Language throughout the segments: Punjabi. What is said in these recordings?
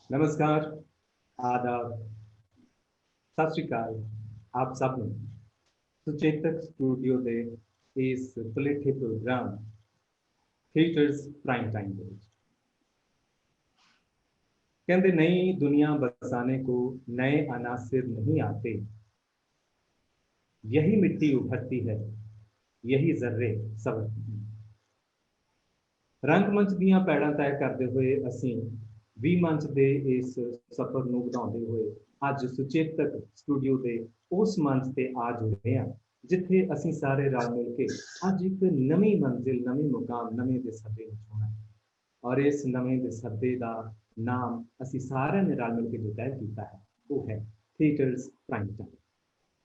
नमस्कार, आदाब, सत श्री अकाल आप सब ਨੂੰ ਸੁਚੇਤਕ ਸਟੂਡੀਓ ਦੇ ਇਸ ਪਲੇਠੇ ਪ੍ਰੋਗਰਾਮ ਥੀਏਟਰਸ प्राइम टाइम ਦੇ ਵਿੱਚ कहते नई दुनिया बसाने को नए अनासिर नहीं आते, यही मिट्टी उभरती है, यही जर्रे संवरते हैं। रंगमंच दीयां पैड़ां तय करते हुए असीं भी मंच के इस सफर नूं वधाउंदे हुए अज सुचेतक स्टूडियो के उस मंच से आ जुड़े हैं जिथे असीं सारे रल मिल के अज एक नवी मंजिल, नवी मुकाम, नवे दे सदे नूं छूहना है। और इस नवे दे सदे का नाम असीं सारे ने रल मिल के जो तय किया है वो है थिएटर्स प्राइम टाइम।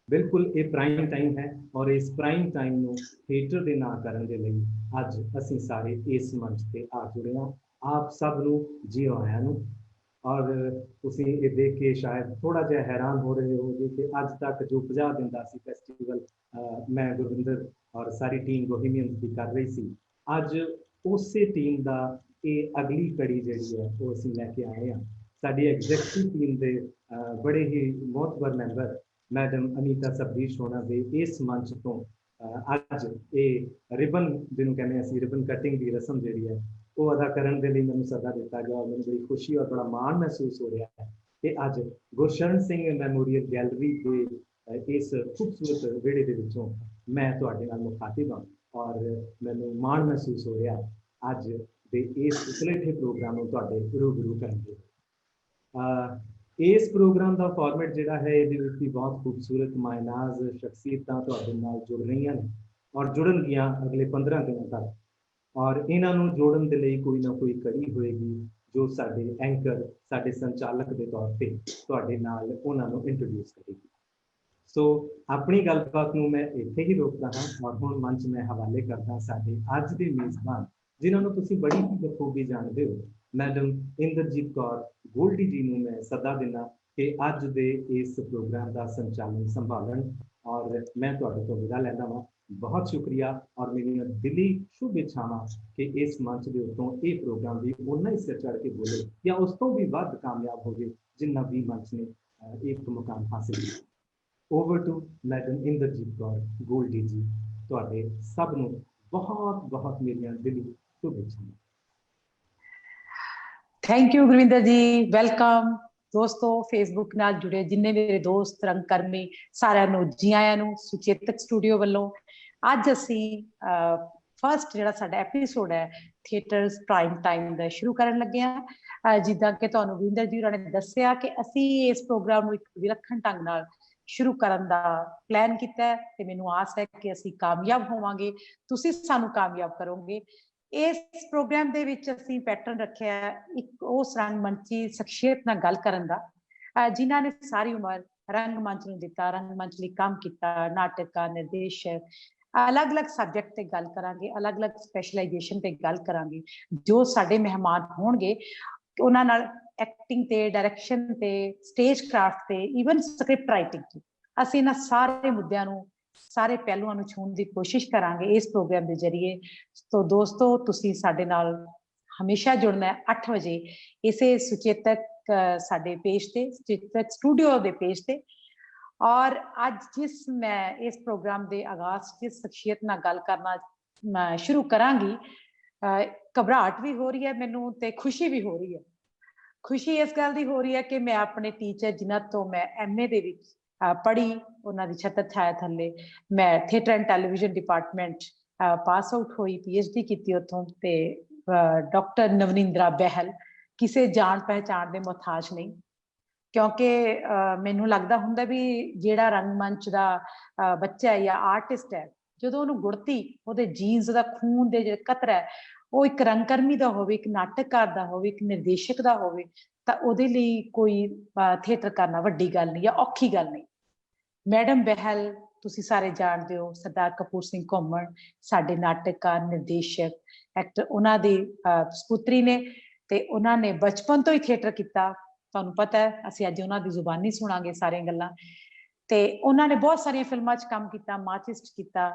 बिल्कुल ये प्राइम टाइम है और इस प्राइम टाइम नूं थिएटर के नाम करने के लिए अज असीं सारे इस मंच से आ जुड़े हैं। आप सब नूं जी आयां नूं। और तुसीं ये देख के शायद थोड़ा जिहा हैरान हो रहे हो कि अज तक जो 50 दिन का सी फैसटीवल मैं गुरविंदर और सारी टीम बोहेमियंस की कर रही सी, अज उस टीम का ये अगली कड़ी जिहड़ी है वो असीं लैके आए हैं। साडी एग्जैक्टिव टीम के बड़े ही मोहतबर मैंबर मैडम अनीता सबरीश होना दे इस मंच तो अज ये रिबन जिन्हों कहने असीं रिबन कटिंग की रस्म जिहड़ी है वो अदा करने के लिए मैंने सदा दिता गया और मैंने बड़ी खुशी और बड़ा माण महसूस हो रहा है कि अज गुरशरण सिंह मैमोरीयल गैलरी के इस खूबसूरत विहड़े के विचों मैं तुहाडे नाल मुखातिब हाँ और मैंने माण महसूस हो रहा अज दे इस पलेठे प्रोग्राम को तुहाडे रूबरू करन। इस प्रोग्राम का फॉर्मेट जिहड़ा है ये बहुत खूबसूरत मायनाज शख्सियतां तुहाडे नाल जुड़ रही हैं और जुड़नगियां अगले 15 दिनों तक। और इन्हों जोड़न के लिए कोई ना कोई कड़ी होएगी जो साडे एंकर साडे संचालक के तौर पर तुहाडे नाल उन्हां नूं इंट्रोड्यूस करेगी। सो अपनी गलबात नूं मैं इत्थे ही रोकदा हाँ और हुण मंच मैं हवाले करदा साडे अज दे मेज़बान जिन्होंने तुसीं बड़ी बखूबी जानते हो मैडम इंद्रजीत कौर गोल्डी जी नूं मैं सदा दिना कि अज दे इस प्रोग्राम का संचालन संभालन और मैं तुहाडे तों विदा लैंदा वां। बहुत शुक्रिया और मेरी दिली शुभ इच्छावां कि इस मंच के उत्तों ये प्रोग्राम भी उन्ना ही सिर चढ़ के बोले या उस तो भी वध कामयाब हो गए जिन्ना भी मंच ने एक मुकाम हासिल किया। Over to madam Inderjit Kaur Goldy ji, तुहाडे सब नूं बहुत बहुत मेरियां दिली शुभ इच्छावां। Thank you Gurvinder ji, welcome दोस्तों। फेसबुक नाल जुड़े जिन्ने मेरे दोस्त रंगकर्मी सारिਆਂ ਨੂੰ जी आयां ਨੂੰ सुचेतक स्टूडियो ਵੱਲੋਂ ਅੱਜ ਅਸੀਂ फस्ट ਜਿਹੜਾ ਸਾਡਾ ਐਪੀਸੋਡ ਹੈ ਥੀਏਟਰਸ ਪ੍ਰਾਈਮ ਟਾਈਮ ਦਾ ਸ਼ੁਰੂ ਕਰਨ ਲੱਗੇ ਆ। ਜਿੱਦਾਂ ਕਿ ਤੁਹਾਨੂੰ ਗੁਰਵਿੰਦਰ ਜੀ ਹੋਰਾਂ ਨੇ ਦੱਸਿਆ ਕਿ ਅਸੀਂ ਇਸ ਪ੍ਰੋਗਰਾਮ ਨੂੰ ਇੱਕ ਵਿਲੱਖਣ ਢੰਗ ਨਾਲ ਸ਼ੁਰੂ ਕਰਨ ਦਾ ਪਲਾਨ ਕੀਤਾ ਤੇ ਮੈਨੂੰ ਆਸ ਹੈ ਕਿ ਅਸੀਂ ਕਾਮਯਾਬ ਹੋਵਾਂਗੇ, ਤੁਸੀਂ ਸਾਨੂੰ ਕਾਮਯਾਬ ਕਰੋਗੇ। इस प्रोग्राम दे विच असीं पैटर्न रखिया एक उस रंगमंची शख्सियत नाल गल करन दा जिन्हां ने सारी उम्र रंगमंच नूं दिता, रंगमंच लई काम कीता, नाटककार, निर्देशक, अलग अलग सब्जैक्ट ते गल करांगे, अलग अलग स्पैशलाइजेशन ते गल करांगे। जो साडे मेहमान होणगे उन्हां नाल एक्टिंग ते, डायरैक्शन ते, स्टेज क्राफ्ट ते, ईवन स्क्रिप्ट राइटिंग ते असीं इन्हां सारे मुद्दिआं नूं सारे पहलुआं नूं छूहण दी कोशिश करांगे इस प्रोग्राम के जरिए। तो दोस्तों तुसीं साडे नाल हमेशा जुड़ना है 8 बजे इसे सुचेतक साडे पेज ते, सुचेतक स्टूडियो के पेज ते। और अज जिस मैं इस प्रोग्राम के आगाज जिस शख्सियत नाल गल करना शुरू करांगी, घबराहट भी हो रही है मैनू ते खुशी भी हो रही है। खुशी इस गल की हो रही है कि मैं अपने टीचर जिन्हां तो मैं MA दे विच पढ़ी उन्हां दी छत्तर छाया थल्ले मैं theatre and television department pass out हुई, PhD की उत्थों ते डॉक्टर नवनिंद्रा बहल किसी जान पहचान के मोहताज नहीं, क्योंकि मैनू लगता हुंदा भी जिहड़ा रंगमंच का बच्चा है या आर्टिस्ट है जो उन्होंने गुड़ती वो जीन्स का खून के जो कतरा है वो एक रंगकर्मी का होवे, एक नाटककार का होवे, एक निर्देशक का होवे तां उहदे लई कोई थिएटर करना वड्डी गल नहीं या औखी गल नहीं। मैडम बहल तुसीं सारे जानते हो, सरदार कपूर सिंह घुम्मण साडे नाटककार, निर्देशक, एक्टर, उन्हां दी सपुत्री ने ते उन्हां ने बचपन तो ही थिएटर किया। तुहानूं पता है असीं अज उन्हां दी जुबानी सुणांगे सारियां गल्लां। ते उन्हां ने बहुत सारियां फिल्मां च काम किया, माचिस्ट किया।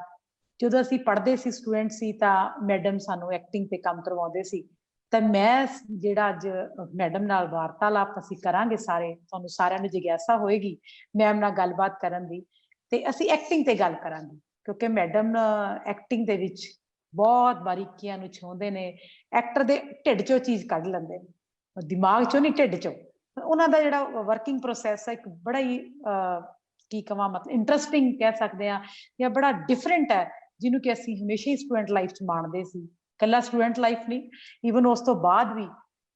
जदों असीं पढ़दे सी, स्टूडेंट सी तां मैडम सानूं एक्टिंग ते काम करवाउंदे सी ਤਾਂ ਮੈਂ ਜਿਹੜਾ ਅੱਜ ਮੈਡਮ ਨਾਲ ਵਾਰਤਾਲਾਪ ਅਸੀਂ ਕਰਾਂਗੇ, ਸਾਰੇ ਤੁਹਾਨੂੰ ਸਾਰਿਆਂ ਨੂੰ ਜਿਗਿਆਸਾ ਹੋਏਗੀ ਮੈਮ ਨਾਲ ਗੱਲਬਾਤ ਕਰਨ ਦੀ, ਤੇ ਅਸੀਂ ਐਕਟਿੰਗ ਤੇ ਗੱਲ ਕਰਾਂਗੇ, ਕਿਉਂਕਿ ਮੈਡਮ ਐਕਟਿੰਗ ਦੇ ਵਿੱਚ ਬਹੁਤ ਬਾਰੀਕੀਆਂ ਨੂੰ ਛੂੰਹਦੇ ਨੇ, ਐਕਟਰ ਦੇ ਢਿੱਡ ਚੋਂ ਚੀਜ਼ ਕੱਢ ਲੈਂਦੇ ਨੇ, ਦਿਮਾਗ ਚੋਂ ਨਹੀਂ, ਢਿੱਡ ਚੋਂ। ਉਹਨਾਂ ਦਾ ਜਿਹੜਾ ਵਰਕਿੰਗ ਪ੍ਰੋਸੈਸ ਹੈ ਇੱਕ ਬੜਾ ਹੀ ਕੀ ਕਹਾਂ, ਮਤਲਬ ਇੰਟਰਸਟਿੰਗ ਕਹਿ ਸਕਦੇ ਹਾਂ, ਜਾਂ ਬੜਾ ਡਿਫਰੈਂਟ ਹੈ, ਜਿਹਨੂੰ ਕਿ ਅਸੀਂ ਹਮੇਸ਼ਾ ਹੀ ਸਟੂਡੈਂਟ ਲਾਈਫ 'ਚ ਮਾਣਦੇ ਸੀ। ਕੱਲਾ ਸਟੂਡੈਂਟ ਲਾਈਫ ਨਹੀਂ, ਈਵਨ ਉਸ ਤੋਂ ਬਾਅਦ ਵੀ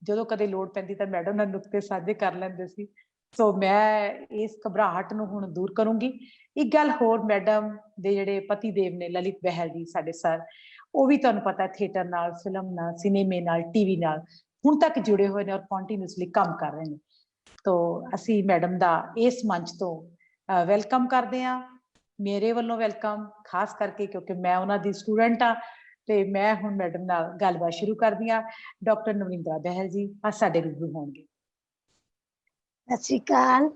ਜਦੋਂ ਕਦੇ ਲੋੜ ਪੈਂਦੀ ਤਾਂ ਮੈਡਮ ਨਾਲ ਨੁਕਤੇ ਸਾਂਝੇ ਕਰ ਲੈਂਦੇ ਸੀ। ਸੋ ਮੈਂ ਇਸ ਘਬਰਾਹਟ ਨੂੰ ਹੁਣ ਦੂਰ ਕਰੂੰਗੀ। ਇੱਕ ਗੱਲ ਹੋਰ, ਮੈਡਮ ਦੇ ਜਿਹੜੇ ਪਤੀ ਦੇਵ ਨੇ ਲਲਿਤ ਬਹਿਲ ਜੀ ਸਾਡੇ ਸਰ, ਉਹ ਵੀ ਤੁਹਾਨੂੰ ਪਤਾ ਥੀਏਟਰ ਨਾਲ, ਫਿਲਮ ਨਾਲ, ਸਿਨੇਮੇ ਨਾਲ, ਟੀਵੀ ਨਾਲ ਹੁਣ ਤੱਕ ਜੁੜੇ ਹੋਏ ਨੇ ਔਰ ਕੰਟੀਨਿਊਸਲੀ ਕੰਮ ਕਰ ਰਹੇ ਨੇ। ਤੋ ਅਸੀਂ ਮੈਡਮ ਦਾ ਇਸ ਮੰਚ ਤੋਂ ਵੈਲਕਮ ਕਰਦੇ ਹਾਂ। ਮੇਰੇ ਵੱਲੋਂ ਵੈਲਕਮ, ਖਾਸ ਕਰਕੇ ਕਿਉਂਕਿ ਮੈਂ ਉਹਨਾਂ ਦੀ ਸਟੂਡੈਂਟ ਹਾਂ, ਤੇ ਮੈਂ ਹੁਣ ਮੈਡਮ ਨਾਲ ਗੱਲਬਾਤ ਸ਼ੁਰੂ ਕਰਦੀ ਹਾਂ। ਡਾਕਟਰ ਨਵਿੰਦਰਾ ਬਹਿਲ ਜੀ ਅੱਜ ਸਾਡੇ ਰੂਬਰੂ ਹੋਣਗੇ। ਸਤਿ ਸ਼੍ਰੀ ਅਕਾਲ।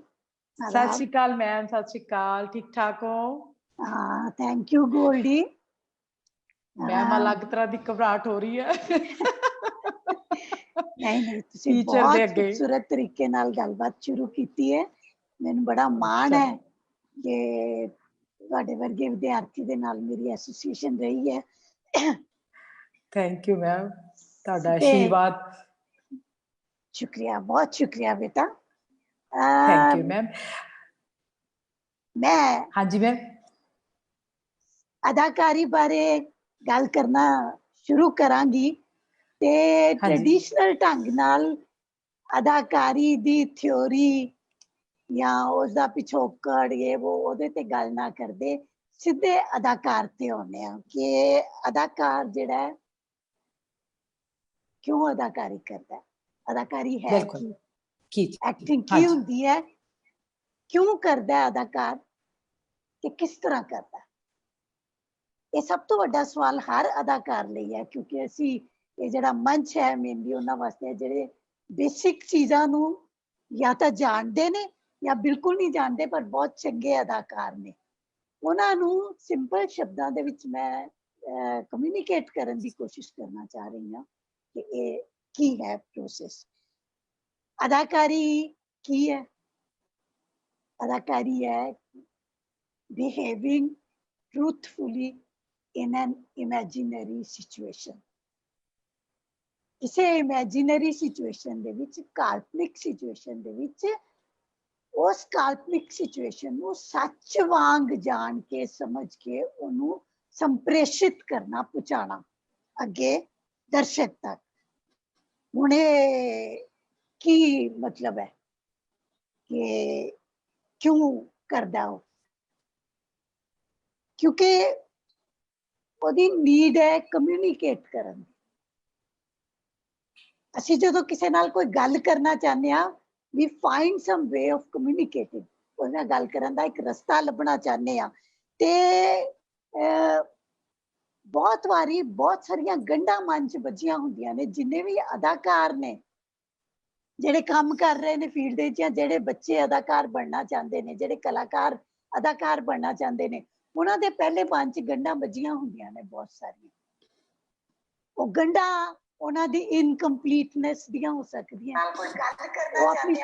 ਸਤਿ ਸ਼੍ਰੀ ਅਕਾਲ ਮੈਮ, ਸਤਿ ਸ਼੍ਰੀ ਅਕਾਲ, ਠੀਕ ਠਾਕ ਹੋ? ਹਾਂ, ਥੈਂਕ ਯੂ ਗੋਲਡੀ। ਮੈਮ ਅਲੱਗ ਤਰ੍ਹਾਂ ਦੀ ਘਬਰਾਹਟ ਹੋ ਰਹੀ ਹੈ। ਨਹੀਂ, ਤੁਸੀਂ ਬਹੁਤ ਖੂਬਸੂਰਤ ਤਰੀਕੇ ਨਾਲ ਗੱਲਬਾਤ ਸ਼ੁਰੂ ਕੀਤੀ ਹੈ। ਮੈਨੂੰ ਬੜਾ ਮਾਣ ਹੈ ਕਿ ਤੁਹਾਡੇ ਵਰਗੇ ਵਿਦਿਆਰਥੀ ਦੇ ਨਾਲ ਮੇਰੀ ਐਸੋਸੀਏਸ਼ਨ ਰਹੀ ਹੈ। ਥੈਂਕ ਯੂ ਮੈਮ, ਤੁਹਾਡਾ ਆਸ਼ੀਰਵਾਦ। ਸ਼ੁਕਰੀਆ, ਬਹੁਤ ਸ਼ੁਕਰੀਆ ਬੇਟਾ। Thank you ma'am. ਮੈਂ ਹਾਂਜੀ ਮੈਮ, ਅਦਾਕਾਰੀ ਬਾਰੇ ਗੱਲ ਕਰਨਾ ਸ਼ੁਰੂ ਕਰਾਂਗੀ, ਤੇ ਟ੍ਰੈਡੀਸ਼ਨਲ ਢੰਗ ਨਾਲ ਅਦਾਕਾਰੀ ਦੀ ਥਿਉਰੀ ਜਾਂ ਉਸਦਾ ਪਿਛੋਕੜ ਉਹਦੇ ਤੇ ਗੱਲ ਨਾ ਕਰਦੇ, ਸਿੱਧੇ ਅਦਾਕਾਰ ਤੇ ਆਉਂਦੇ ਆ ਕਿ ਅਦਾਕਾਰ ਜਿਹੜਾ ਕਿਉਂ ਅਦਾਕਾਰੀ ਕਰਦਾ ਹੈ, ਅਦਾਕਾਰੀ ਹੈ ਕੀ, ਐਕਟਿੰਗ ਕੀ ਹੁੰਦੀ ਹੈ, ਕਿਉਂ ਕਰਦਾ ਹੈ ਅਦਾਕਾਰ, ਤੇ ਕਿਸ ਤਰ੍ਹਾਂ ਕਰਦਾ। ਇਹ ਸਭ ਤੋਂ ਵੱਡਾ ਸਵਾਲ ਹਰ ਅਦਾਕਾਰ ਲਈ ਹੈ, ਕਿਉਂਕਿ ਅਸੀਂ ਇਹ ਜਿਹੜਾ ਮੰਚ ਹੈ ਮੇਨਲੀ ਉਹਨਾਂ ਵਾਸਤੇ ਜਿਹੜੇ ਬੇਸਿਕ ਚੀਜ਼ਾਂ ਨੂੰ ਜਾਂ ਤਾਂ ਜਾਣਦੇ ਨੇ ਜਾਂ ਬਿਲਕੁਲ ਨਹੀਂ ਜਾਣਦੇ, ਪਰ ਬਹੁਤ ਚੰਗੇ ਅਦਾਕਾਰ ਨੇ। ਉਹਨਾਂ ਨੂੰ ਸਿੰਪਲ ਸ਼ਬਦਾਂ ਦੇ ਵਿੱਚ ਮੈਂ ਕਮਿਊਨੀਕੇਟ ਕਰਨ ਦੀ ਕੋਸ਼ਿਸ਼ ਕਰਨਾ ਚਾਹ ਰਹੀ ਹਾਂ ਕਿ ਇਹ ਕੀ ਹੈ ਪ੍ਰੋਸੈਸ। ਅਦਾਕਾਰੀ ਕੀ ਹੈ? ਅਦਾਕਾਰੀ ਹੈ ਬਿਹੇਵਿੰਗ truthfully in an imaginary situation। ਕਿਸੇ ਇਮੈਜਿਨਰੀ ਸਿਚੁਏਸ਼ਨ ਦੇ ਵਿੱਚ, ਕਾਲਪਨਿਕ ਸਿਚੁਏਸ਼ਨ ਦੇ ਵਿੱਚ, ਉਸ ਕਾਲਪਨਿਕ ਸਿਚੁਏਸ਼ਨ ਨੂੰ ਸੱਚ ਵਾਂਗ ਜਾਣ ਕੇ, ਸਮਝ ਕੇ ਉਹਨੂੰ ਸੰਪ੍ਰੇਸ਼ਿਤ ਕਰਨਾ, ਪਹੁੰਚਾਉਣਾ ਅੱਗੇ ਦਰਸ਼ਕ ਤੱਕ। ਹੁਣ ਇਹ ਕੀ ਮਤਲਬ ਹੈ ਕਿ ਕਿਉਂ ਕਰਦਾ ਉਹ? ਕਿਉਂਕਿ ਉਹਦੀ ਨੀਡ ਹੈ ਕਮਿਊਨੀਕੇਟ ਕਰਨ ਦੀ। ਅਸੀਂ ਜਦੋਂ ਕਿਸੇ ਨਾਲ ਕੋਈ ਗੱਲ ਕਰਨਾ ਚਾਹੁੰਦੇ ਹਾਂ, we find some way of communicating, ਉਹਦੇ ਨਾਲ ਗੱਲ ਕਰਨ ਦਾ ਇੱਕ ਰਸਤਾ ਲੱਭਣਾ ਚਾਹੁੰਦੇ ਹਾਂ। ਤੇ ਬਹੁਤ ਵਾਰੀ ਬਹੁਤ ਸਾਰੀਆਂ ਗੰਢਾਂ ਮਨ 'ਚ ਵੱਜੀਆਂ ਹੁੰਦੀਆਂ ਨੇ। ਜਿੰਨੇ ਵੀ ਅਦਾਕਾਰ ਨੇ ਜਿਹੜੇ ਕੰਮ ਕਰ ਰਹੇ ਨੇ ਫੀਲਡ ਦੇ ਵਿੱਚ, ਜਿਹੜੇ ਬੱਚੇ ਅਦਾਕਾਰ ਬਣਨਾ ਚਾਹੁੰਦੇ ਨੇ, ਜਿਹੜੇ ਕਲਾਕਾਰ ਅਦਾਕਾਰ ਬਣਨਾ ਚਾਹੁੰਦੇ ਨੇ, ਉਹਨਾਂ ਦੇ ਪਹਿਲੇ ਮਨ 'ਚ ਗੰਢਾਂ ਵੱਜੀਆਂ ਹੁੰਦੀਆਂ ਨੇ ਬਹੁਤ ਸਾਰੀਆਂ। ਉਹ ਗੰਢਾਂ ਉਹਨਾਂ ਦੀ ਇਨਕੰਪਲੀਟਨੈਸ ਦੀਆਂ ਹੋ ਸਕਦੀਆਂ। ਉਹ ਆਪਣੀ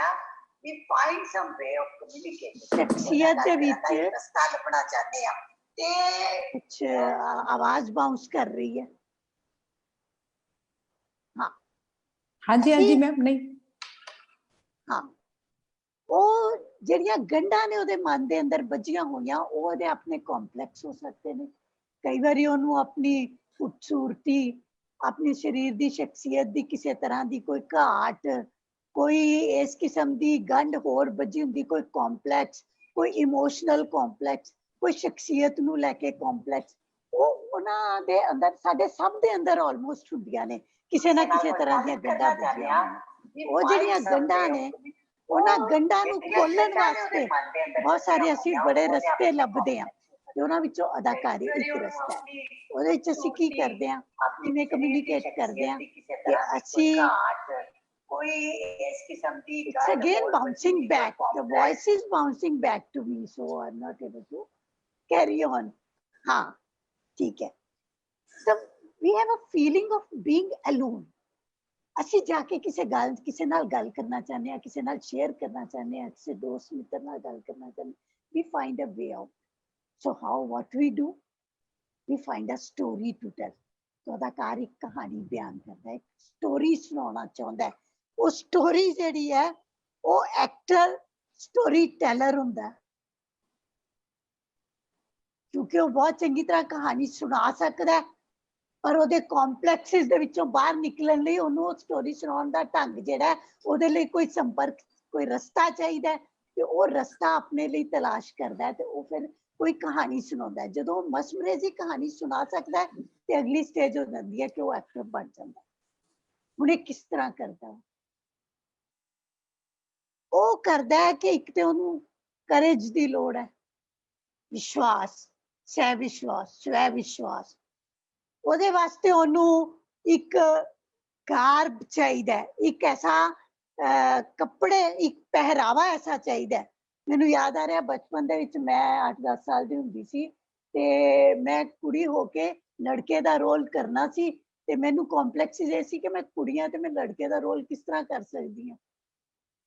ਸ਼ਖਸੀਅਤ ਦੇ ਵਿੱਚ ਰਸਤਾ ਲੱਭਣਾ ਚਾਹੁੰਦੇ ਆ ਤੇ ਕੁਛ ਆਵਾਜ਼ ਬਾਉਂਸ ਕਰ ਰਹੀ ਹੈ। ਹਾਂ, ਹਾਂਜੀ ਮੈਮ। ਨਹੀਂ, ਹਾਂ, ਉਹ ਜਿਹੜੀਆਂ ਗੰਢਾਂ ਨੇ ਉਹਦੇ ਮਨ ਦੇ ਅੰਦਰ ਵੱਜੀਆਂ ਹੋਈਆਂ, ਉਹ ਉਹਦੇ ਆਪਣੇ ਕੰਪਲੈਕਸ ਹੋ ਸਕਦੇ ਨੇ। ਕਈ ਵਾਰੀ ਉਹਨੂੰ ਆਪਣੀ ਖੂਬਸੂਰਤੀ, ਆਪਣੇ ਸਰੀਰ ਦੀ ਸ਼ਖਸੀਅਤ ਦੀ ਕਿਸੇ ਤਰ੍ਹਾਂ ਦੀ ਕੋਈ ਘਾਟ, ਕੋਈ ਇਸ ਕਿਸਮ ਦੀ ਗੰਢ ਹੋਰ ਵੱਜੀ ਹੁੰਦੀ, ਕੋਈ ਕੰਪਲੈਕਸ, ਕੋਈ ਇਮੋਸ਼ਨਲ ਕੰਪਲੈਕਸ, ਕੋਈ ਸ਼ਖਸੀਅਤ ਨੂੰ ਲੈ ਕੇ ਕੰਪਲੈਕਸ, ਉਹ ਉਹਨਾਂ ਦੇ ਅੰਦਰ, ਸਾਡੇ ਸਭ ਦੇ ਅੰਦਰ ਆਲਮੋਸਟ ਹੁੰਦੀਆਂ ਨੇ ਕਿਸੇ ਨਾ ਕਿਸੇ ਤਰ੍ਹਾਂ ਦੀਆਂ ਗੰਢਾਂ ਵੱਜੀਆਂ। ਉਹ ਜਿਹੜੀਆਂ ਗੰਢਾਂ ਨੇ, ਉਹਨਾਂ ਗੰਢਾਂ ਨੂੰ ਖੋਲਣ ਵਾਸਤੇ ਬਹੁਤ ਸਾਰੇ ਅਸੀਂ ਬੜੇ ਰਸਤੇ ਲੱਭਦੇ ਹਾਂ, ਤੇ ਉਹਨਾਂ ਵਿੱਚੋਂ ਅਦਾਕਾਰੀ ਇੱਕ ਰਸਤਾ ਹੈ। ਉਹਦੇ ਵਿੱਚ ਅਸੀਂ ਕੀ ਕਰਦੇ ਹਾਂ, ਕਿਵੇਂ ਕਮਿਊਨੀਕੇਟ ਕਰਦੇ ਹਾਂ ਕਿ ਅਸੀਂ ਕੋਈ ਇਸ ਕਿਸਮ ਦੀ, it's again bouncing back, the voice is bouncing back to me, so I'm not able to carry on. हाँ, ठीक है। So we have a feeling of being alone. ਅਸੀਂ ਜਾ ਕੇ ਕਿਸੇ ਨਾਲ ਗੱਲ ਕਰਨਾ ਚਾਹੁੰਦੇ ਹਾਂ, ਕਿਸੇ ਨਾਲ ਸ਼ੇਅਰ ਕਰਨਾ ਚਾਹੁੰਦੇ ਹਾਂ, ਕਿਸੇ ਦੋਸਤ ਮਿੱਤਰ ਨਾਲ ਗੱਲ ਕਰਨਾ ਚਾਹੁੰਦੇ ਹਾਂ, we find a way out. So what we do, we find a story to tell. तो अदाकार एक कहानी बयान करता है, स्टोरी सुनाना चाहता है। वो स्टोरी जिहड़ी है वो एक्टर स्टोरी टेलर हुंदा है, क्योंकि वो बहुत चंगी तरह कहानी सुना सकता है, पर ਉਹਦੇ ਕੰਪਲੈਕਸਿਸ ਦੇ ਵਿੱਚੋਂ ਬਾਹਰ ਨਿਕਲਣ ਲਈ ਉਹਨੂੰ ਸਟੋਰੀ ਸੁਣਾਉਣ ਦਾ ਢੰਗ ਜਿਹੜਾ ਉਹਦੇ ਲਈ ਕੋਈ ਸੰਪਰਕ, ਕੋਈ ਰਸਤਾ ਚਾਹੀਦਾ ਹੈ, ਤੇ ਉਹ ਰਸਤਾ ਆਪਣੇ ਲਈ ਤਲਾਸ਼ ਕਰਦਾ ਹੈ, ਤੇ ਉਹ ਫਿਰ ਕੋਈ ਕਹਾਣੀ ਸੁਣਾਉਂਦਾ ਹੈ। ਜਦੋਂ ਮਸਮਰੇਜ਼ੀ ਕਹਾਣੀ ਸੁਣਾ ਸਕਦਾ ਹੈ ਤੇ ਅਗਲੀ ਸਟੇਜ ਹੋ ਜਾਂਦੀ ਹੈ ਕਿ ਉਹ ਐਕਟਰ ਬਣ ਜਾਂਦਾ ਹੈ। ਹੁਣ ਇਹ ਕਿਸ ਤਰ੍ਹਾਂ ਕਰਦਾ ਹੈ? ਉਹ ਕਰਦਾ ਹੈ ਕਿ ਇੱਕ ਤੇ ਉਹਨੂੰ ਕਰੇਜ ਦੀ ਲੋੜ ਹੈ, ਵਿਸ਼ਵਾਸ, ਸਵੈ ਵਿਸ਼ਵਾਸ। ਉਹਦੇ ਵਾਸਤੇ ਉਹਨੂੰ ਇੱਕ ਗਾਰਬ ਚਾਹੀਦਾ, ਇੱਕ ਐਸਾ ਕੱਪੜੇ, ਇੱਕ ਪਹਿਰਾਵਾ ਐਸਾ ਚਾਹੀਦਾ। ਮੈਨੂੰ ਯਾਦ ਆ ਰਿਹਾ ਬਚਪਨ ਦੇ ਵਿੱਚ ਮੈਂ 8-10 ਸਾਲ ਦੀ ਹੁੰਦੀ ਸੀ ਤੇ ਮੈਂ ਕੁੜੀ ਹੋ ਕੇ ਲੜਕੇ ਦਾ ਰੋਲ ਕਰਨਾ ਸੀ, ਤੇ ਮੈਨੂੰ ਕੰਪਲੈਕਸ ਇਹ ਸੀ ਕਿ ਮੈਂ ਕੁੜੀਆਂ ਤੇ ਮੈਂ ਲੜਕੇ ਦਾ ਰੋਲ ਕਿਸ ਤਰ੍ਹਾਂ ਕਰ ਸਕਦੀ ਹਾਂ।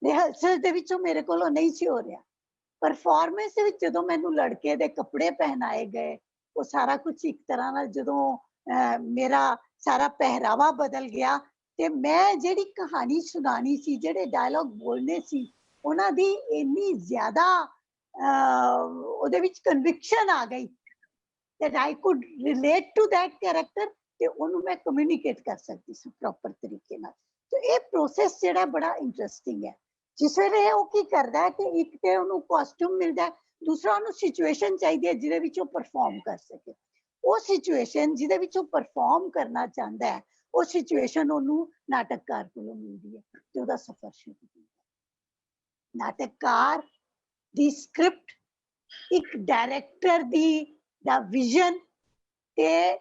ਰਿਹਰਸਲ ਦੇ ਵਿੱਚੋਂ ਮੇਰੇ ਕੋਲੋਂ ਨਹੀਂ ਸੀ ਹੋ ਰਿਹਾ। ਪਰਫਾਰਮੈਂਸ ਦੇ ਵਿੱਚ ਜਦੋਂ ਮੈਨੂੰ ਲੜਕੇ ਦੇ ਕੱਪੜੇ ਪਹਿਨਾਏ ਗਏ, ਉਹ ਸਾਰਾ ਕੁਝ ਇੱਕ ਤਰ੍ਹਾਂ ਨਾਲ ਜਦੋਂ ਮੇਰਾ ਸਾਰਾ ਪਹਿਰਾਵਾ ਬਦਲ ਗਿਆ, ਤੇ ਮੈਂ ਜਿਹੜੀ ਕਹਾਣੀ ਸੁਣਾਣੀ ਸੀ, ਜਿਹੜੇ ਡਾਇਲੌਗ ਬੋਲਨੇ ਸੀ, ਉਹਨਾਂ ਦੀ ਇੰਨੀ ਜ਼ਿਆਦਾ ਉਹਦੇ ਵਿੱਚ ਕਨਵਿਕਸ਼ਨ ਆ ਗਈ that I could relate to that character, ਤੇ ਉਹਨੂੰ ਮੈਂ ਕਮਿਊਨੀਕੇਟ ਕਰ ਸਕਦੀ ਸੀ ਪ੍ਰੋਪਰ ਤਰੀਕੇ ਨਾਲ। ਤੇ ਇਹ ਪ੍ਰੋਸੈਸ ਜਿਹੜਾ ਬੜਾ ਇੰਟਰਸਟਿੰਗ ਹੈ। ਜਿਸ ਵੇਲੇ ਉਹ ਕੀ ਕਰਦਾ ਹੈ ਕਿ ਇੱਕ ਤੇ ਉਹਨੂੰ ਕਾਸਟਿਊਮ ਮਿਲਦਾ, ਦੂਸਰਾ ਉਹਨੂੰ ਸਿਚੁਏਸ਼ਨ ਚਾਹੀਦੀ ਹੈ ਜਿਹਦੇ ਵਿੱਚ ਉਹ ਪਰਫਾਰਮ ਕਰ ਸਕੇ। ਉਹ ਸਿਚੁਏਸ਼ਨ ਜਿਹਦੇ ਵਿੱਚ ਉਹ ਪਰਫਾਰਮ ਕਰਨਾ ਚਾਹੁੰਦਾ ਹੈ, ਉਹ ਸਿਚੁਏਸ਼ਨ ਉਹਨੂੰ ਨਾਟਕਕਾਰ ਕੋਲੋਂ ਮਿਲਦੀ ਹੈ, ਤੇ ਉਹਦਾ ਸਫ਼ਰ ਸ਼ੁਰੂ ਹੁੰਦਾ ਹੈ। ਨਾਟਕਕਾਰ ਦੀ ਸਕ੍ਰਿਪਟ, ਇੱਕ ਡਾਇਰੈਕਟਰ ਦਾ ਵਿਜ਼ਨ, ਤੇ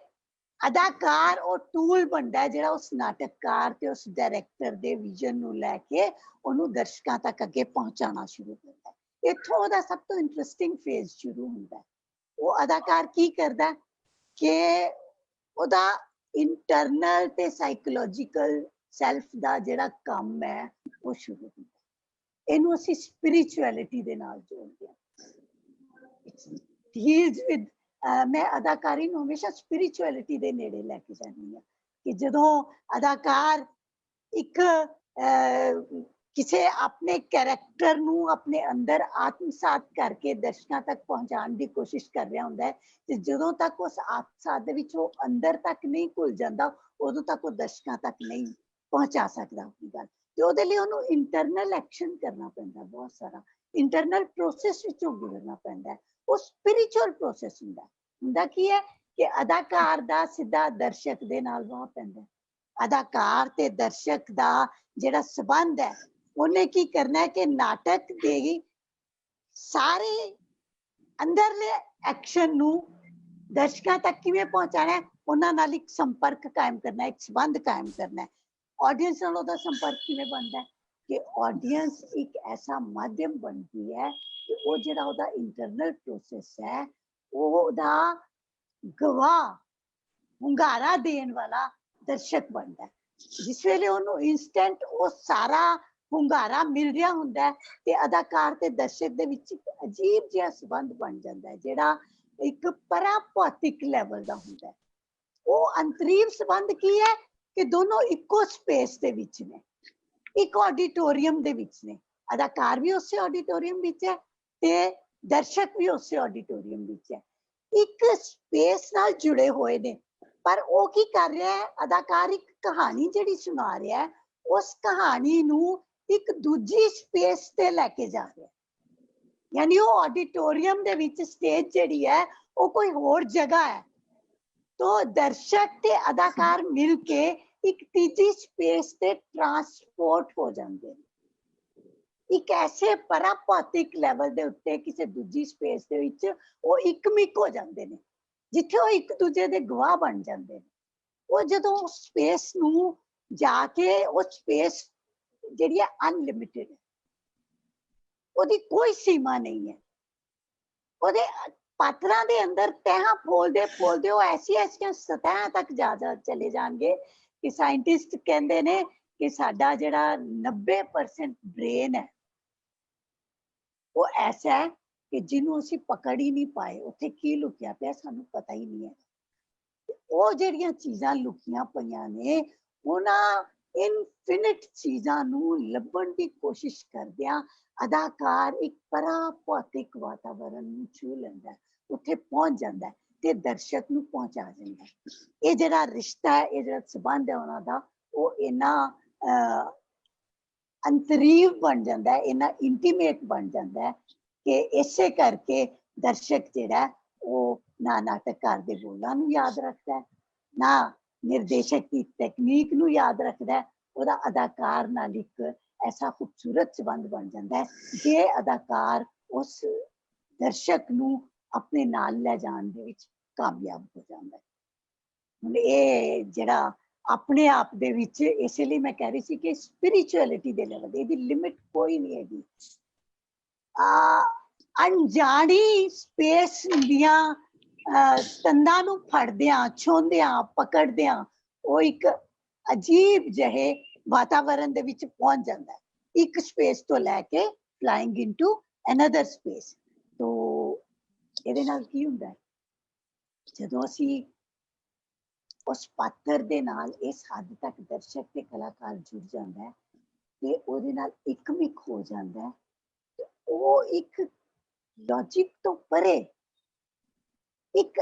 ਅਦਾਕਾਰ ਉਹ ਟੂਲ ਬਣਦਾ ਜਿਹੜਾ ਉਸ ਨਾਟਕਕਾਰ ਤੇ ਉਸ ਡਾਇਰੈਕਟਰ ਦੇ ਵਿਜ਼ਨ ਨੂੰ ਲੈ ਕੇ ਉਹਨੂੰ ਦਰਸ਼ਕਾਂ ਤੱਕ ਅੱਗੇ ਪਹੁੰਚਾਉਣਾ ਸ਼ੁਰੂ ਕਰਦਾ ਹੈ। ਇੱਥੋਂ ਉਹਦਾ ਸਭ ਤੋਂ ਇੰਟਰਸਟਿੰਗ ਫੇਜ਼ ਸ਼ੁਰੂ ਹੁੰਦਾ ਹੈ। ਉਹ ਅਦਾਕਾਰ ਕੀ ਕਰਦਾ ਕਿ ਉਹਦਾ ਇੰਟਰਨਲ ਤੇ ਸਾਈਕੋਲੋਜੀਕਲ ਸੈਲਫ ਦਾ ਜਿਹੜਾ ਕੰਮ ਹੈ ਉਹ ਸ਼ੁਰੂ ਹੁੰਦਾ। ਇਹਨੂੰ ਅਸੀਂ ਸਪਿਰਿਚੁਅਲਿਟੀ ਦੇ ਨਾਲ ਜੋੜਦੇ ਹਾਂ। ਡੀਲਸ ਵਿਦ, ਮੈਂ ਅਦਾਕਾਰੀ ਨੂੰ ਹਮੇਸ਼ਾ ਸਪਿਰਿਚੁਅਲਿਟੀ ਦੇ ਨੇੜੇ ਲੈ ਕੇ ਜਾਂਦੀ ਹਾਂ ਕਿ ਜਦੋਂ ਅਦਾਕਾਰ ਇੱਕ ਕਿਸੇ ਆਪਣੇ ਕੈਰੈਕਟਰ ਨੂੰ ਆਪਣੇ ਅੰਦਰ ਆਤਮਸਾਤ ਕਰਕੇ ਦਰਸ਼ਕਾਂ ਤੱਕ ਪਹੁੰਚਾਉਣ ਦੀ ਕੋਸ਼ਿਸ਼ ਕਰ ਰਿਹਾ ਹੁੰਦਾ ਹੈ, ਤੇ ਜਦੋਂ ਤੱਕ ਉਸ ਆਤਮਸਾਤ ਦੇ ਵਿੱਚ ਉਹ ਅੰਦਰ ਤੱਕ ਨਹੀਂ ਘੁਲ ਜਾਂਦਾ, ਉਦੋਂ ਤੱਕ ਉਹ ਦਰਸ਼ਕਾਂ ਤੱਕ ਨਹੀਂ ਪਹੁੰਚਾ ਸਕਦਾ ਆਪਣੀ ਗੱਲ। ਤੇ ਉਹਦੇ ਲਈ ਉਹਨੂੰ ਇੰਟਰਨਲ ਐਕਸ਼ਨ ਕਰਨਾ ਪੈਂਦਾ, ਬਹੁਤ ਸਾਰਾ ਇੰਟਰਨਲ ਪ੍ਰੋਸੈਸ ਵਿੱਚੋਂ ਗੁਜ਼ਰਨਾ ਪੈਂਦਾ। ਉਹ ਸਪਿਰਿਚੁਅਲ ਪ੍ਰੋਸੈਸ ਹੁੰਦਾ ਕੀ ਹੈ ਕਿ ਅਦਾਕਾਰ ਦਾ ਸਿੱਧਾ ਦਰਸ਼ਕ ਦੇ ਨਾਲ ਵਾਹ ਪੈਂਦਾ। ਅਦਾਕਾਰ ਤੇ ਦਰਸ਼ਕ ਦਾ ਜਿਹੜਾ ਸੰਬੰਧ ਹੈ, ਉਹਨੇ ਕੀ ਕਰਨਾ ਹੈ ਕਿ ਨਾਟਕ ਦੇ ਸਾਰੇ ਅੰਦਰਲੇ ਐਕਸ਼ਨ ਨੂੰ ਦਰਸ਼ਕਾਂ ਤੱਕ ਕਿਵੇਂ ਪਹੁੰਚਾਣਾ ਹੈ, ਉਹਨਾਂ ਨਾਲ ਇੱਕ ਸੰਪਰਕ ਕਾਇਮ ਕਰਨਾ, ਇੱਕ ਸੰਬੰਧ ਕਾਇਮ ਕਰਨਾ ਹੈ। ਆਡੀਅנס ਨਾਲ ਉਹਦਾ ਸੰਪਰਕ ਕਿਵੇਂ ਬਣਦਾ ਕਿ ਆਡੀਅנס ਇੱਕ ਐਸਾ ਮਾਧਿਅਮ ਬਣਦੀ ਹੈ ਕਿ ਉਹ ਜਿਹੜਾ ਉਹਦਾ ਇੰਟਰਨਲ ਪ੍ਰੋਸੈਸ ਹੈ, ਉਹਦਾ ਗਵਾਹ, ਹੁੰਗਾਰਾ ਦੇਣ ਵਾਲਾ ਦਰਸ਼ਕ ਬਣਦਾ। ਜਿਸ ਵੇਲੇ ਉਹਨੂੰ ਇੰਸਟੈਂਟ ਉਹ ਸਾਰਾ ਹੁੰਗਾਰਾ ਮਿਲ ਰਿਹਾ ਹੁੰਦਾ ਤੇ ਅਦਾਕਾਰ ਤੇ ਦਰਸ਼ਕ ਦੇ ਵਿੱਚ ਇੱਕ ਅਜੀਬ ਜਿਹਾ ਸੰਬੰਧ ਬਣ ਜਾਂਦਾ ਹੈ, ਜਿਹੜਾ ਇੱਕ ਪਰਾਭੌਤਿਕ ਲੈਵਲ ਦਾ ਹੁੰਦਾ। ਉਹ ਅੰਤਰੀਵ ਸੰਬੰਧ ਕੀ ਹੈ ਕਿ ਦੋਨੋਂ ਇੱਕੋ ਸਪੇਸ ਦੇ ਵਿੱਚ ਨੇ, ਇੱਕ ਆਡੀਟੋਰੀਅਮ ਦੇ ਵਿੱਚ ਨੇ। ਅਦਾਕਾਰ ਵੀ ਉਸੇ ਆਡੀਟੋਰੀਅਮ ਵਿੱਚ ਹੈ ਤੇ ਦਰਸ਼ਕ ਵੀ ਉਸੇ ਆਡੀਟੋਰੀਅਮ ਵਿੱਚ ਹੈ, ਇੱਕ ਸਪੇਸ ਨਾਲ ਜੁੜੇ ਹੋਏ ਨੇ। ਪਰ ਉਹ ਕੀ ਕਰ ਰਿਹਾ ਹੈ, ਅਦਾਕਾਰ ਇੱਕ ਕਹਾਣੀ ਜਿਹੜੀ ਸੁਣਾ ਰਿਹਾ ਹੈ, ਉਸ ਕਹਾਣੀ ਨੂੰ ਇੱਕ ਦੂਜੀ ਸਪੇਸ ਤੇ ਲੈ ਕੇ ਜਾ ਰਿਹਾ। ਯਾਨੀ ਉਹ ਆਡੀਟੋਰੀਅਮ ਦੇ ਵਿੱਚ ਸਟੇਜ ਜਿਹੜੀ ਹੈ ਉਹ ਕੋਈ ਹੋਰ ਜਗ੍ਹਾ ਹੈ, तो दर्शक ते अदाकार मिल के एक तीजी स्पेस ते ट्रांसपोर्ट हो जाते हैं। एक ऐसे पराभौतिक लेवल दे उत्ते किसी दूजी स्पेस दे विच वो इकमिक हो जाते हैं, जिथे वो एक दूजे दे गवाह बन जाते हैं। वो जदों स्पेस नूं जाके वो स्पेस जिहड़ी है अनलिमिटेड है, ओदी कोई सीमा नहीं है। ओदे पात्रां दे अंदर तह फोलदे फोलदे वो ऐसी ऐसी सतह तक जा चले जाएंगे कि साइंटिस्ट कहते हैं कि साडा जिहड़ा 90% ब्रेन है वो ऐसा है कि जिन्हों असीं पकड़ ही नहीं पाए, उत्थे की लुकिया पिया सानू पता ही नहीं है। ਉਹ ਜਿਹੜੀਆਂ ਚੀਜ਼ਾਂ ਲੁਕੀਆਂ ਪਈਆਂ ਨੇ ਉਹਨਾਂ ਇਨਫਿਨਿਟ ਚੀਜ਼ਾਂ ਨੂੰ ਲੱਭਣ ਦੀ ਕੋਸ਼ਿਸ਼ ਕਰਦਿਆਂ ਅਦਾਕਾਰ ਇੱਕ ਪਰਾ ਭੌਤਿਕ ਵਾਤਾਵਰਣ ਨੂੰ ਛੂ ਲੈਂਦਾ, ਉੱਥੇ ਪਹੁੰਚ ਜਾਂਦਾ ਤੇ ਦਰਸ਼ਕ ਨੂੰ ਪਹੁੰਚਾ ਜਾਂਦਾ। ਇਹ ਜਿਹੜਾ ਰਿਸ਼ਤਾ ਹੈ, ਇਹ ਜਿਹੜਾ ਸੰਬੰਧ ਹੈ ਉਹਨਾਂ ਦਾ, ਉਹ ਇੰਨਾ ਅੰਤਰੀਵ ਬਣ ਜਾਂਦਾ ਹੈ, ਇੰਨਾ ਇੰਟੀਮੇਟ ਬਣ ਜਾਂਦਾ ਹੈ ਕਿ ਇਸੇ ਕਰਕੇ ਦਰਸ਼ਕ ਜਿਹੜਾ ਉਹ ਨਾ ਨਾਟਕਕਾਰ ਦੇ ਬੋਲਾਂ ਨੂੰ ਯਾਦ ਰੱਖਦਾ ਹੈ, ਨਾ ਨਿਰਦੇਸ਼ਕ ਦੀ ਤਕਨੀਕ ਨੂੰ ਯਾਦ ਰੱਖਦਾ ਹੈ, ਉਹਦਾ ਅਦਾਕਾਰ ਨਾਲ ਇੱਕ ਐਸਾ ਖੂਬਸੂਰਤ ਸੰਬੰਧ ਬਣ ਜਾਂਦਾ ਹੈ ਜੇ ਅਦਾਕਾਰ ਉਸ ਦਰਸ਼ਕ ਨੂੰ ਆਪਣੇ ਨਾਲ ਲੈ ਜਾਣ ਦੇ ਵਿੱਚ ਕਾਮਯਾਬ ਹੋ ਜਾਂਦਾ ਹੈ। ਹੁਣ ਇਹ ਜਿਹੜਾ ਆਪਣੇ ਆਪ ਦੇ ਵਿੱਚ, ਇਸੇ ਲਈ ਮੈਂ ਕਹਿ ਰਹੀ ਸੀ ਕਿ ਸਪਿਰਿਚੁਅਲਿਟੀ ਦੇ ਲੈਵਲ ਇਹਦੀ ਲਿਮਿਟ ਕੋਈ ਨਹੀਂ ਹੈਗੀ। ਅਣਜਾਣੀ ਸਪੇਸ ਦੀਆਂ ਤੰਦਾਂ ਨੂੰ ਫੜਦਿਆਂ, ਛੋਹਦਿਆਂ, ਪਕੜਦਿਆਂ ਉਹ ਇੱਕ ਅਜੀਬ ਜਿਹੇ ਵਾਤਾਵਰਣ ਦੇ ਵਿੱਚ ਪਹੁੰਚ ਜਾਂਦਾ ਹੈ, ਇੱਕ ਸਪੇਸ ਤੋਂ ਲੈ ਕੇ ਫਲਾਈਂਗ ਇਨਟੂ ਅਨਦਰ ਸਪੇਸ। ਤੋ ਇਹਦੇ ਨਾਲ ਕੀ ਹੁੰਦਾ ਹੈ, ਜਦੋਂ ਅਸੀਂ ਉਸ ਪਾਤਰ ਦੇ ਨਾਲ ਇਸ ਹੱਦ ਤੱਕ ਦਰਸ਼ਕ ਤੇ ਕਲਾਕਾਰ ਜੁੜ ਜਾਂਦਾ ਹੈ ਤੇ ਉਹਦੇ ਨਾਲ ਇੱਕਮਿਕ ਹੋ ਜਾਂਦਾ ਹੈ, ਤੇ ਉਹ ਇੱਕ ਲੌਜਿਕ ਤੋਂ ਪਰੇ ਇੱਕ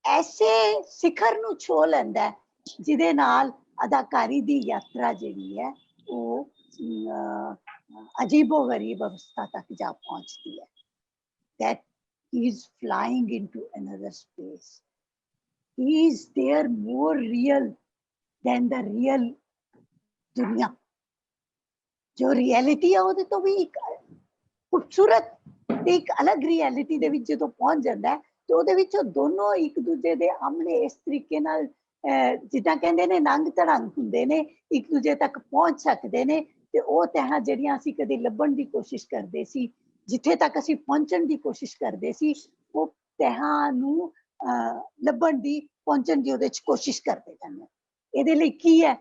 ਐਸੇ ਸਿਖਰ ਨੂੰ ਛੋਹ ਲੈਂਦਾ ਹੈ ਜਿਹਦੇ ਨਾਲ ਅਦਾਕਾਰੀ ਦੀ ਯਾਤਰਾ ਜਿਹੜੀ ਹੈ ਉਹ ਅਜੀਬੋ ਗਰੀਬ ਅਵਸਥਾ ਤੱਕ ਜਾ ਪਹੁੰਚਦੀ ਹੈ। That he is flying into another space. He is there more real than the real ਦੁਨੀਆ। ਜੋ ਰਿਐਲਿਟੀ ਹੈ ਉਹਦੇ ਤੋਂ ਵੀ ਇੱਕ ਖੂਬਸੂਰਤ ਤੇ ਇੱਕ ਅਲੱਗ ਰਿਐਲਿਟੀ ਦੇ ਵਿੱਚ ਜਦੋਂ ਪਹੁੰਚ ਜਾਂਦਾ ਹੈ ਤੇ ਉਹਦੇ ਵਿੱਚ ਉਹ ਦੋਨੋਂ ਇੱਕ ਦੂਜੇ ਦੇ ਆਮਣੇ ਇਸ ਤਰੀਕੇ ਨਾਲ ਜਿੱਦਾਂ ਕਹਿੰਦੇ ਨੇ ਨੰਗ ਧੜੰਗ ਹੁੰਦੇ ਨੇ, ਇੱਕ ਦੂਜੇ ਤੱਕ ਪਹੁੰਚ ਸਕਦੇ ਨੇ। ਤੇ ਉਹ ਤਹਾਂ ਜਿਹੜੀਆਂ ਅਸੀਂ ਕਦੇ ਲੱਭਣ ਦੀ ਕੋਸ਼ਿਸ਼ ਕਰਦੇ ਸੀ, ਜਿੱਥੇ ਤੱਕ ਅਸੀਂ ਪਹੁੰਚਣ ਦੀ ਕੋਸ਼ਿਸ਼ ਕਰਦੇ ਸੀ, ਉਹ ਤਹਾਂ ਨੂੰ ਲੱਭਣ ਦੀ, ਪਹੁੰਚਣ ਦੀ ਉਹਦੇ 'ਚ ਕੋਸ਼ਿਸ਼ ਕਰਦੇ ਜਾਂਦੇ। ਇਹਦੇ ਲਈ ਕੀ ਹੈ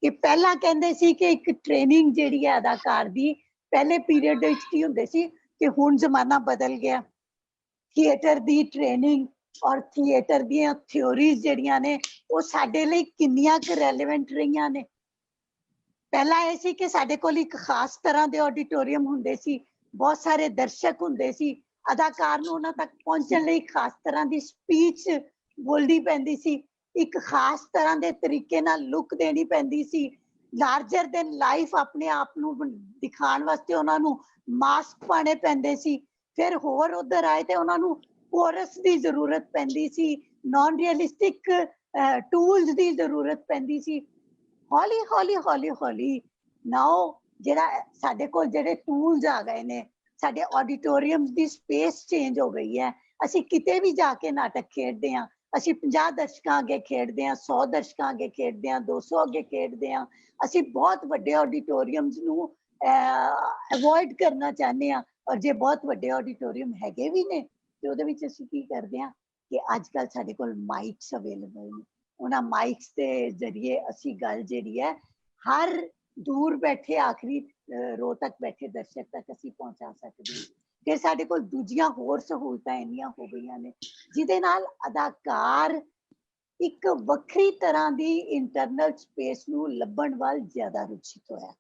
ਕਿ ਪਹਿਲਾਂ ਕਹਿੰਦੇ ਸੀ ਕਿ ਇੱਕ ਟ੍ਰੇਨਿੰਗ ਜਿਹੜੀ ਹੈ ਅਦਾਕਾਰ ਦੀ, ਪਹਿਲੇ ਪੀਰੀਅਡ ਦੇ ਵਿੱਚ ਕੀ ਹੁੰਦੇ ਸੀ ਕਿ ਹੁਣ ਜ਼ਮਾਨਾ ਬਦਲ ਗਿਆ, ਥੀਏਟਰ ਦੀ ਟ੍ਰੇਨਿੰਗ ਔਰ ਥੀਏਟਰ ਦੀਆਂ ਥਿਓਰੀਜ਼ ਜਿਹੜੀਆਂ ਨੇ ਉਹ ਸਾਡੇ ਲਈ ਕਿੰਨੀਆਂ ਕੁ ਰੈਲੇਵੈਂਟ ਰਹੀਆਂ ਨੇ। ਪਹਿਲਾਂ ਇਹ ਸੀ ਕਿ ਸਾਡੇ ਕੋਲ ਇੱਕ ਖਾਸ ਤਰ੍ਹਾਂ ਦੇ ਆਡੀਟੋਰੀਅਮ ਹੁੰਦੇ ਸੀ, ਬਹੁਤ ਸਾਰੇ ਦਰਸ਼ਕ ਹੁੰਦੇ ਸੀ, ਅਦਾਕਾਰ ਨੂੰ ਉਹਨਾਂ ਤੱਕ ਪਹੁੰਚਣ ਲਈ ਖਾਸ ਤਰ੍ਹਾਂ ਦੀ ਸਪੀਚ ਬੋਲਣੀ ਪੈਂਦੀ ਸੀ, ਇੱਕ ਖਾਸ ਤਰ੍ਹਾਂ ਦੇ ਤਰੀਕੇ ਨਾਲ ਲੁੱਕ ਦੇਣੀ ਪੈਂਦੀ ਸੀ, ਲਾਰਜਰ ਦੈਨ ਲਾਈਫ ਆਪਣੇ ਆਪ ਨੂੰ ਦਿਖਾਉਣ ਵਾਸਤੇ ਉਹਨਾਂ ਨੂੰ ਮਾਸਕ ਪਾਣੇ ਪੈਂਦੇ ਸੀ। ਫਿਰ ਹੋਰ ਉਧਰ ਆਏ ਤੇ ਉਹਨਾਂ ਨੂੰ ਕੋਰਸ ਦੀ ਜ਼ਰੂਰਤ ਪੈਂਦੀ ਸੀ, ਨਾਨ ਰੀਅਲਿਸਟਿਕ ਟੂਲਸ ਦੀ ਜ਼ਰੂਰਤ ਪੈਂਦੀ ਸੀ। ਹੌਲੀ ਹੌਲੀ ਹੌਲੀ ਹੌਲੀ ਨਾਓ ਜਿਹੜਾ ਸਾਡੇ ਕੋਲ ਜਿਹੜੇ ਟੂਲਸ ਆ ਗਏ ਨੇ, ਸਾਡੇ ਆਡੀਟੋਰੀਅਮ ਦੀ ਸਪੇਸ ਚੇਂਜ ਹੋ ਗਈ ਹੈ। ਅਸੀਂ ਕਿਤੇ ਵੀ ਜਾ ਕੇ ਨਾਟਕ ਖੇਡਦੇ ਹਾਂ, ਅਸੀਂ 50 ਦਰਸ਼ਕਾਂ ਅੱਗੇ ਖੇਡਦੇ ਹਾਂ, 100 ਦਰਸ਼ਕਾਂ ਅੱਗੇ ਖੇਡਦੇ ਹਾਂ, 200 ਅੱਗੇ ਖੇਡਦੇ ਹਾਂ। ਅਸੀਂ ਬਹੁਤ ਵੱਡੇ ਆਡੀਟੋਰੀਅਮਸ ਨੂੰ ਅਵੋਇਡ ਕਰਨਾ ਚਾਹੁੰਦੇ ਹਾਂ, ਔਰ ਜੇ ਬਹੁਤ ਵੱਡੇ ਆਡੀਟੋਰੀਅਮ ਹੈਗੇ ਵੀ ਨੇ ਤੇ ਉਹਦੇ ਵਿੱਚ ਅਸੀਂ ਕੀ ਕਰਦੇ ਹਾਂ ਕਿ ਅੱਜ ਕੱਲ੍ਹ ਸਾਡੇ ਕੋਲ ਮਾਈਕਸ ਅਵੇਲੇਬਲ ਨੇ। ਉਹਨਾਂ ਮਾਈਕਸ ਦੇ ਜ਼ਰੀਏ ਅਸੀਂ ਗੱਲ ਜਿਹੜੀ ਹੈ ਹਰ ਦੂਰ ਬੈਠੇ ਆਖਰੀ ਰੋ ਤੱਕ ਬੈਠੇ ਦਰਸ਼ਕ ਤੱਕ ਅਸੀਂ ਪਹੁੰਚਾ ਸਕਦੇ ਹਾਂ। ਫਿਰ ਸਾਡੇ ਕੋਲ ਦੂਜੀਆਂ ਹੋਰ ਸਹੂਲਤਾਂ ਇੰਨੀਆਂ ਹੋ ਗਈਆਂ ਨੇ ਜਿਹਦੇ ਨਾਲ ਅਦਾਕਾਰ ਇੱਕ ਵੱਖਰੀ ਤਰ੍ਹਾਂ ਦੀ ਇੰਟਰਨਲ ਸਪੇਸ ਨੂੰ ਲੱਭਣ ਵੱਲ ਜ਼ਿਆਦਾ ਰੁਚਿਤ ਹੋਇਆ।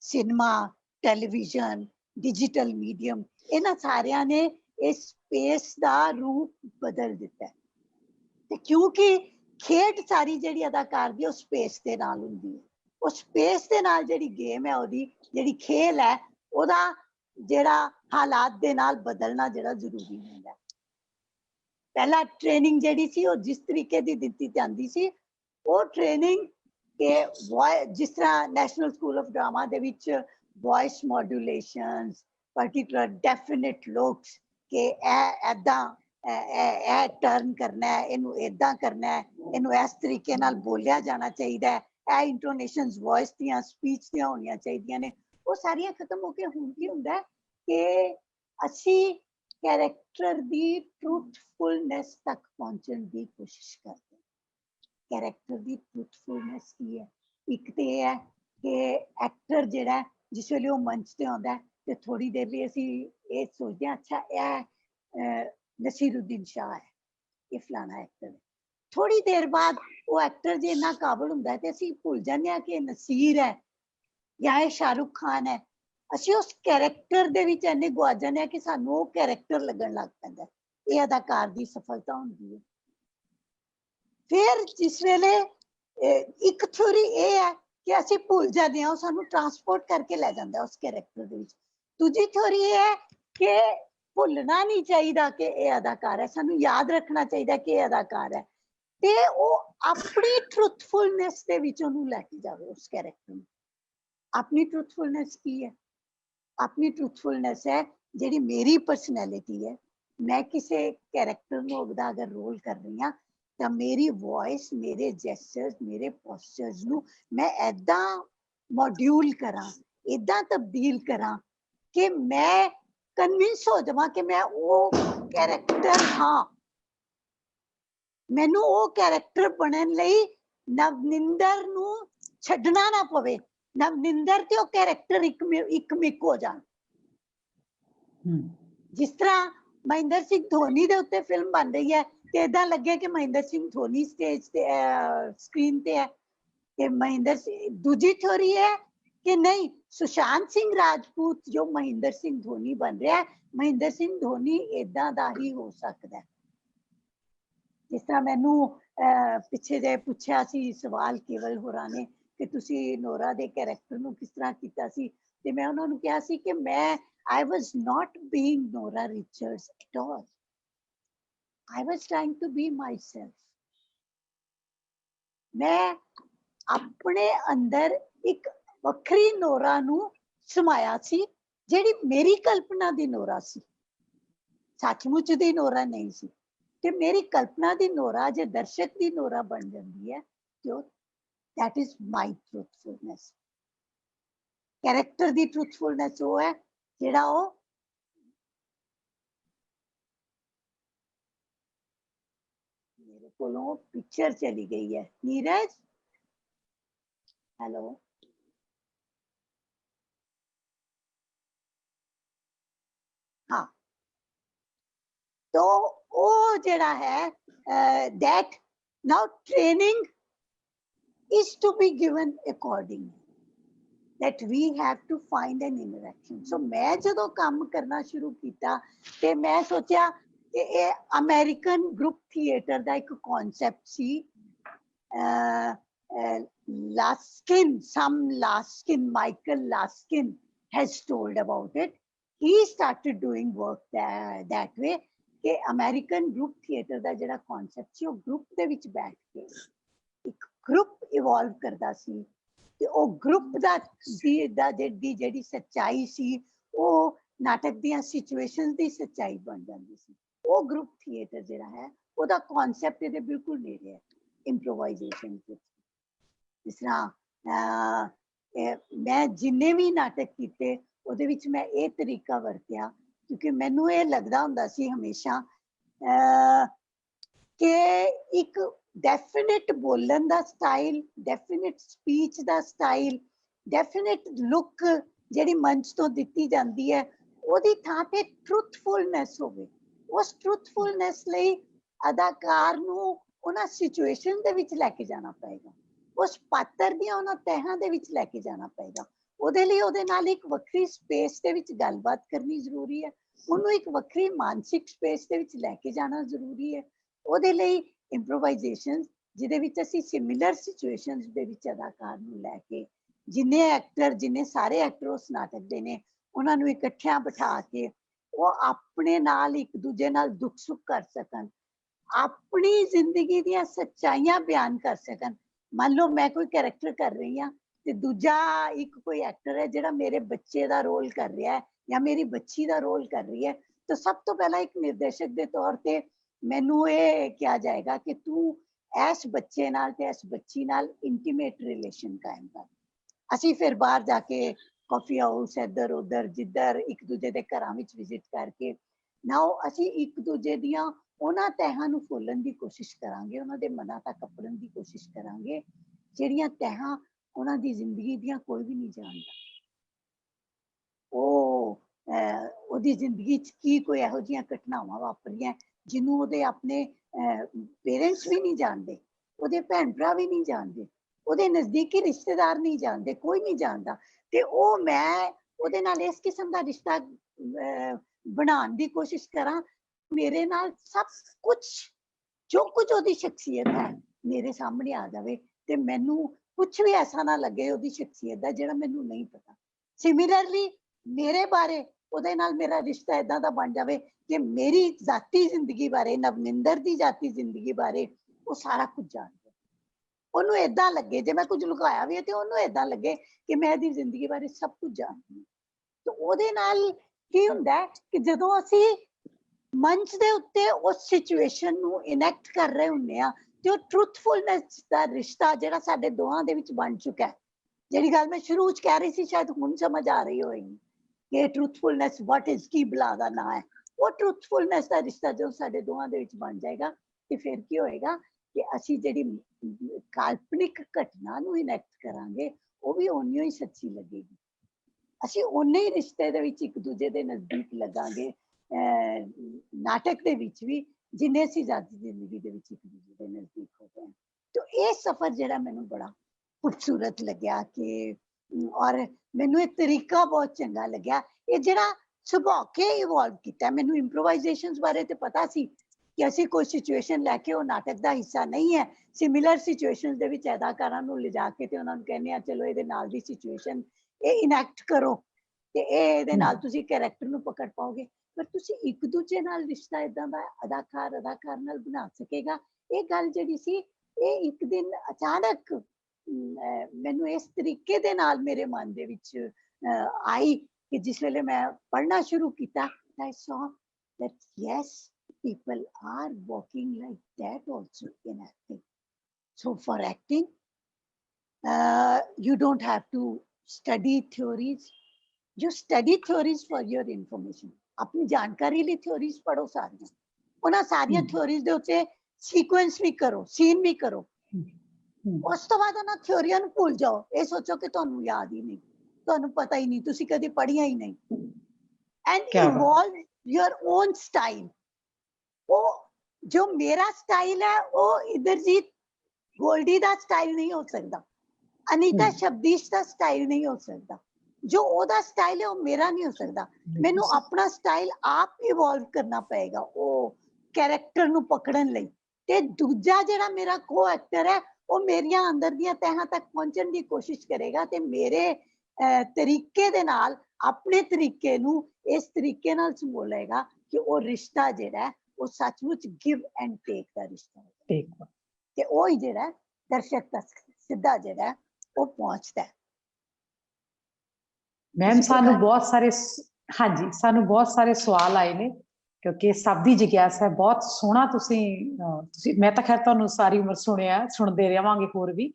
ਸਿਨੇਮਾ, ਟੈਲੀਵਿਜ਼ਨ, ਡਿਜੀਟਲ ਮੀਡੀਅਮ, ਇਹਨਾਂ ਸਾਰਿਆਂ ਨੇ ਇਸ ਸਪੇਸ ਦਾ ਰੂਪ ਬਦਲ ਦਿੱਤਾ। ਤੇ ਕਿਉਂਕਿ ਖੇਡ ਸਾਰੀ ਜਿਹੜੀ ਅਦਾਕਾਰ ਦੀ ਉਹ ਸਪੇਸ ਦੇ ਨਾਲ ਹੁੰਦੀ ਹੈ, ਉਹ ਸਪੇਸ ਦੇ ਨਾਲ ਜਿਹੜੀ ਗੇਮ ਹੈ, ਉਹਦੀ ਜਿਹੜੀ ਖੇਲ ਹੈ, ਉਹਦਾ ਜਿਹੜਾ ਹਾਲਾਤ ਦੇ ਨਾਲ ਬਦਲਣਾ ਜਿਹੜਾ ਜ਼ਰੂਰੀ ਹੁੰਦਾ। ਪਹਿਲਾਂ ਟ੍ਰੇਨਿੰਗ ਜਿਹੜੀ ਸੀ ਉਹ ਜਿਸ ਤਰੀਕੇ ਦੀ ਦਿੱਤੀ ਜਾਂਦੀ ਸੀ, ਉਹ ਟ੍ਰੇਨਿੰਗ ਕਿ ਜਿਸ ਤਰ੍ਹਾਂ ਨੈਸ਼ਨਲ ਸਕੂਲ ਆਫ ਡਰਾਮਾ ਦੇ ਵਿੱਚ ਵੌਇਸ ਮੋਡੂਲੇਸ਼ਨਸ, particular definite looks ਕਿ ਇਹ ਏਦਾਂ ਇਹ ਟਰਨ ਕਰਨਾ ਹੈ, ਇਹਨੂੰ ਏਦਾਂ ਕਰਨਾ ਹੈ, ਇਹਨੂੰ ਇਸ ਤਰੀਕੇ ਨਾਲ ਬੋਲਿਆ ਜਾਣਾ ਚਾਹੀਦਾ ਹੈ, ਇਹ ਇੰਟੋਨੇਸ਼ਨਸ ਵੌਇਸ ਦੀਆਂ, ਸਪੀਚ ਦੀਆਂ ਹੋਣੀਆਂ ਚਾਹੀਦੀਆਂ ਨੇ, ਉਹ ਸਾਰੀਆਂ ਖਤਮ ਹੋ ਕੇ ਹੁਣ ਕੀ ਹੁੰਦਾ ਕਿ ਅਸੀਂ ਕੈਰੈਕਟਰ ਦੀ ਟਰੂਥਫੁਲਨੈਸ ਤੱਕ ਪਹੁੰਚਣ ਦੀ ਕੋਸ਼ਿਸ਼ ਕਰਦੇ ਹਾਂ। ਕੈਰੈਕਟਰ ਦੀ ਟਰੂਥਫੁਲਨੈਸ ਕੀ ਹੈ? ਇੱਕ ਤੇ ਇਹ ਹੈ कि एक्टर जिहड़ा जिस वेले वो मंच ते आउंदा है ते थोड़ी देर लिए असीं ये सोचते हैं अच्छा यह नसीरुद्दीन शाह है, ये फलाना एक्टर है। थोड़ी देर बाद वो एक्टर जे इन्ना काबिल हुंदा है ते असीं भुल जांदे हां कि नसीर है या ये शाहरुख खान है। असीं उस कैरेक्टर दे विच इन्ने गुआच जांदे हां कि सानूं वो कैरेक्टर लगन लग पैंदा है। ये अदाकार दी सफलता हुंदी है। फिर जिस वेले एक थ्योरी ये है कि असीं भुल जांदे हां, सानूं ट्रांसपोर्ट करके लै जांदा है उस कैरेक्टर दे विच। दूजी थ्योरी ये है कि भुलना नहीं चाहिए कि ये अदाकार है, सानूं याद रखना चाहिए कि ये अदाकार है ते वो अपनी ट्रुथफुलनेस दे विच ओनूं लैके जावे उस कैरेक्टर नूं। अपनी ट्रुथफुलनेस की है? अपनी ट्रुथफुलनेस है जिहड़ी मेरी पर्सनैलिटी है। मैं किसी कैरेक्टर नूं ओहदा अगर रोल कर रही हां तां मेरी वॉइस, मेरे जेस्चर्स, मेरे पोस्चर्स नूं मैं ऐदां मॉड्यूल करां, ऐदां तब्दील करां कि मैं कन्विंस हो जावां कि मैं वो कैरेक्टर हां। मैनू वो कैरेक्टर बनन लई नवनिंदर नू छड्डना ना पवे। नवनिंदर ते वो कैरेक्टर एक मिक हो जान। जिस तरह महेंद्र सिंह धोनी दे उत्ते फिल्म बन रही है ते इदां लगे कि महेंद्र सिंह धोनी स्टेज ते स्क्रीन ते है ते महेंद्र सिंह। दूजी थ्योरी है कि नहीं, सुशांत सिंह राजपूत जो महेंद्र सिंह धोनी बन रहा है, महेंद्र सिंह धोनी इदां दा ही हो सकता है। जिस तरह मैनू पिछे जे पुछया सी सवाल केवल होरां ने कि तुसी नोरा दे कैरेक्टर नू किस तरह कीता सी ते मैं उन्हां नू कहा सी कि मैं I was not being Nora Richards at all. I was trying to be myself. मैं अपने अंदर एक वखरी नोरा नू समाया सी जेड़ी मेरी कल्पना दी नोरा सी, सचमुच दी नोरा नहीं सी। ते मेरी कल्पना दी नोरा जे दर्शक दी नोरा बन जाती है तो that is my truthfulness. Character the truthfulness वो है जेड़ा वो मेरे कोलों पिक्चर चली गई है। नीरज, हेलो, हाँ, तो वो जेड़ा है that now training is to be given accordingly, that we have to find an interaction. So मैं जदों काम करना शुरू किया ते मैं सोचा कि ये अमेरिकन ग्रुप थिएटर दा एक concept C. Laskin, Michael Laskin has told about it. He started doing work that way कि अमेरिकन ग्रुप थिएटर दा जेड़ा कॉन्सेप्ट सी वो ग्रुप दे विच बैठ के एक ग्रुप इवॉल्व करदा सी ते ओ ग्रुप दा दी जेड़ी सच्चाई सी वो नाटक दियां सिचुएशंस दी सच्चाई बन जांदी सी। वो ग्रुप थिएटर जेड़ा है ओदा कॉन्सेप्ट इहदे बिल्कुल नेड़े है इंप्रोवाइजेशन विच। जिस तरह मैं जिन्ने भी नाटक कीते ओहदे विच मैं ये तरीका वरत्या क्योंकि मैनू ये लगदा हुंदा सी हमेशा कि एक डेफिनेट बोलन दा स्टाइल, डेफिनेट स्पीच दा स्टाइल, डेफिनेट लुक जेड़ी मंच तो दिती जांदी है ओदी थां ते ट्रुथफुलनेस होवे। उस ट्रुथफुलनेस लई अदाकार नू उन्हां सिचुएशन दे विच लैके जाना पएगा, उस पात्र दियां उन्हां तहां दे विच लैके जाना पएगा। ओहदे लई ओहदे नाल एक वक्री स्पेस दे विच गलबात करनी जरूरी है, उन्होंने एक वक्री मानसिक स्पेस दे विच लैके जाना जरूरी है। ओहदे लई इंप्रोवाइजेशन जिहदे विच असीं सिमिलर सिचुएशंस दे विच अदाकार नूं लैके जिन्ने एक्टर जिन्ने सारे एक्टर उस नाटक दे ने उन्हां नूं इकट्ठियां बिठा के वो अपने नाल एक दूजे नाल दुख सुख कर सकन, अपनी जिंदगी दियां सच्चाइयां बयान कर सकन। मान लो मैं कोई कैरेक्टर कर रही हां ते दूजा एक कोई एक्टर है जिहड़ा मेरे बच्चे दा रोल कर रहा है या मेरी बच्ची दा रोल कर रही है, तो सब तो पहला एक निर्देशक के तौर पे मैनू ये कहा जाएगा कि तू इस बच्चे नाल ते इस बच्ची नाल इंटीमेट रिलेशन कायम कर। असीं फिर बाहर जाके कॉफी हाउस इधर उधर जिधर एक दूजे दे घरां विच विजिट करके नाउ असीं एक दूजे दियां उन्हां तहां नूं फुल्लण दी कोशिश करांगे, उन्हां दे मनां तक अपड़न दी कोशिश करांगे जेहड़ियां तहां ਉਹਨਾਂ ਦੀ ਜ਼ਿੰਦਗੀ ਦੀਆਂ ਕੋਈ ਵੀ ਨਹੀਂ ਜਾਣਦਾ। ਉਹ ਉਹਦੀ ਜ਼ਿੰਦਗੀ 'ਚ ਕੀ ਕੋਈ ਇਹੋ ਜਿਹੀਆਂ ਘਟਨਾਵਾਂ ਵਾਪਰੀਆਂ ਜਿਹਨੂੰ ਉਹਦੇ ਆਪਣੇ ਪੇਰੈਂਟਸ ਵੀ ਨਹੀਂ ਜਾਣਦੇ, ਉਹਦੇ ਭੈਣ ਭਰਾ ਵੀ ਨਹੀਂ ਜਾਣਦੇ, ਉਹਦੇ ਨਜ਼ਦੀਕੀ ਰਿਸ਼ਤੇਦਾਰ ਨਹੀਂ ਜਾਣਦੇ, ਕੋਈ ਨਹੀਂ ਜਾਣਦਾ। ਤੇ ਉਹ ਮੈਂ ਉਹਦੇ ਨਾਲ ਇਸ ਕਿਸਮ ਦਾ ਰਿਸ਼ਤਾ ਬਣਾਉਣ ਦੀ ਕੋਸ਼ਿਸ਼ ਕਰਾਂ, ਮੇਰੇ ਨਾਲ ਸਭ ਕੁਝ ਜੋ ਕੁਝ ਉਹਦੀ ਸ਼ਖਸੀਅਤ ਹੈ ਮੇਰੇ ਸਾਹਮਣੇ ਆ ਜਾਵੇ ਤੇ ਮੈਨੂੰ ਕੁਝ ਵੀ ਐਸਾ ਨਾ ਲੱਗੇ ਉਹਦੀ ਸ਼ਖਸੀਅਤ ਦਾ ਜਿਹੜਾ ਮੈਨੂੰ ਨਹੀਂ ਪਤਾ। ਸਿਮਿਲਰਲੀ ਮੇਰੇ ਬਾਰੇ ਉਹਦੇ ਨਾਲ ਮੇਰਾ ਰਿਸ਼ਤਾ ਏਦਾਂ ਦਾ ਬਣ ਜਾਵੇ ਕਿ ਮੇਰੀ ਜ਼ਾਤੀ ਜ਼ਿੰਦਗੀ ਬਾਰੇ, ਨਵਨਿੰਦਰ ਦੀ ਜ਼ਾਤੀ ਜ਼ਿੰਦਗੀ ਬਾਰੇ ਉਹ ਸਾਰਾ ਕੁਝ ਜਾਣਦਾ। ਉਹਨੂੰ ਏਦਾਂ ਲੱਗੇ, ਜੇ ਮੈਂ ਕੁਝ ਲੁਕਾਇਆ ਵੀ ਹੈ ਤੇ ਉਹਨੂੰ ਏਦਾਂ ਲੱਗੇ ਕਿ ਮੈਂ ਇਹਦੀ ਜ਼ਿੰਦਗੀ ਬਾਰੇ ਸਭ ਕੁਝ ਜਾਣਦੀ ਹਾਂ। ਤੇ ਉਹਦੇ ਨਾਲ ਕੀ ਹੁੰਦਾ ਕਿ ਜਦੋਂ ਅਸੀਂ ਮੰਚ ਦੇ ਉੱਤੇ ਉਸ ਸਿਚੁਏਸ਼ਨ ਨੂੰ ਇਨੈਕਟ ਕਰ ਰਹੇ ਹੁੰਦੇ ਆ ਤੇ ਉਹ ਟਰੂਥਫੁਲਨੈਸ ਦਾ ਰਿਸ਼ਤਾ ਜਿਹੜਾ ਸਾਡੇ ਦੋਹਾਂ ਦੇ ਵਿੱਚ ਬਣ ਚੁੱਕਾ ਹੈ, ਜਿਹੜੀ ਗੱਲ ਮੈਂ ਸ਼ੁਰੂ ਚ ਕਹਿ ਰਹੀ ਸੀ ਸ਼ਾਇਦ ਹੁਣ ਸਮਝ ਆ ਰਹੀ ਹੋਏਗੀ ਕਿ ਟਰੂਥਫੁਲਨੈਸ ਵਾਟ ਇਜ਼ ਕੀ ਬਲਾ ਦਾ ਨਾਂ ਹੈ। ਉਹ ਟਰੂਥਫੁਲਨੈਸ ਦਾ ਰਿਸ਼ਤਾ ਜੋ ਸਾਡੇ ਦੋਹਾਂ ਦੇ ਵਿੱਚ ਬਣ ਜਾਏਗਾ ਤੇ ਫਿਰ ਕੀ ਹੋਏਗਾ ਕਿ ਅਸੀਂ ਜਿਹੜੀ ਕਾਲਪਨਿਕ ਘਟਨਾ ਨੂੰ ਇਨੈਕਟ ਕਰਾਂਗੇ ਉਹ ਵੀ ਓਨੀ ਹੀ ਸੱਚੀ ਲੱਗੇਗੀ। ਅਸੀਂ ਓਨੇ ਹੀ ਰਿਸ਼ਤੇ ਦੇ ਵਿੱਚ ਇੱਕ ਦੂਜੇ ਦੇ ਨਜ਼ਦੀਕ ਲੱਗਾਂਗੇ, ਨਾਟਕ ਦੇ ਵਿੱਚ ਵੀ ਜਿੰਨੇ ਅਸੀਂ ਜ਼ਾਤੀ ਜ਼ਿੰਦਗੀ ਦੇ ਵਿੱਚ ਇੱਕ ਦੂਜੇ ਦੇ ਨਜ਼ਦੀਕ ਹੋ ਗਏ। ਤਾਂ ਇਹ ਸਫ਼ਰ ਜਿਹੜਾ ਮੈਨੂੰ ਬੜਾ ਖੂਬਸੂਰਤ ਲੱਗਿਆ ਕਿ ਔਰ ਮੈਨੂੰ ਇਹ ਤਰੀਕਾ ਬਹੁਤ ਚੰਗਾ ਲੱਗਿਆ। ਇਹ ਜਿਹੜਾ ਸੁਭਾਅ ਕੇ ਇਵੋਲਵ ਕੀਤਾ, ਮੈਨੂੰ ਇੰਪਰੋਵਾਈਜ਼ੇਸ਼ਨਸ ਬਾਰੇ ਤੇ ਪਤਾ ਸੀ ਕਿ ਅਸੀਂ ਕੋਈ ਸਿਚੁਏਸ਼ਨ ਲੈ ਕੇ ਉਹ ਨਾਟਕ ਦਾ ਹਿੱਸਾ ਨਹੀਂ ਹੈ। ਸਿਮਿਲਰ ਸਿਚੁਏਸ਼ਨਸ ਦੇ ਵਿੱਚ ਅਦਾਕਾਰਾਂ ਨੂੰ ਲਿਜਾ ਕੇ ਤੇ ਉਹਨਾਂ ਨੂੰ ਕਹਿੰਦੇ ਆ ਚਲੋ ਇਹਦੇ ਨਾਲ ਦੀ ਸਿਚੁਏਸ਼ਨ ਇਹ ਇਨੈਕਟ ਕਰੋ ਤੇ ਇਹਦੇ ਨਾਲ ਤੁਸੀਂ ਕੈਰੈਕਟਰ ਨੂੰ ਪਕੜ ਪਾਓਗੇ। ਪਰ ਤੁਸੀਂ ਇੱਕ ਦੂਜੇ ਨਾਲ ਰਿਸ਼ਤਾ ਇਦਾਂ ਦਾ ਅਦਾਕਾਰ ਨਾਲ ਬਣਾ ਸਕੇਗਾ। ਇਹ ਗੱਲ ਜਿਹੜੀ ਸੀ ਇਹ ਇੱਕ ਦਿਨ ਅਚਾਨਕ ਮੈਨੂੰ ਇਸ ਤਰੀਕੇ ਦੇ ਨਾਲ ਮੇਰੇ ਮਨ ਦੇ ਵਿੱਚ ਆਈ ਕਿ ਜਿਸ ਵੇਲੇ ਮੈਂ ਪੜ੍ਹਨਾ ਸ਼ੁਰੂ ਕੀਤਾ I saw that yes, people are walking like that also in acting. So for acting, you don't have to study theories. You study theories for your information. अपनी जानकारी ਲਈ theories ਪੜੋ ਸਾਰੀਆਂ, ਉਹਨਾਂ ਸਾਰੀਆਂ theories ਦੇ ਉੱਤੇ sequence ਵੀ ਕਰੋ, scene ਵੀ ਕਰੋ। ਉਸ ਤੋਂ ਬਾਅਦ ਉਹਨਾਂ ਥਿਉਰੀਆਂ ਨੂੰ ਭੁੱਲ ਜਾਓ, ਇਹ ਸੋਚੋ ਕਿ ਤੁਹਾਨੂੰ ਯਾਦ ਹੀ ਨਹੀਂ, ਤੁਹਾਨੂੰ ਪਤਾ ਹੀ ਨਹੀਂ, ਤੁਸੀਂ ਕਦੇ ਪੜ੍ਹੀਆਂ ਹੀ ਨਹੀਂ। And evolve your own style. ਉਹ ਜੋ ਮੇਰਾ ਸਟਾਈਲ ਹੈ ਉਹ ਇੰਦਰਜੀਤ ਗੋਲਡੀ ਦਾ ਸਟਾਈਲ ਨਹੀਂ ਹੋ ਸਕਦਾ, ਅਨੀਤਾ ਸ਼ਬਦੀਸ਼ ਦਾ ਸਟਾਈਲ ਨਹੀਂ ਹੋ ਸਕਦਾ, ਜੋ ਉਹਦਾ ਸਟਾਈਲ ਹੈ ਉਹ ਮੇਰਾ ਨਹੀਂ ਹੋ ਸਕਦਾ। ਮੈਨੂੰ ਆਪਣਾ ਸਟਾਈਲ ਆਪ ਇਵੋਲਵ ਕਰਨਾ ਪਏਗਾ ਉਹ ਕੈਰੈਕਟਰ ਨੂੰ ਪਕੜਨ ਲਈ। ਤੇ ਦੂਜਾ ਜਿਹੜਾ ਮੇਰਾ ਕੋ ਐਕਟਰ ਹੈ ਉਹ ਮੇਰੀਆਂ ਅੰਦਰ ਦੀਆਂ ਤਹਿਾਂ ਤੱਕ ਪਹੁੰਚਣ ਦੀ ਕੋਸ਼ਿਸ਼ ਕਰੇਗਾ ਤੇ ਮੇਰੇ ਤਰੀਕੇ ਦੇ ਨਾਲ ਆਪਣੇ ਤਰੀਕੇ ਨੂੰ ਇਸ ਤਰੀਕੇ ਨਾਲ ਸੰਭੋਲੇਗਾ ਕਿ ਉਹ ਰਿਸ਼ਤਾ ਜਿਹੜਾ ਉਹ ਸੱਚਮੁੱਚ ਗਿਵ ਐਂਡ ਟੇਕ ਦਾ ਰਿਸ਼ਤਾ ਹੈ ਤੇ ਉਹ ਹੀ ਜਿਹੜਾ ਦਰਸ਼ਕ ਤੱਕ ਸਿੱਧਾ ਜਿਹੜਾ ਉਹ ਪਹੁੰਚਦਾ। ਮੈਮ ਸਾਨੂੰ ਬਹੁਤ ਸਾਰੇ ਹਾਂਜੀ ਸਾਨੂੰ ਬਹੁਤ ਸਾਰੇ ਸਵਾਲ ਆਏ ਨੇ ਕਿਉਂਕਿ ਸਭ ਦੀ ਜਿਗਿਆਸਾ ਹੈ। ਬਹੁਤ ਸੋਹਣਾ ਤੁਸੀਂ ਮੈਂ ਤਾਂ ਖੈਰ ਤੁਹਾਨੂੰ ਸਾਰੀ ਉਮਰ ਸੁਣਦੇ ਰਹਾਂਗੇ ਹੋਰ ਵੀ,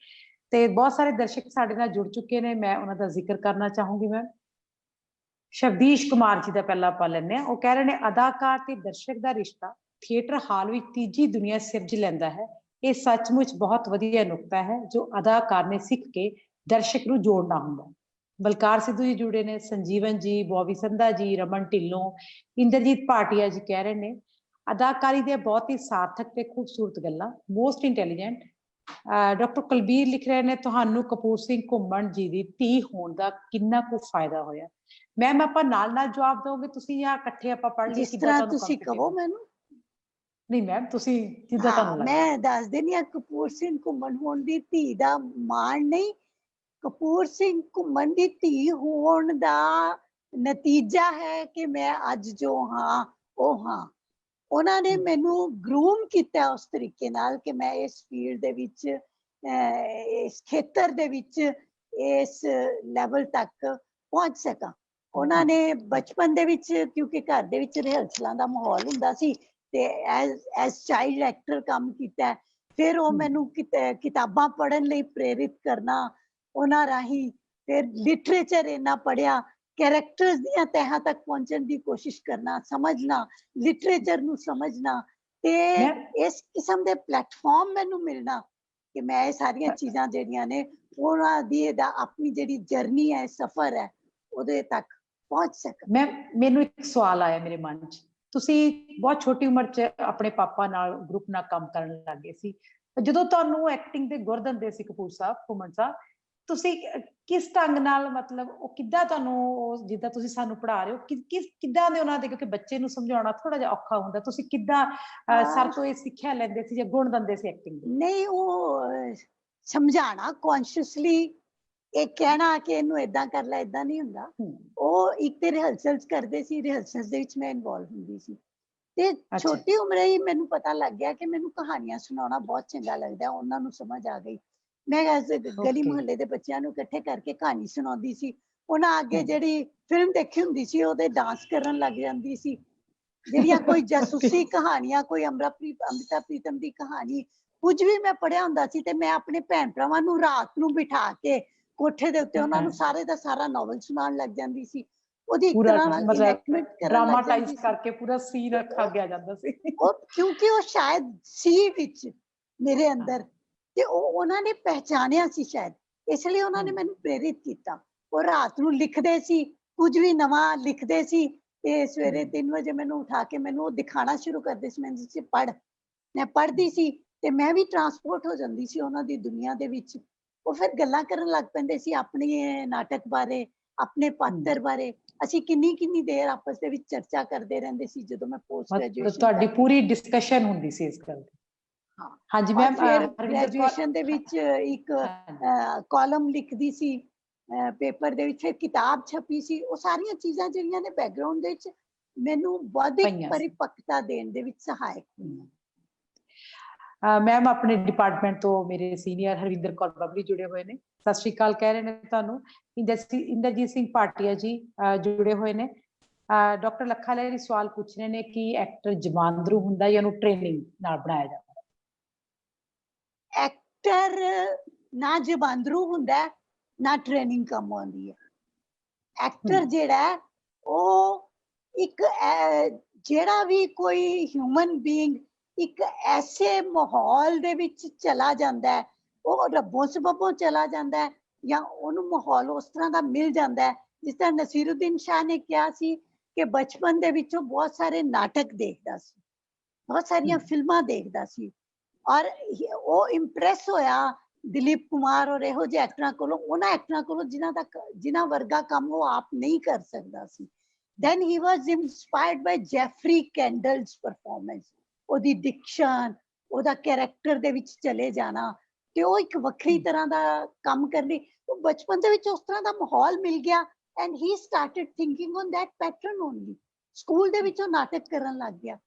ਤੇ ਬਹੁਤ ਸਾਰੇ ਦਰਸ਼ਕ ਸਾਡੇ ਨਾਲ ਜੁੜ ਚੁੱਕੇ ਨੇ, ਮੈਂ ਉਹਨਾਂ ਦਾ ਜ਼ਿਕਰ ਕਰਨਾ ਚਾਹੂੰਗੀ। ਮੈਂ ਸ਼ਬਦੀਸ਼ ਕੁਮਾਰ ਜੀ ਦਾ ਪਹਿਲਾਂ ਆਪਾਂ ਲੈਂਦੇ ਹਾਂ। ਉਹ ਕਹਿ ਰਹੇ ਨੇ ਅਦਾਕਾਰ ਤੇ ਦਰਸ਼ਕ ਦਾ ਰਿਸ਼ਤਾ ਥੀਏਟਰ ਹਾਲ ਵਿੱਚ ਤੀਜੀ ਦੁਨੀਆ ਸਿਰਜ ਲੈਂਦਾ ਹੈ। ਇਹ ਸੱਚਮੁੱਚ ਬਹੁਤ ਵਧੀਆ ਨੁਕਤਾ ਹੈ ਜੋ ਅਦਾਕਾਰ ਨੇ ਸਿੱਖ ਕੇ ਦਰਸ਼ਕ ਨੂੰ ਜੋੜਨਾ ਹੁੰਦਾ। ਬਲਕਾਰ ਸਿੱਧੂ ਜੀ ਜੁੜੇ ਨੇ, ਸੰਜੀਵਨ ਜੀ, ਬੋਬੀ ਸੰਧਾ ਜੀ, ਰਮਨ ਢਿੱਲੋਂ, ਇੰਦਰਜੀਤ ਭਾਟੀਆ ਜੀ ਕਹਿ ਰਹੇ ਨੇ ਅਦਾਕਾਰੀ ਦੇ ਬਹੁਤ ਹੀ ਸਾਰਥਕ ਤੇ ਖੂਬਸੂਰਤ ਗੱਲਾਂ, ਮੋਸਟ ਇੰਟੈਲੀਜੈਂਟ। ਡਾਕਟਰ ਕੁਲਬੀਰ ਲਿਖ ਰਹੇ ਨੇ ਤੁਹਾਨੂੰ ਕਪੂਰ ਸਿੰਘ ਘੁੰਮਣ ਜੀ ਦੀ ਧੀ ਹੋਣ ਦਾ ਕਿੰਨਾ ਕੁ ਫਾਇਦਾ ਹੋਇਆ। ਮੈਮ ਆਪਾਂ ਨਾਲ ਨਾਲ ਜਵਾਬ ਦੋਗੇ ਤੁਸੀਂ ਜਾਂ ਇਕੱਠੇ ਆਪਾਂ ਪੜ੍ਹ ਲਈ? ਜਿਸ ਤਰ੍ਹਾਂ ਤੁਸੀਂ ਕਹੋ ਮੈਨੂੰ। ਨਹੀਂ ਮੈਮ ਤੁਸੀਂ ਜਿੱਦਾਂ ਤੁਹਾਨੂੰ ਲੱਗਦਾ। ਮੈਂ ਦੱਸ ਦਿੰਦੀ ਹਾਂ ਕਪੂਰ ਸਿੰਘ ਘੁੰਮਣ ਹੋਣ ਦੀ ਧੀ ਦਾ ਮਾਣ ਨਹੀਂ, ਕਪੂਰ ਸਿੰਘ ਘੁੰਮਣ ਦੀ ਧੀ ਹੋਣ ਦਾ ਨਤੀਜਾ ਹੈ ਕਿ ਮੈਂ ਅੱਜ ਜੋ ਹਾਂ ਉਹ ਹਾਂ। ਉਹਨਾਂ ਨੇ ਮੈਨੂੰ ਗਰੂਮ ਕੀਤਾ ਉਸ ਤਰੀਕੇ ਨਾਲ ਕਿ ਮੈਂ ਇਸ ਫੀਲਡ ਦੇ ਵਿੱਚ, ਇਸ ਖੇਤਰ ਦੇ ਵਿੱਚ ਇਸ ਲੈਵਲ ਤੱਕ ਪਹੁੰਚ ਸਕਾਂ। ਉਹਨਾਂ ਨੇ ਬਚਪਨ ਦੇ ਵਿੱਚ, ਕਿਉਂਕਿ ਘਰ ਦੇ ਵਿੱਚ ਰਿਹਰਸਲਾਂ ਦਾ ਮਾਹੌਲ ਹੁੰਦਾ ਸੀ ਤੇ ਐਜ਼ ਚਾਈਲਡ ਐਕਟਰ ਕੰਮ ਕੀਤਾ। ਫਿਰ ਉਹ ਮੈਨੂੰ ਕਿਤਾਬਾਂ ਪੜ੍ਹਨ ਲਈ ਪ੍ਰੇਰਿਤ ਕਰਨਾ ਉਹਨਾਂ ਰਾਹੀਂ, ਫਿਰ ਲਿਟਰੇਚਰ ਇੰਨਾ ਪੜ੍ਹਿਆ, ਕੈਰੈਕਟਰਸ ਦੀਆਂ ਤਹਿਾਂ ਤੱਕ ਪਹੁੰਚਣ ਦੀ ਕੋਸ਼ਿਸ਼ ਕਰਨਾ, ਸਮਝਣਾ, ਲਿਟਰੇਚਰ ਨੂੰ ਸਮਝਣਾ ਤੇ ਇਸ ਕਿਸਮ ਦੇ ਪਲੇਟਫਾਰਮ ਮੈਨੂੰ ਮਿਲਣਾ कि मैं ये सारियां चीज़ां ਜਿਹੜੀਆਂ ਨੇ ਉਹਨਾਂ ਦੀ ਆਪਣੀ ਜਿਹੜੀ ਜਰਨੀ ਹੈ ਸਫ਼ਰ ਹੈ ਉਹਦੇ ਤੱਕ ਪਹੁੰਚ ਸਕਣ। ਮੈਨੂੰ ਇੱਕ ਸਵਾਲ ਆਇਆ ਮੇਰੇ ਮਨ 'ਚ, ਤੁਸੀਂ ਬਹੁਤ ਛੋਟੀ ਉਮਰ 'ਚ ਆਪਣੇ ਪਾਪਾ ਨਾਲ ਗਰੁੱਪ ਨਾਲ ਕੰਮ ਕਰਨ ਲੱਗੇ ਸੀ, ਜਦੋਂ ਤੁਹਾਨੂੰ ਐਕਟਿੰਗ ਦੇ ਗੁਰ ਦਿੰਦੇ ਸੀ ਕਪੂਰ ਸਾਹਿਬ, ਘੁੰਮਣ ਸਾਹਿਬ, ਤੁਸੀਂ ਕਿਸ ਢੰਗ ਨਾਲ, ਮਤਲਬ ਉਹ ਕਿੱਦਾਂ ਤੁਹਾਨੂੰ, ਜਿੱਦਾਂ ਤੁਸੀਂ ਸਾਨੂੰ ਪੜ੍ਹਾ ਰਹੇ ਹੋ, ਕਿੱਦਾਂ ਦੇ ਉਹਨਾਂ ਦੇ, ਕਿਉਂਕਿ ਬੱਚੇ ਨੂੰ ਸਮਝਾਉਣਾ ਥੋੜਾ ਜਿਹਾ ਔਖਾ ਹੁੰਦਾ, ਤੁਸੀਂ ਕਿੱਦਾਂ ਸਰ ਤੋਂ ਇਹ ਸਿੱਖਿਆ ਲੈਂਦੇ ਸੀ ਜਾਂ ਗੁਣ ਦਿੰਦੇ ਸੀ ਐਕਟਿੰਗ ਦੇ? ਨਹੀਂ, ਉਹ ਸਮਝਾਣਾ ਕੌਨਸ਼ੀਅਸਲੀ, ਇਹ ਕਹਿਣਾ ਕਿ ਇਹਨੂੰ ਏਦਾਂ ਕਰ ਲੈ, ਏਦਾਂ ਨਹੀਂ ਹੁੰਦਾ। ਉਹ ਇੱਕ ਤੇ ਰਿਹਰਸਲਸ ਕਰਦੇ ਸੀ, ਰਿਹਰਸਲਸ ਦੇ ਵਿੱਚ ਮੈਂ ਇਨਵੋਲਵ ਹੁੰਦੀ ਸੀ, ਤੇ ਛੋਟੀ ਉਮਰੇ ਹੀ ਮੈਨੂੰ ਪਤਾ ਲੱਗ ਗਿਆ ਕਿ ਮੈਨੂੰ ਕਹਾਣੀਆਂ ਸੁਣਾਉਣਾ ਬਹੁਤ ਚੰਗਾ ਲੱਗਦਾ। ਉਹਨਾਂ ਨੂੰ ਸਮਝ ਆ ਗਈ, ਮੈਂ ਗਲੀ ਮੁਹੱਲੇ ਦੇ ਬੱਚਿਆਂ ਨੂੰ ਇਕੱਠੇ ਕਰਕੇ ਕਹਾਣੀ ਸੁਣਾਉਂਦੀ ਸੀ। ਉਹਨਾਂ ਅੱਗੇ ਜਿਹੜੀ ਫਿਲਮ ਦੇਖੀ ਹੁੰਦੀ ਸੀ ਉਹਦੇ ਡਾਂਸ ਕਰਨ ਲੱਗ ਜਾਂਦੀ ਸੀ। ਜਿਹੜੀਆਂ ਕੋਈ ਜਾਸੂਸੀ ਕਹਾਣੀਆਂ, ਕੋਈ ਅੰਮ੍ਰਿਤਾ ਪ੍ਰੀਤਮ ਦੀ ਕਹਾਣੀ, ਕੁਝ ਵੀ ਮੈਂ ਪੜ੍ਹਿਆ ਹੁੰਦਾ ਸੀ ਤੇ ਮੈਂ ਆਪਣੇ ਭੈਣ ਭਰਾਵਾਂ ਨੂੰ ਰਾਤ ਨੂੰ ਬਿਠਾ ਕੇ ਕੋਠੇ ਦੇ ਉੱਤੇ ਉਹਨਾਂ ਨੂੰ ਸਾਰੇ ਦਾ ਸਾਰਾ ਨੋਵਲ ਸੁਣਾਉਣ ਲੱਗ ਜਾਂਦੀ ਸੀ। ਉਹਦੀ ਇੱਕ ਤਰ੍ਹਾਂ ਨਾਲ ਇਨੈਕਟਮੈਂਟ ਕਰਨ ਲੱਗ ਜਾਂਦੀ ਸੀ, ਕਰਕੇ ਪੂਰਾ ਸੀਨ ਰੱਖਾ ਗਿਆ ਜਾਂਦਾ ਸੀ। ਉਹ ਕਿਉਂਕਿ ਉਹ ਸ਼ਾਇਦ ਸੀ ਵਿੱਚ ਮੇਰੇ ਅੰਦਰ, ਤੇ ਉਹ ਉਹਨਾਂ ਨੇ ਪਹਿਚਾਨਿਆ ਸੀ ਸ਼ਾਇਦ, ਇਸ ਲਈ ਉਹਨਾਂ ਨੇ ਮੈਨੂੰ ਪ੍ਰੇਰਿਤ ਕੀਤਾ। ਉਹ ਰਾਤ ਨੂੰ ਲਿਖਦੇ ਸੀ, ਕੁਝ ਵੀ ਨਵਾਂ ਲਿਖਦੇ ਸੀ, ਤੇ ਸਵੇਰੇ 3 ਵਜੇ ਮੈਨੂੰ ਉਠਾ ਕੇ ਮੈਨੂੰ ਉਹ ਦਿਖਾਣਾ ਸ਼ੁਰੂ ਕਰਦੇ ਸੀ। ਮੈਨੂੰ ਸੀ ਪੜ੍ਹ, ਮੈਂ ਪੜ੍ਹਦੀ ਸੀ ਤੇ ਮੈਂ ਵੀ ਟਰਾਂਸਪੋਰਟ ਹੋ ਜਾਂਦੀ ਸੀ ਉਹਨਾਂ ਦੀ ਦੁਨੀਆ ਦੇ ਵਿੱਚ। ਉਹ ਫਿਰ ਗੱਲਾਂ ਕਰਨ ਲੱਗ ਪੈਂਦੇ ਸੀ ਆਪਣੇ ਨਾਟਕ ਬਾਰੇ, ਆਪਣੇ ਪਾਤਰ ਬਾਰੇ। ਅਸੀਂ ਕਿੰਨੀ ਦੇਰ ਆਪਸ ਦੇ ਵਿੱਚ ਚਰਚਾ ਕਰਦੇ ਰਹਿੰਦੇ ਸੀ ਜਦੋਂ ਮੈਂ ਪੋਸਟ ਗ੍ਰੈਜੂਏਸ਼ਨ, ਤੁਹਾਡੀ ਪੂਰੀ ਡਿਸਕਸ਼ਨ ਹੁੰਦੀ ਸੀ ਇਸ ਗੱਲ ਦੀ। ਹਾਂ, ਹਾਂਜੀ ਮੈਮ। ਗ੍ਰੈਜੂਏਸ਼ਨ ਦੇ ਵਿੱਚ ਇੱਕ ਕਾਲਮ ਲਿਖਦੀ ਸੀ ਪੇਪਰ ਦੇ ਵਿੱਚ, ਕਿਤਾਬ ਛਪੀ ਸੀ। ਉਹ ਸਾਰੀਆਂ ਚੀਜ਼ਾਂ ਜਿਹੜੀਆਂ ਨੇ ਬੈਕਗ੍ਰਾਉਂਡ ਦੇ ਵਿੱਚ ਮੈਨੂੰ ਵਧੇਰੇ ਪਰਿਪੱਕਤਾ ਦੇਣ ਦੇ ਵਿੱਚ ਸਹਾਇਕ ਹੋਈਆਂ। ਮੈਮ ਆਪਣੇ ਡਿਪਾਰਟਮੈਂਟ ਤੋਂ ਮੇਰੇ ਸੀਨੀਅਰ ਹਰਵਿੰਦਰ ਕੌਰ ਬਬਲੀ ਜੁੜੇ ਹੋਏ ਨੇ, ਸਤਿ ਸ਼੍ਰੀ ਅਕਾਲ ਕਹਿ ਰਹੇ ਨੇ ਤੁਹਾਨੂੰ। ਇੰਦਰਜੀਤ ਸਿੰਘ ਭਾਟੀਆ ਜੀ ਜੁੜੇ ਹੋਏ ਨੇ। ਡਾਕਟਰ ਲੱਖਾ ਲਹਿਰੀ ਸਵਾਲ ਪੁੱਛ ਰਹੇ ਨੇ ਕਿ ਐਕਟਰ ਜਮਾਂਦਰੂ ਹੁੰਦਾ ਜਾਂ ਉਹਨੂੰ ਟ੍ਰੇਨਿੰਗ ਨਾਲ ਬਣਾਇਆ ਜਾਂਦਾ? ਐਕਟਰ ਨਾ ਜਮਾਂਦਰੂ ਹੁੰਦਾ, ਨਾ ਟ੍ਰੇਨਿੰਗ ਕੰਮ ਆਉਂਦੀ ਹੈ। ਐਕਟਰ ਜਿਹੜਾ ਉਹ ਇੱਕ, ਜਿਹੜਾ ਵੀ ਕੋਈ ਹਿਊਮਨ ਬੀਇੰਗ ਇੱਕ ਐਸੇ ਮਾਹੌਲ ਦੇ ਵਿੱਚ ਚਲਾ ਜਾਂਦਾ ਹੈ, ਉਹ ਰੱਬੋਂ ਸਬਬੋਂ ਚਲਾ ਜਾਂਦਾ ਹੈ, ਜਾਂ ਉਹਨੂੰ ਮਾਹੌਲ ਉਸ ਤਰ੍ਹਾਂ ਦਾ ਮਿਲ ਜਾਂਦਾ ਹੈ। ਜਿਸ ਤਰ੍ਹਾਂ ਨਸੀਰੁਦੀਨ ਸ਼ਾਹ ਨੇ ਕਿਹਾ ਸੀ ਕਿ ਬਚਪਨ ਦੇ ਵਿੱਚ ਉਹ ਬਹੁਤ ਸਾਰੇ ਨਾਟਕ ਦੇਖਦਾ ਸੀ, ਬਹੁਤ ਸਾਰੀਆਂ ਫਿਲਮਾਂ ਦੇਖਦਾ ਸੀ, ਔਰ ਉਹ ਇੰਪ੍ਰੈਸ ਹੋਇਆ ਦਿਲੀਪ ਕੁਮਾਰ ਔਰ ਇਹੋ ਜਿਹੇ ਐਕਟਰਾਂ ਕੋਲੋਂ, ਉਹਨਾਂ ਐਕਟਰਾਂ ਕੋਲੋਂ ਜਿਨ੍ਹਾਂ ਵਰਗਾ ਕੰਮ ਉਹ ਆਪ ਨਹੀਂ ਕਰ ਸਕਦਾ ਸੀ। then he was inspired by Jeffrey candles performance, ਉਹਦੀ ਡਿਕਸ਼ਨ, ਉਹਦਾ ਕੈਰੈਕਟਰ ਦੇ ਵਿੱਚ ਚਲੇ ਜਾਣਾ, ਤੇ ਉਹ ਇੱਕ ਵੱਖਰੀ ਤਰ੍ਹਾਂ ਦਾ ਕੰਮ ਕਰਨੀ। ਉਹ ਬਚਪਨ ਦੇ ਵਿੱਚ ਉਸ ਤਰ੍ਹਾਂ ਦਾ ਮਾਹੌਲ ਮਿਲ ਗਿਆ, and he started thinking on that pattern only। School ਦੇ ਵਿੱਚ ਉਹ ਨਾਟਕ ਕਰਨ ਲੱਗ ਗਿਆ।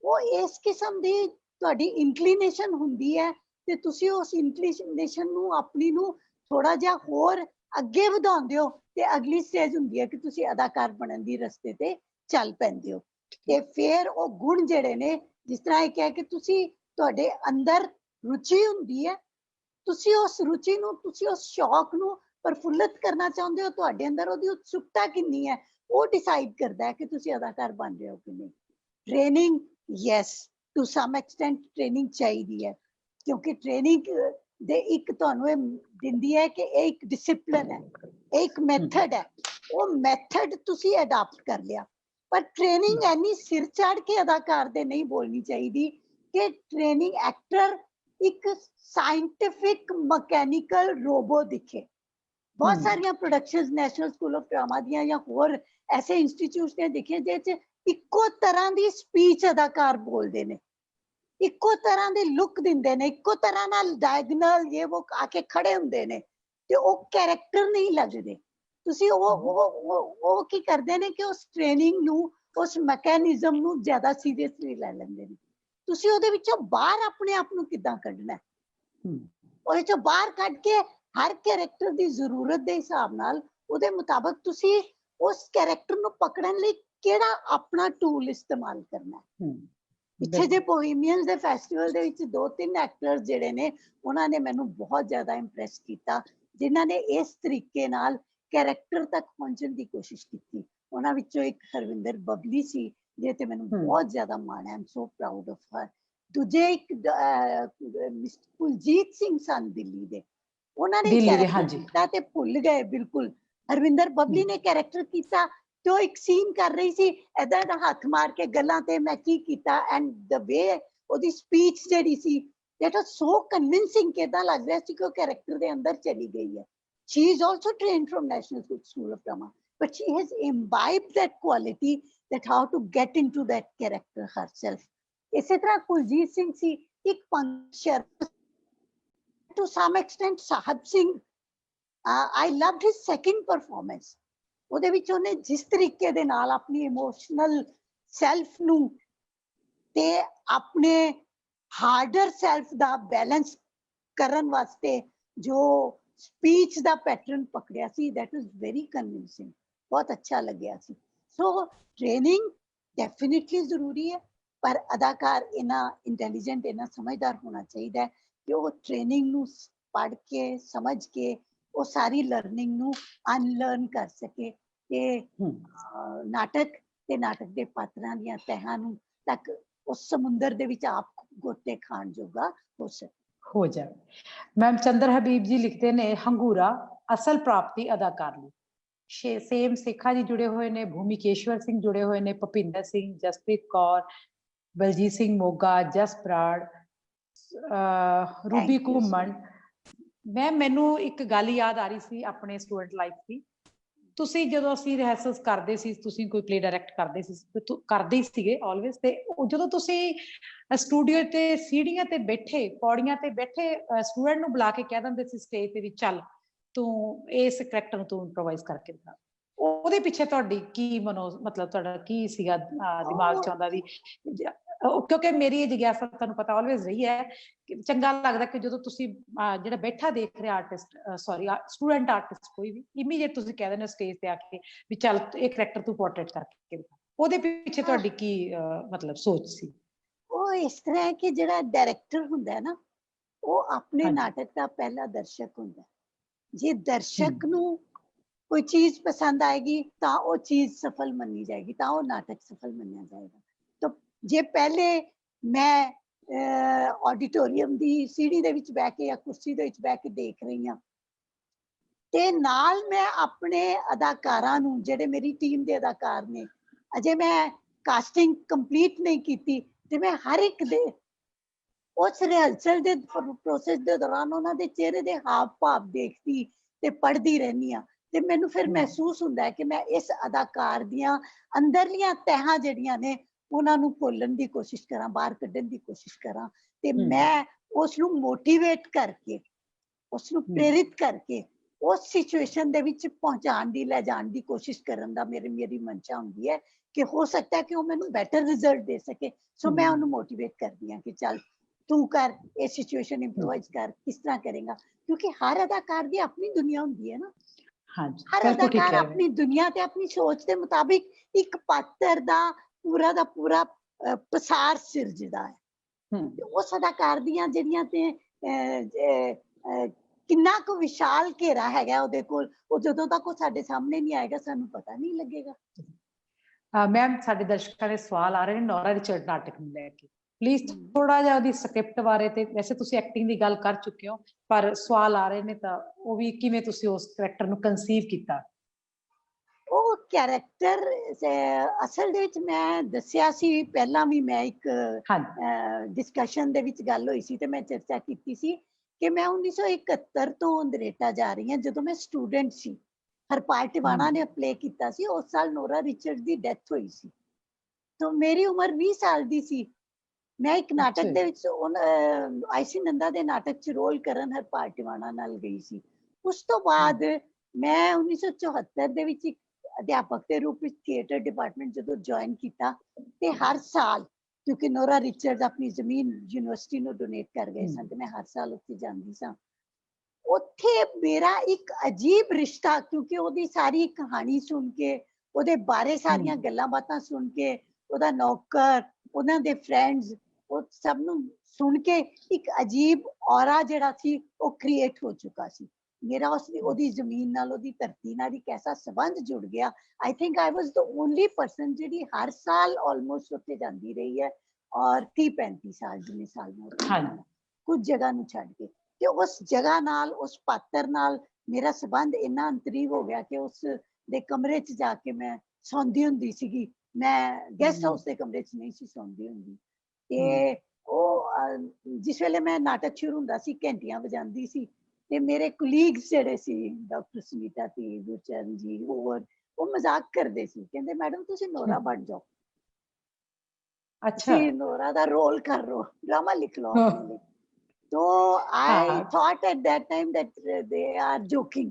ਉਹ ਇਸ ਕਿਸਮ ਦੀ ਤੁਹਾਡੀ ਇਨਕਲੀਨੇਸ਼ਨ ਹੁੰਦੀ ਹੈ, ਤੇ ਤੁਸੀਂ ਉਸ ਇਨਕਲੀਨੇਸ਼ਨ ਨੂੰ ਆਪਣੀ ਨੂੰ ਥੋੜਾ ਜਿਹਾ ਹੋਰ ਅੱਗੇ ਵਧਾਉਂਦੇ ਹੋ, ਤੇ ਅਗਲੀ ਸਟੇਜ ਹੁੰਦੀ ਹੈ ਕਿ ਤੁਸੀਂ ਅਦਾਕਾਰ ਬਣਨ ਦੀ ਰਸਤੇ ਤੇ ਚੱਲ ਪੈਂਦੇ ਹੋ। ਤੇ ਫਿਰ ਉਹ ਗੁਣ ਜਿਹੜੇ ਨੇ, ਜਿਸ ਤਰ੍ਹਾਂ ਇਹ ਕਹਿ ਕਿ ਤੁਸੀਂ, ਤੁਹਾਡੇ ਅੰਦਰ ਰੁਚੀ ਹੁੰਦੀ ਹੈ, ਤੁਸੀਂ ਉਸ ਰੁਚੀ ਨੂੰ, ਤੁਸੀਂ ਉਸ ਸ਼ੌਕ ਨੂੰ ਪ੍ਰਫੁੱਲਤ ਕਰਨਾ ਚਾਹੁੰਦੇ ਹੋ, ਤੁਹਾਡੇ ਅੰਦਰ ਉਹਦੀ ਉਤਸੁਕਤਾ ਕਿੰਨੀ ਹੈ, ਉਹ ਡਿਸਾਈਡ ਕਰਦਾ ਹੈ ਕਿ ਤੁਸੀਂ ਅਦਾਕਾਰ ਬਣ ਰਹੇ ਹੋ ਕਿ ਨਹੀਂ। Training, yes, to some extent training ਚਾਹੀਦੀ ਹੈ, ਕਿਉਂਕਿ ਟ੍ਰੇਨਿੰਗ ਦੇ ਇੱਕ ਤੁਹਾਨੂੰ ਇਹ ਦਿੰਦੀ ਹੈ ਕਿ ਇਹ ਇੱਕ ਡਿਸਿਪਲਿਨ ਹੈ, ਇਹ ਇੱਕ ਮੈਥਡ ਹੈ। ਉਹ ਮੈਥਡ ਤੁਸੀਂ ਅਡਾਪਟ ਕਰ ਲਿਆ, ਪਰ ਟ੍ਰੇਨਿੰਗ ਐਨੀ ਸਿਰ ਚੜ ਕੇ ਅਦਾਕਾਰ ਦੇ ਨਹੀਂ ਬੋਲਣੀ ਚਾਹੀਦੀ ਕਿ ਟ੍ਰੇਨਿੰਗ ਐਕਟਰ ਇੱਕ ਸਾਇੰਟਿਫਿਕ ਮਕੈਨੀਕਲ ਰੋਬੋ ਦਿਖੇ। ਬਹੁਤ ਸਾਰੀਆਂ productions national school of drama ਦੀਆਂ ਜਾਂ ਹੋਰ ਐਸੇ ਇੰਸਟੀਚਿਊਟਸ ਨੇ ਦੇਖੇ ਜਿਹਦੇ ਚ ਇੱਕੋ ਤਰ੍ਹਾਂ ਦੀ ਸਪੀਚ ਅਦਾਕਾਰ ਬੋਲਦੇ ਨੇ, ਇੱਕੋ ਤਰ੍ਹਾਂ ਦੀ ਲੁੱਕ ਦਿੰਦੇ ਨੇ, ਇੱਕੋ ਤਰ੍ਹਾਂ ਨਾਲ ਡਾਇਗਨਲ ਇਹ ਉਹ ਆ ਕੇ ਖੜੇ ਹੁੰਦੇ ਨੇ, ਤੇ ਉਹ ਕੈਰੈਕਟਰ ਨਹੀਂ ਲੱਗਦੇ। ਤੁਸੀਂ ਉਹ ਕੀ ਕਰਦੇ ਨੇ ਕਿ ਉਸ ਟ੍ਰੇਨਿੰਗ ਨੂੰ, ਉਸ ਮੈਕੈਨਿਜ਼ਮ ਨੂੰ ਜ਼ਿਆਦਾ ਸੀਰੀਅਸਲੀ ਲੈ ਲੈਂਦੇ ਨੇ। ਤੁਸੀਂ ਉਹਦੇ ਵਿੱਚੋਂ ਬਾਹਰ ਆਪਣੇ ਆਪ ਨੂੰ ਕਿੱਦਾਂ ਕੱਢਣਾ, ਉਹਦੇ ਚੋਂ ਬਾਹਰ ਕੱਢ ਕੇ ਹਰ ਕੈਰੈਕਟਰ ਦੀ ਜ਼ਰੂਰਤ ਦੇ ਹਿਸਾਬ ਨਾਲ ਉਹਦੇ ਮੁਤਾਬਕ ਤੁਸੀਂ ਉਸ ਕੈਰੈਕਟਰ ਨੂੰ ਪਕੜਨ ਲਈ ਕਿਹੜਾ ਆਪਣਾ ਟੂਲ ਇਸਤੇਮਾਲ ਕਰਨਾ ਹੈ। ਪਿੱਛੇ ਜੇ ਬੋਹੀਮੀਅਨਸ ਦੇ ਫੈਸਟੀਵਲ ਦੇ ਵਿੱਚ 2-3 ਐਕਟਰਸ ਜਿਹੜੇ ਨੇ, ਉਹਨਾਂ ਨੇ ਮੈਨੂੰ ਬਹੁਤ ਜ਼ਿਆਦਾ ਇੰਪ੍ਰੈਸ ਕੀਤਾ, ਜਿਨ੍ਹਾਂ ਨੇ ਇਸ ਤਰੀਕੇ ਨਾਲ ਕੈਰੈਕਟਰ ਤੱਕ ਪਹੁੰਚਣ ਦੀ ਕੋਸ਼ਿਸ਼ ਕੀਤੀ। ਉਹਨਾਂ ਵਿੱਚੋਂ ਇੱਕ ਹਰਵਿੰਦਰ ਬਬਲੀ ਸੀ, ਜਿਹਦੇ ਤੇ ਮੈਨੂੰ ਬਹੁਤ ਜ਼ਿਆਦਾ ਮਾਣ ਹੈ। I am so proud of her. ਦੂਜੇ ਇੱਕ ਕੁਲਜੀਤ ਸਿੰਘ ਸਨ ਦਿੱਲੀ ਦੇ, ਉਹਨਾਂ ਨੇ ਦਿੱਲੀ ਦੇ, character ਹਾਂਜੀ। ਕੀਤਾ ਤੇ ਭੁੱਲ ਗਏ ਬਿਲਕੁਲ। ਹਰਵਿੰਦਰ ਬੱਬਲੀ ਨੇ ਕੈਰੈਕਟਰ ਕੀਤਾ ਤੇ ਉਹ ਇੱਕ ਸੀਨ ਕਰ ਰਹੀ ਸੀ ਏਦਾਂ ਦਾ ਹੱਥ ਮਾਰ ਕੇ ਗੱਲਾਂ ਤੇ, ਮੈਂ ਕੀ ਕੀਤਾ, ਐਂਡ ਦ ਵੇ ਉਹਦੀ ਸਪੀਚ ਜਿਹੜੀ ਸੀ that was so convincing ਕਿ ਏਦਾਂ ਲੱਗ ਰਿਹਾ ਸੀ ਕਿ ਉਹ ਕੈਰੈਕਟਰ ਦੇ ਅੰਦਰ ਚਲੀ ਗਈ ਹੈ। She is also trained from National School of Drama, but she has imbibed that quality, that how to get into that character herself. ਇਸੇ ਤਰ੍ਹਾਂ ਕੁਲਜੀਤ ਸਿੰਘ ਸੀ, ਇੱਕ ਪੰਕਸ਼ਰ to some extent Sahab Singh, I loved his second performance. ਉਹਦੇ ਵਿੱਚ ਉਹਨੇ ਜਿਸ ਤਰੀਕੇ ਦੇ ਨਾਲ ਆਪਣੀ ਇਮੋਸ਼ਨਲ ਸੈਲਫ ਨੂੰ ਤੇ ਆਪਣੇ ਹਾਰਡਰ ਸੈਲਫ ਦਾ ਬੈਲੈਂਸ ਕਰਨ ਵਾਸਤੇ ਜੋ ਸਪੀਚ ਦਾ ਪੈਟਰਨ ਪਕੜਿਆ ਸੀ, that was very convincing, ਬਹੁਤ ਅੱਛਾ ਲੱਗਿਆ ਸੀ। ਸੋ ਟ੍ਰੇਨਿੰਗ ਡੈਫੀਨਿਟਲੀ ਜ਼ਰੂਰੀ ਹੈ, ਪਰ ਅਦਾਕਾਰ ਇਹਨਾਂ ਇੰਟੈਲੀਜੈਂਟ, ਇਹਨਾਂ ਸਮਝਦਾਰ ਹੋਣਾ ਚਾਹੀਦਾ ਹੈ ਕਿ ਉਹ ਟ੍ਰੇਨਿੰਗ ਨੂੰ ਪੜ੍ਹ ਕੇ ਸਮਝ ਕੇ ਉਹ ਸਾਰੀ ਲਰਨਿੰਗ ਨੂੰ ਅਨਲਰਨ ਕਰ ਸਕੇ ਕਿ ਨਾਟਕ ਤੇ ਨਾਟਕ ਦੇ ਪਾਤਰਾਂ ਦੀਆਂ ਤਹਿਾਂ ਨੂੰ ਤੱਕ ਉਸ ਸਮੁੰਦਰ ਦੇ ਵਿੱਚ ਆਪ ਗੋਤੇ ਖਾਣ ਜੋਗਾ ਹੋ ਸਕੇ, ਹੋ ਜਾਵੇ। ਮੈਮ ਚੰਦਰ ਹਬੀਬ ਜੀ ਲਿਖਦੇ ਨੇ, ਹੰਗੂਰਾ ਅਸਲ ਪ੍ਰਾਪਤੀ ਅਦਾਕਾਰ ਲਈ। ਸੇਮ ਸੇਖਾ ਜੀ ਜੁੜੇ ਹੋਏ ਨੇ, ਭੂਮਿਕੇਸ਼ਵਰ ਸਿੰਘ ਜੁੜੇ ਹੋਏ ਨੇ, ਭੁਪਿੰਦਰ ਸਿੰਘ, ਜਸਪ੍ਰੀਤ ਕੌਰ, ਬਲਜੀਤ ਸਿੰਘ ਮੋਗਾ, ਜਸ ਬਰਾੜ, ਰੂਬੀ ਘੁੰਮਣ। ਮੈਨੂੰ ਇੱਕ ਗੱਲ ਯਾਦ ਆ ਰਹੀ ਸੀ ਆਪਣੇ ਸਟੂਡੈਂਟ ਲਾਈਫ ਦੀ। ਤੁਸੀਂ ਜਦੋਂ ਅਸੀਂ ਰਿਹਰਸਲਸ ਕਰਦੇ ਸੀ, ਤੁਸੀਂ ਕੋਈ ਪਲੇ ਡਾਇਰੈਕਟ ਕਰਦੇ ਹੀ ਸੀਗੇ ਆਲਵੇਜ਼, ਤੇ ਜਦੋਂ ਤੁਸੀਂ ਸਟੂਡੀਓ ਤੇ ਸੀੜੀਆਂ ਤੇ ਬੈਠੇ, ਪੌੜੀਆਂ ਤੇ ਬੈਠੇ ਸਟੂਡੈਂਟ ਨੂੰ ਬੁਲਾ ਕੇ ਕਹਿ ਦਿੰਦੇ ਸੀ ਸਟੇਜ ਤੇ ਵੀ ਚੱਲ ਤੂੰ ਇਸ ਕਰੈਕਟਰ ਨੂੰ ਤੂੰ ਇੰਪਰੋਵਾਈਜ਼ ਕਰਕੇ ਦਿਖਾ, ਉਹਦੇ ਪਿੱਛੇ ਤੁਹਾਡੀ ਕੀ ਮਤਲਬ ਤੁਹਾਡਾ ਕੀ ਸੀਗਾ ਦਿਮਾਗ ਚ ਆਉਂਦਾ ਵੀ? ਕਿਉਂਕਿ ਮੇਰੀ ਇਹ ਜਿਗਿਆਸਾ ਤੁਹਾਨੂੰ ਪਤਾ ਆਲਵੇਜ਼ ਰਹੀ ਹੈ ਕਿ ਚੰਗਾ ਲੱਗਦਾ ਕਿ ਜਦੋਂ ਤੁਸੀਂ ਜਿਹੜਾ ਬੈਠਾ ਦੇਖ ਰਿਹਾ ਆਰਟਿਸਟ, ਸੌਰੀ ਸਟੂਡੈਂਟ ਆਰਟਿਸਟ ਕੋਈ ਵੀ, ਇਮੀਡੀਏਟ ਤੁਸੀਂ ਕਹਿ ਦਿੰਦੇ ਹੋ ਸਟੇਜ ਤੇ ਆ ਕੇ ਵੀ ਚੱਲ ਇਹ ਕਰੈਕਟਰ ਤੂੰ ਪੋਰਟਰੇਟ ਕਰਕੇ ਦਿਖਾ, ਉਹਦੇ ਪਿੱਛੇ ਤੁਹਾਡੀ ਕੀ ਮਤਲਬ ਸੋਚ ਸੀ? ਉਹ ਇਸ ਤਰ੍ਹਾਂ ਹੈ ਕਿ ਜਿਹੜਾ ਡਾਇਰੈਕਟਰ ਹੁੰਦਾ ਹੈ ਨਾ, ਉਹ ਆਪਣੇ ਨਾਟਕ ਦਾ ਪਹਿਲਾ ਦਰਸ਼ਕ ਹੁੰਦਾ। ਜੇ ਦਰਸ਼ਕ ਨੂੰ ਕੋਈ ਚੀਜ਼ ਪਸੰਦ ਆਏਗੀ ਤਾਂ ਉਹ ਚੀਜ਼ ਸਫਲ ਮੰਨੀ ਜਾਏਗੀ, ਤਾਂ ਉਹ ਨਾਟਕ ਸਫਲ ਮੰਨਿਆ ਜਾਏਗਾ। ਤਾਂ ਜੇ ਪਹਿਲੇ ਮੈਂ ਆਡੀਟੋਰੀਅਮ ਦੀ ਸੀੜੀ ਦੇ ਵਿੱਚ ਬਹਿ ਕੇ ਜਾਂ ਕੁਰਸੀ ਦੇ ਵਿੱਚ ਬਹਿ ਕੇ ਦੇਖ ਰਹੀ ਹਾਂ ਤੇ ਨਾਲ ਮੈਂ ਆਪਣੇ ਅਦਾਕਾਰਾਂ ਨੂੰ, ਜਿਹੜੇ ਮੇਰੀ ਟੀਮ ਦੇ ਅਦਾਕਾਰ ਨੇ, ਅਜੇ ਮੈਂ ਕਾਸਟਿੰਗ ਕੰਪਲੀਟ ਨਹੀਂ ਕੀਤੀ, ਤੇ ਮੈਂ ਹਰ ਇੱਕ ਦੇ ਉਸ ਰਿਹਰਸਲ ਦੇ ਪ੍ਰੋਸੈਸ ਦੇ ਦੌਰਾਨ ਉਹਨਾਂ ਦੇ ਚਿਹਰੇ ਦੇ ਹਾਵ ਭਾਵ ਦੇਖਦੀ ਤੇ ਪੜ੍ਹਦੀ ਰਹਿੰਦੀ ਹਾਂ, ਤੇ ਮੈਨੂੰ ਫਿਰ ਮਹਿਸੂਸ ਹੁੰਦਾ ਹੈ ਕਿ ਮੈਂ ਇਸ ਅਦਾਕਾਰ ਦੀਆਂ ਅੰਦਰਲੀਆਂ ਤਹਿਾਂ ਜਿਹੜੀਆਂ ਨੇ ਉਹਨਾਂ ਨੂੰ ਖੋਲਣ ਦੀ ਕੋਸ਼ਿਸ਼ ਕਰਾਂ, ਬਾਹਰ ਕੱਢਣ ਦੀ ਕੋਸ਼ਿਸ਼ ਕਰਾਂ, ਤੇ ਮੈਂ ਉਸ ਨੂੰ ਮੋਟੀਵੇਟ ਕਰਕੇ, ਉਸ ਨੂੰ ਪ੍ਰੇਰਿਤ ਕਰਕੇ ਉਸ ਸਿਚੁਏਸ਼ਨ ਦੇ ਵਿੱਚ ਪਹੁੰਚਾਉਣ ਦੀ, ਲੈ ਜਾਣ ਦੀ ਕੋਸ਼ਿਸ਼ ਕਰਨ ਦਾ ਮੇਰੀ ਮਨਸ਼ਾ ਹੁੰਦੀ ਹੈ ਕਿ ਹੋ ਸਕਦਾ ਕਿ ਉਹ ਮੈਨੂੰ ਬੈਟਰ ਰਿਜ਼ਲਟ ਦੇ ਸਕੇ। ਸੋ ਮੈਂ ਉਹਨੂੰ ਮੋਟੀਵੇਟ ਕਰਦੀ ਹਾਂ ਕਿ ਚੱਲ ਤੂੰ ਕਰ, ਇਹ ਸਿਚੁਏਸ਼ਨ ਇੰਪਰੋਵਾਈਜ਼ ਕਰ, ਕਿਸ ਤਰ੍ਹਾਂ ਕਰੇਗਾ, ਕਿਉਂਕਿ ਹਰ ਅਦਾਕਾਰ ਦੀ ਆਪਣੀ ਦੁਨੀਆ ਹੁੰਦੀ ਹੈ ਨਾ। ਹਰ ਅਦਾਕਾਰ ਆਪਣੀ ਦੁਨੀਆ ਤੇ ਆਪਣੀ ਸੋਚ ਦੇ ਮੁਤਾਬਿਕ ਇੱਕ ਪਾਤਰ ਦਾ ਪੂਰਾ ਪਸਾਰ ਸਿਰਜਦਾ ਹੈ। ਉਸ ਅਦਾਕਾਰ ਦੀਆਂ ਜਿਹੜੀਆਂ ਤੇ ਕਿੰਨਾ ਕੁ ਵਿਸ਼ਾਲ ਘੇਰਾ ਹੈਗਾ ਉਹਦੇ ਕੋਲ, ਉਹ ਜਦੋਂ ਤੱਕ ਉਹ ਸਾਡੇ ਸਾਹਮਣੇ ਨਹੀਂ ਆਏਗਾ ਸਾਨੂੰ ਪਤਾ ਨਹੀਂ ਲੱਗੇਗਾ। ਮੈਮ ਸਾਡੇ ਦਰਸ਼ਕਾਂ ਦੇ ਸਵਾਲ ਆ ਰਹੇ ਨੇ ਨੋਰਾ ਰਿਚਰਡ ਨਾਟਕ ਨੂੰ ਲੈ ਕੇ, ਪਲੀਜ਼ ਥੋੜਾ ਜਿਹਾ ਉਹਦੀ ਸਕ੍ਰਿਪਟ ਬਾਰੇ, ਤੇ ਵੈਸੇ ਤੁਸੀਂ ਐਕਟਿੰਗ ਦੀ ਗੱਲ ਕਰ ਚੁੱਕੇ ਹੋ ਪਰ ਸਵਾਲ ਆ ਰਹੇ ਨੇ ਤਾਂ ਉਹ ਵੀ, ਕਿਵੇਂ ਤੁਸੀਂ ਉਸ ਕਰੈਕਟਰ ਨੂੰ ਕਨਸੀਵ ਕੀਤਾ? ਉਹ ਕੈਰੈਕਟਰ ਅਸਲ ਦੇ ਵਿੱਚ ਮੈਂ ਦੱਸਿਆ ਸੀ ਪਹਿਲਾਂ ਵੀ, ਮੈਂ ਇੱਕ ਡਿਸਕਸ਼ਨ ਦੇ ਵਿੱਚ ਗੱਲ ਹੋਈ ਸੀ ਤੇ ਮੈਂ ਚਰਚਾ ਕੀਤੀ ਸੀ ਕਿ ਮੈਂ 1971 ਤੋਂ ਅੰਦਰੇਟਾ ਜਾ ਰਹੀ ਹਾਂ, ਜਦੋਂ ਮੈਂ ਸਟੂਡੈਂਟ ਸੀ। ਹਰਪਾਲ ਟਿਵਾਣਾ ਨੇ ਪਲੇ ਕੀਤਾ ਸੀ, ਉਸ ਸਾਲ ਨੋਰਾ ਰਿਚਰਡ ਦੀ ਡੈਥ ਹੋਈ ਸੀ, ਤਾਂ ਮੇਰੀ ਉਮਰ 20 ਸਾਲ ਦੀ ਸੀ। ਮੈਂ ਇੱਕ ਨਾਟਕ ਦੇ ਵਿੱਚ ਆਈਸੀ ਨੰਦਾ ਦੇ ਨਾਟਕ 'ਚ ਰੋਲ ਕਰਨ ਹਰਪਾਲ ਟਿਵਾਣਾ ਨਾਲ ਗਈ ਸੀ। ਉਸ ਤੋਂ ਬਾਅਦ ਮੈਂ 1974 ਦੇ ਵਿੱਚ ਇੱਕ ਅਧਿਆਪਕ ਦੇ ਰੂਪ ਵਿੱਚ ਥੀਏਟਰ ਡਿਪਾਰਟਮੈਂਟ ਜਦੋਂ ਜੁਆਇਨ ਕੀਤਾ, ਤੇ ਹਰ ਸਾਲ, ਕਿਉਂਕਿ ਨੋਰਾ ਰਿਚਰਡ ਆਪਣੀ ਜ਼ਮੀਨ ਯੂਨੀਵਰਸਿਟੀ ਨੂੰ ਡੋਨੇਟ ਕਰ ਗਏ ਸਨ, ਤੇ ਮੈਂ ਹਰ ਸਾਲ ਉੱਥੇ ਜਾਂਦੀ ਸਾਂ। ਉੱਥੇ ਮੇਰਾ ਇੱਕ ਅਜੀਬ ਰਿਸ਼ਤਾ, ਕਿਉਂਕਿ ਉਹਦੀ ਸਾਰੀ ਕਹਾਣੀ ਸੁਣ ਕੇ, ਉਹਦੇ ਬਾਰੇ ਸਾਰੀਆਂ ਗੱਲਾਂ ਬਾਤਾਂ ਸੁਣ ਕੇ, ਉਹਦਾ ਨੌਕਰ, ਉਹਨਾਂ ਦੇ ਫਰੈਂਡਸ, ਉਹ ਸਭ ਨੂੰ ਸੁਣ ਕੇ ਇੱਕ ਅਜੀਬ ਔਰਾ ਜਿਹੜਾ ਸੀ ਉਹ ਕ੍ਰੀਏਟ ਹੋ ਚੁੱਕਾ ਸੀ। ਮੇਰਾ ਉਹਦੀ ਜ਼ਮੀਨ ਨਾਲ, ਉਹਦੀ ਧਰਤੀ ਨਾਲ ਇੱਕ ਐਸਾ ਸੰਬੰਧ ਜੁੜ ਗਿਆ। I think I was the only person ਜਿਹੜੀ ਹਰ ਸਾਲ ਆਲਮੋਸਟ ਉੱਥੇ ਜਾਂਦੀ ਰਹੀ ਹੈ, ਔਰ 30-35 ਸਾਲ ਜਿੰਨੇ ਸਾਲ ਮੈਂ ਉੱਥੇ हाँ ਰਹਿਣਾ, ਕੁਝ ਜਗ੍ਹਾ ਨੂੰ ਛੱਡ ਕੇ। ਤੇ ਉਸ ਜਗ੍ਹਾ ਨਾਲ, ਉਸ ਪਾਤਰ ਨਾਲ ਮੇਰਾ ਸੰਬੰਧ ਇੰਨਾ ਅੰਤਰੀਵ ਹੋ ਗਿਆ ਕਿ ਉਸ ਦੇ ਕਮਰੇ 'ਚ ਜਾ ਕੇ ਮੈਂ ਸੌਂਦੀ ਹੁੰਦੀ ਸੀਗੀ। ਮੈਂ ਗੈਸਟ ਹਾਊਸ ਦੇ ਕਮਰੇ 'ਚ ਨਹੀਂ ਸੀ ਸੌਂਦੀ ਹੁੰਦੀ। ਤੇ ਉਹ ਜਿਸ ਵੇਲੇ ਮੈਂ ਨਾਟਕ ਸ਼ੁਰੂ ਹੁੰਦਾ ਸੀ, ਘੰਟੀਆਂ ਵਜਾਉਂਦੀ ਸੀ, ਤੇ ਮੇਰੇ ਕੁਲੀਗਸ ਜਿਹੜੇ ਸੀ, ਡਾਕਟਰ ਸੁਨੀਤਾ ਜੀ, ਗੁਰਚਰਨ ਜੀ, ਹੋਰ, ਉਹ ਮਜ਼ਾਕ ਕਰਦੇ ਸੀ, ਕਹਿੰਦੇ ਮੈਡਮ ਤੁਸੀਂ ਨੋਰਾ ਬਣ ਜਾਓ, अच्छा ਤੁਸੀਂ ਨੋਰਾ ਦਾ ਰੋਲ ਕਰ ਲਓ, ਡਰਾਮਾ ਲਿਖ ਲਓ ਆਪਣੇ ਲਈ। तो I हाँ thought at that time that they are joking.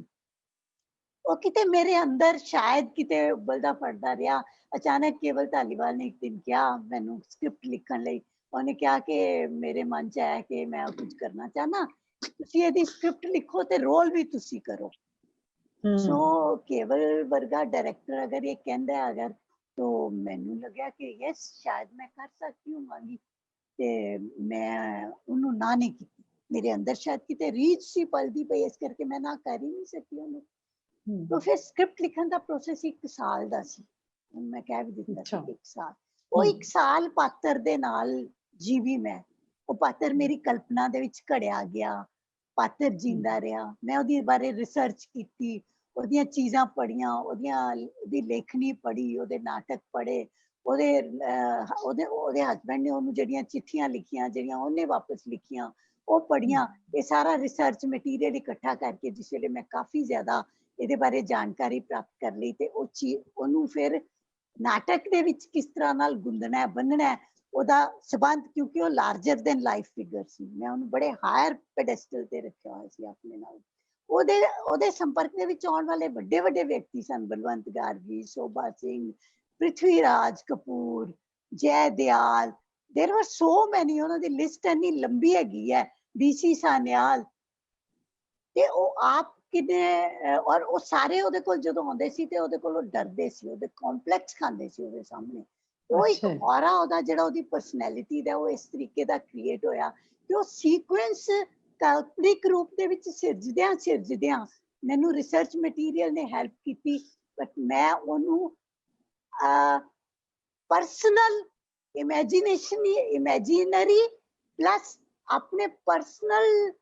ਉਹ ਕਿਤੇ ਮੇਰੇ ਅੰਦਰ ਸ਼ਾਇਦ ਕਿਤੇ ਉਬਲਦਾ ਫੜਦਾ ਰਿਹਾ। ਅਚਾਨਕ ਕੇਵਲ ਧਾਲੀਵਾਲ ਨੇ ਇੱਕ ਦਿਨ ਕਿਹਾ ਮੈਨੂੰ ਸਕ੍ਰਿਪਟ ਲਿਖਣ ਲਈ, ਉਹਨੇ ਕਿਹਾ ਕਿ ਮੇਰੇ ਮਨ 'ਚ ਆਇਆ ਕਿ ਮੈਂ ਕੁਝ ਕਰਨਾ ਚਾਹਨਾ, ਤੁਸੀਂ ਇਹਦੀ ਸਕ੍ਰਿਪਟ ਲਿਖੋ ਤੇ ਰੋਲ ਵੀ ਤੁਸੀਂ ਕਰੋ। ਸੋ ਕੇਵਲ ਵਰਗਾ ਡਾਇਰੈਕਟਰ ਅਗਰ ਇਹ ਕਹਿੰਦਾ ਅਗਰ, ਤਾਂ ਮੈਨੂੰ ਲੱਗਿਆ ਕਿ ਯੈਸ ਸ਼ਾਇਦ ਮੈਂ ਕਰ ਸਕਦੀ ਹੋਵਾਂਗੀ। ਤੇ ਮੈਂ ਉਹਨੂੰ ਨਾ ਨਹੀਂ ਕੀਤੀ। ਮੇਰੇ ਅੰਦਰ ਸ਼ਾਇਦ ਕਿਤੇ ਰੀਚ ਸੀ ਪਲਦੀ ਪਈ, ਇਸ ਕਰਕੇ ਮੈਂ ਨਾ ਕਰ ਹੀ ਨਹੀਂ ਸਕੀ ਉਹਨੂੰ। ਤਾਂ ਫਿਰ ਸਕ੍ਰਿਪਟ ਲਿਖਣ ਦਾ ਪ੍ਰੋਸੈਸ 1 ਸਾਲ ਦਾ ਸੀ। ਮੈਂ ਕਹਿ ਵੀ ਦਿੱਤਾ ਸੀ 1 ਸਾਲ। ਉਹ 1 ਸਾਲ ਪਾਤਰ ਦੇ ਨਾਲ ਜੀਵੀ ਮੈਂ। ਉਹ ਪਾਤਰ ਮੇਰੀ ਕਲਪਨਾ ਦੇ ਵਿੱਚ ਘੜਿਆ ਗਿਆ, ਪਾਤਰ ਜਿੰਦਾ ਰਿਹਾ। ਮੈਂ ਉਹਦੇ ਬਾਰੇ ਰਿਸਰਚ ਕੀਤੀ, ਉਹਦੀਆਂ ਚੀਜ਼ਾਂ ਪੜ੍ਹੀਆਂ, ਉਹਦੀ ਲੇਖਣੀ ਪੜ੍ਹੀ, ਉਹਦੇ ਨਾਟਕ ਪੜ੍ਹੇ, ਉਹਦੇ ਹਸਬੈਂਡ ਨੇ ਉਹਨੂੰ ਜਿਹੜੀਆਂ ਚਿੱਠੀਆਂ ਲਿਖੀਆਂ, ਜਿਹੜੀਆਂ ਉਹਨੇ ਵਾਪਸ ਲਿਖੀਆਂ, ਉਹ ਪੜ੍ਹੀਆਂ। ਇਹ ਸਾਰਾ ਰਿਸਰਚ ਮਟੀਰੀਅਲ ਇਕੱਠਾ ਕਰਕੇ ਜਿਸ ਵੇਲੇ ਮੈਂ ਕਾਫੀ ਜ਼ਿਆਦਾ ਇਹਦੇ ਬਾਰੇ ਜਾਣਕਾਰੀ ਪ੍ਰਾਪਤ ਕਰ ਲਈ, ਤੇ ਉਹਨੂੰ ਫਿਰ ਨਾਟਕ ਦੇ ਵਿੱਚ ਕਿਸ ਤਰ੍ਹਾਂ ਨਾਲ ਗੁੰਦਣਾ ਬੰਨਣਾ, ਉਹਦਾ ਸਬੰਧ, ਕਿਉਂਕਿ ਉਹ ਲਾਰਜਰ ਦੈਨ ਲਾਈਫ ਫਿਗਰ ਸੀ, ਮੈਂ ਉਹਨੂੰ ਬੜੇ ਹਾਇਰ ਪੈਡੈਸਟਲ ਤੇ ਰੱਖਿਆ ਹੋਇਆ ਸੀ ਆਪਣੇ ਨਾਲ। ਉਹਦੇ ਸੰਪਰਕ ਦੇ ਵਿੱਚ ਆਉਣ ਵਾਲੇ ਵੱਡੇ ਵੱਡੇ ਵਿਅਕਤੀ ਸਨ, ਬਲਵੰਤ ਗਾਰਗੀ, ਸ਼ੋਭਾ ਸਿੰਘ, ਪ੍ਰਿਥਵੀਰਾਜ ਕਪੂਰ, ਜੈ ਦਿਆਲ, ਦੇਰ वर ਸੋ ਮੈਨੀ, ਉਹਨਾਂ ਦੀ ਲਿਸਟ ਇੰਨੀ ਲੰਬੀ ਹੈਗੀ ਹੈ, BC ਸਾਨਿਆਲ। ਤੇ ਉਹ ਆਪ ਕਿਤੇ, ਔਰ ਉਹ ਸਾਰੇ ਉਹਦੇ ਕੋਲ ਜਦੋਂ ਆਉਂਦੇ ਸੀ ਤੇ ਉਹਦੇ ਕੋਲੋਂ ਡਰਦੇ ਸੀ, ਉਹਦੇ ਕੰਪਲੈਕਸ ਖਾਂਦੇ ਸੀ ਉਹਦੇ ਸਾਹਮਣੇ। ਉਹ ਇੱਕ ਔਰਾ ਉਹਦਾ ਜਿਹੜਾ ਉਹਦੀ ਪਰਸਨੈਲਿਟੀ ਦਾ ਉਹ ਇਸ ਤਰੀਕੇ ਦਾ ਕ੍ਰੀਏਟ ਹੋਇਆ ਕਿ ਉਹ ਸੀਕੁਐਂਸ ਕਾਲਪਨਿਕ ਰੂਪ ਦੇ ਵਿੱਚ ਸਿਰਜਦਿਆਂ ਮੈਨੂੰ ਰਿਸਰਚ ਮਟੀਰੀਅਲ ਨੇ ਹੈਲਪ ਕੀਤੀ, ਬਟ ਮੈਂ ਉਹਨੂੰ ਪਰਸਨਲ ਇਮੈਜਿਨਰੀ ਪਲੱਸ ਆਪਣੇ ਪਰਸਨਲ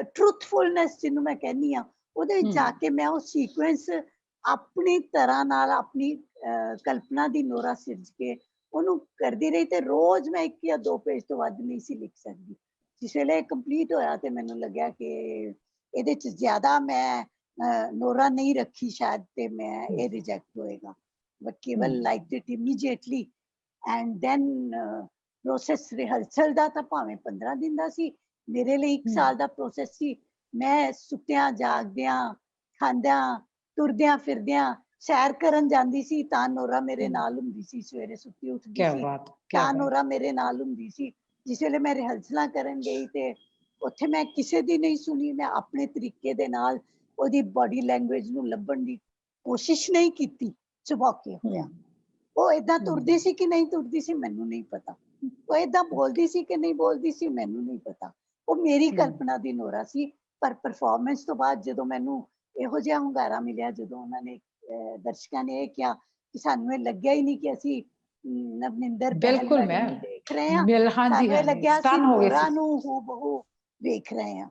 ਟਰੂਥਫੁਲਨੈਸ ਜਿਹਨੂੰ ਮੈਂ ਕਹਿੰਦੀ ਆ, ਉਹਦੇ ਵਿੱਚ ਜਾ ਕੇ ਮੈਂ ਉਹ ਸੀਕੁਐਂਸ ਆਪਣੀ ਤਰ੍ਹਾਂ ਨਾਲ ਆਪਣੀ ਕਲਪਨਾ ਦੀ ਨੋਰਾ ਸਿਰਜ ਕੇ ਉਹਨੂੰ ਕਰਦੀ ਰਹੀ। ਤੇ ਰੋਜ਼ ਮੈਂ 1 ਜਾਂ 2 ਪੇਜ ਤੋਂ ਵੱਧ ਨਹੀਂ ਸੀ ਲਿਖ ਸਕਦੀ। ਜਿਸ ਵੇਲੇ ਕੰਪਲੀਟ ਹੋਇਆ ਤੇ ਮੈਨੂੰ ਲੱਗਿਆ ਕਿ ਇਹਦੇ 'ਚ ਜ਼ਿਆਦਾ ਮੈਂ ਨੋਰਾ ਨਹੀਂ ਰੱਖੀ ਸ਼ਾਇਦ, ਤੇ ਮੈਂ ਇਹ ਰਿਜੈਕਟ ਹੋਏਗਾ, but Kewal liked it immediately. And then process rehearsal ਦਾ ਤਾਂ ਭਾਵੇਂ 15 ਦਿਨ ਦਾ ਸੀ, ਮੇਰੇ ਲਈ 1 ਸਾਲ ਦਾ ਪ੍ਰੋਸੈਸ ਸੀ। ਮੈਂ ਸੁੱਤਿਆਂ ਜਾਗਦਿਆਂ, ਖਾਂਦਿਆਂ, ਤੁਰਦਿਆਂ ਫਿਰਦਿਆਂ, ਸੈਰ ਕਰਨ ਜਾਂਦੀ ਸੀ ਤਾਂ ਨੋਰਾ ਮੇਰੇ ਨਾਲ ਹੁੰਦੀ ਸੀ, ਸਵੇਰੇ ਸੁੱਤੀ ਉੱਠਦੀ ਸੀ ਤਾਂ ਨੋਰਾ ਮੇਰੇ ਨਾਲ ਹੁੰਦੀ ਸੀ। ਜਿਸ ਵੇਲੇ ਮੈਂ ਰਿਹਰਸਲਾਂ ਕਰਨ ਗਈ ਤੇ ਉੱਥੇ ਮੈਂ ਕਿਸੇ ਦੀ ਨਹੀਂ ਸੁਣੀ, ਮੈਂ ਆਪਣੇ ਤਰੀਕੇ ਦੇ ਨਾਲ ਉਹਦੀ ਬਾਡੀ ਲੈਂਗੁਏਜ ਨੂੰ ਲੱਭਣ ਦੀ ਕੋਸ਼ਿਸ਼ ਨਹੀਂ ਕੀਤੀ। ਚੁਬੌਕੇ ਹੋਇਆ ਉਹ ਏਦਾਂ ਤੁਰਦੀ ਸੀ ਕਿ ਨਹੀਂ ਤੁਰਦੀ ਸੀ ਮੈਨੂੰ ਨਹੀਂ ਪਤਾ, ਉਹ ਏਦਾਂ ਬੋਲਦੀ ਸੀ ਕਿ ਨਹੀਂ ਬੋਲਦੀ ਸੀ ਮੈਨੂੰ ਨਹੀਂ ਪਤਾ। ਉਹ ਮੇਰੀ ਕਲਪਨਾ ਦੀ ਨੋਰਾ ਸੀ। ਪਰ ਪਰਫਾਰਮੈਂਸ ਤੋਂ ਬਾਅਦ ਜਦੋਂ ਮੈਨੂੰ ਇਹੋ ਜਿਹਾ ਹੁੰਗਾਰਾ ਮਿਲਿਆ, ਜਦੋਂ ਉਹਨਾਂ ਨੇ ਦਰਸ਼ਕਾਂ ਨੇ ਇਹ ਕਿਹਾ ਕਿ ਸਾਨੂੰ ਇਹ ਲੱਗਿਆ ਹੀ ਨਹੀਂ ਕਿ ਅਸੀਂ ਨਵਨਿੰਦਰ ਬਹਿਲ ਮੈਡਮ ਨੂੰ ਦੇਖ ਰਹੇ ਹਾਂ, ਸਾਨੂੰ ਇਹ ਲੱਗਿਆ ਅਸੀਂ ਨੋਰਾ ਨੂੰ ਹੂਬਹੂ ਵੇਖ ਰਹੇ ਹਾਂ।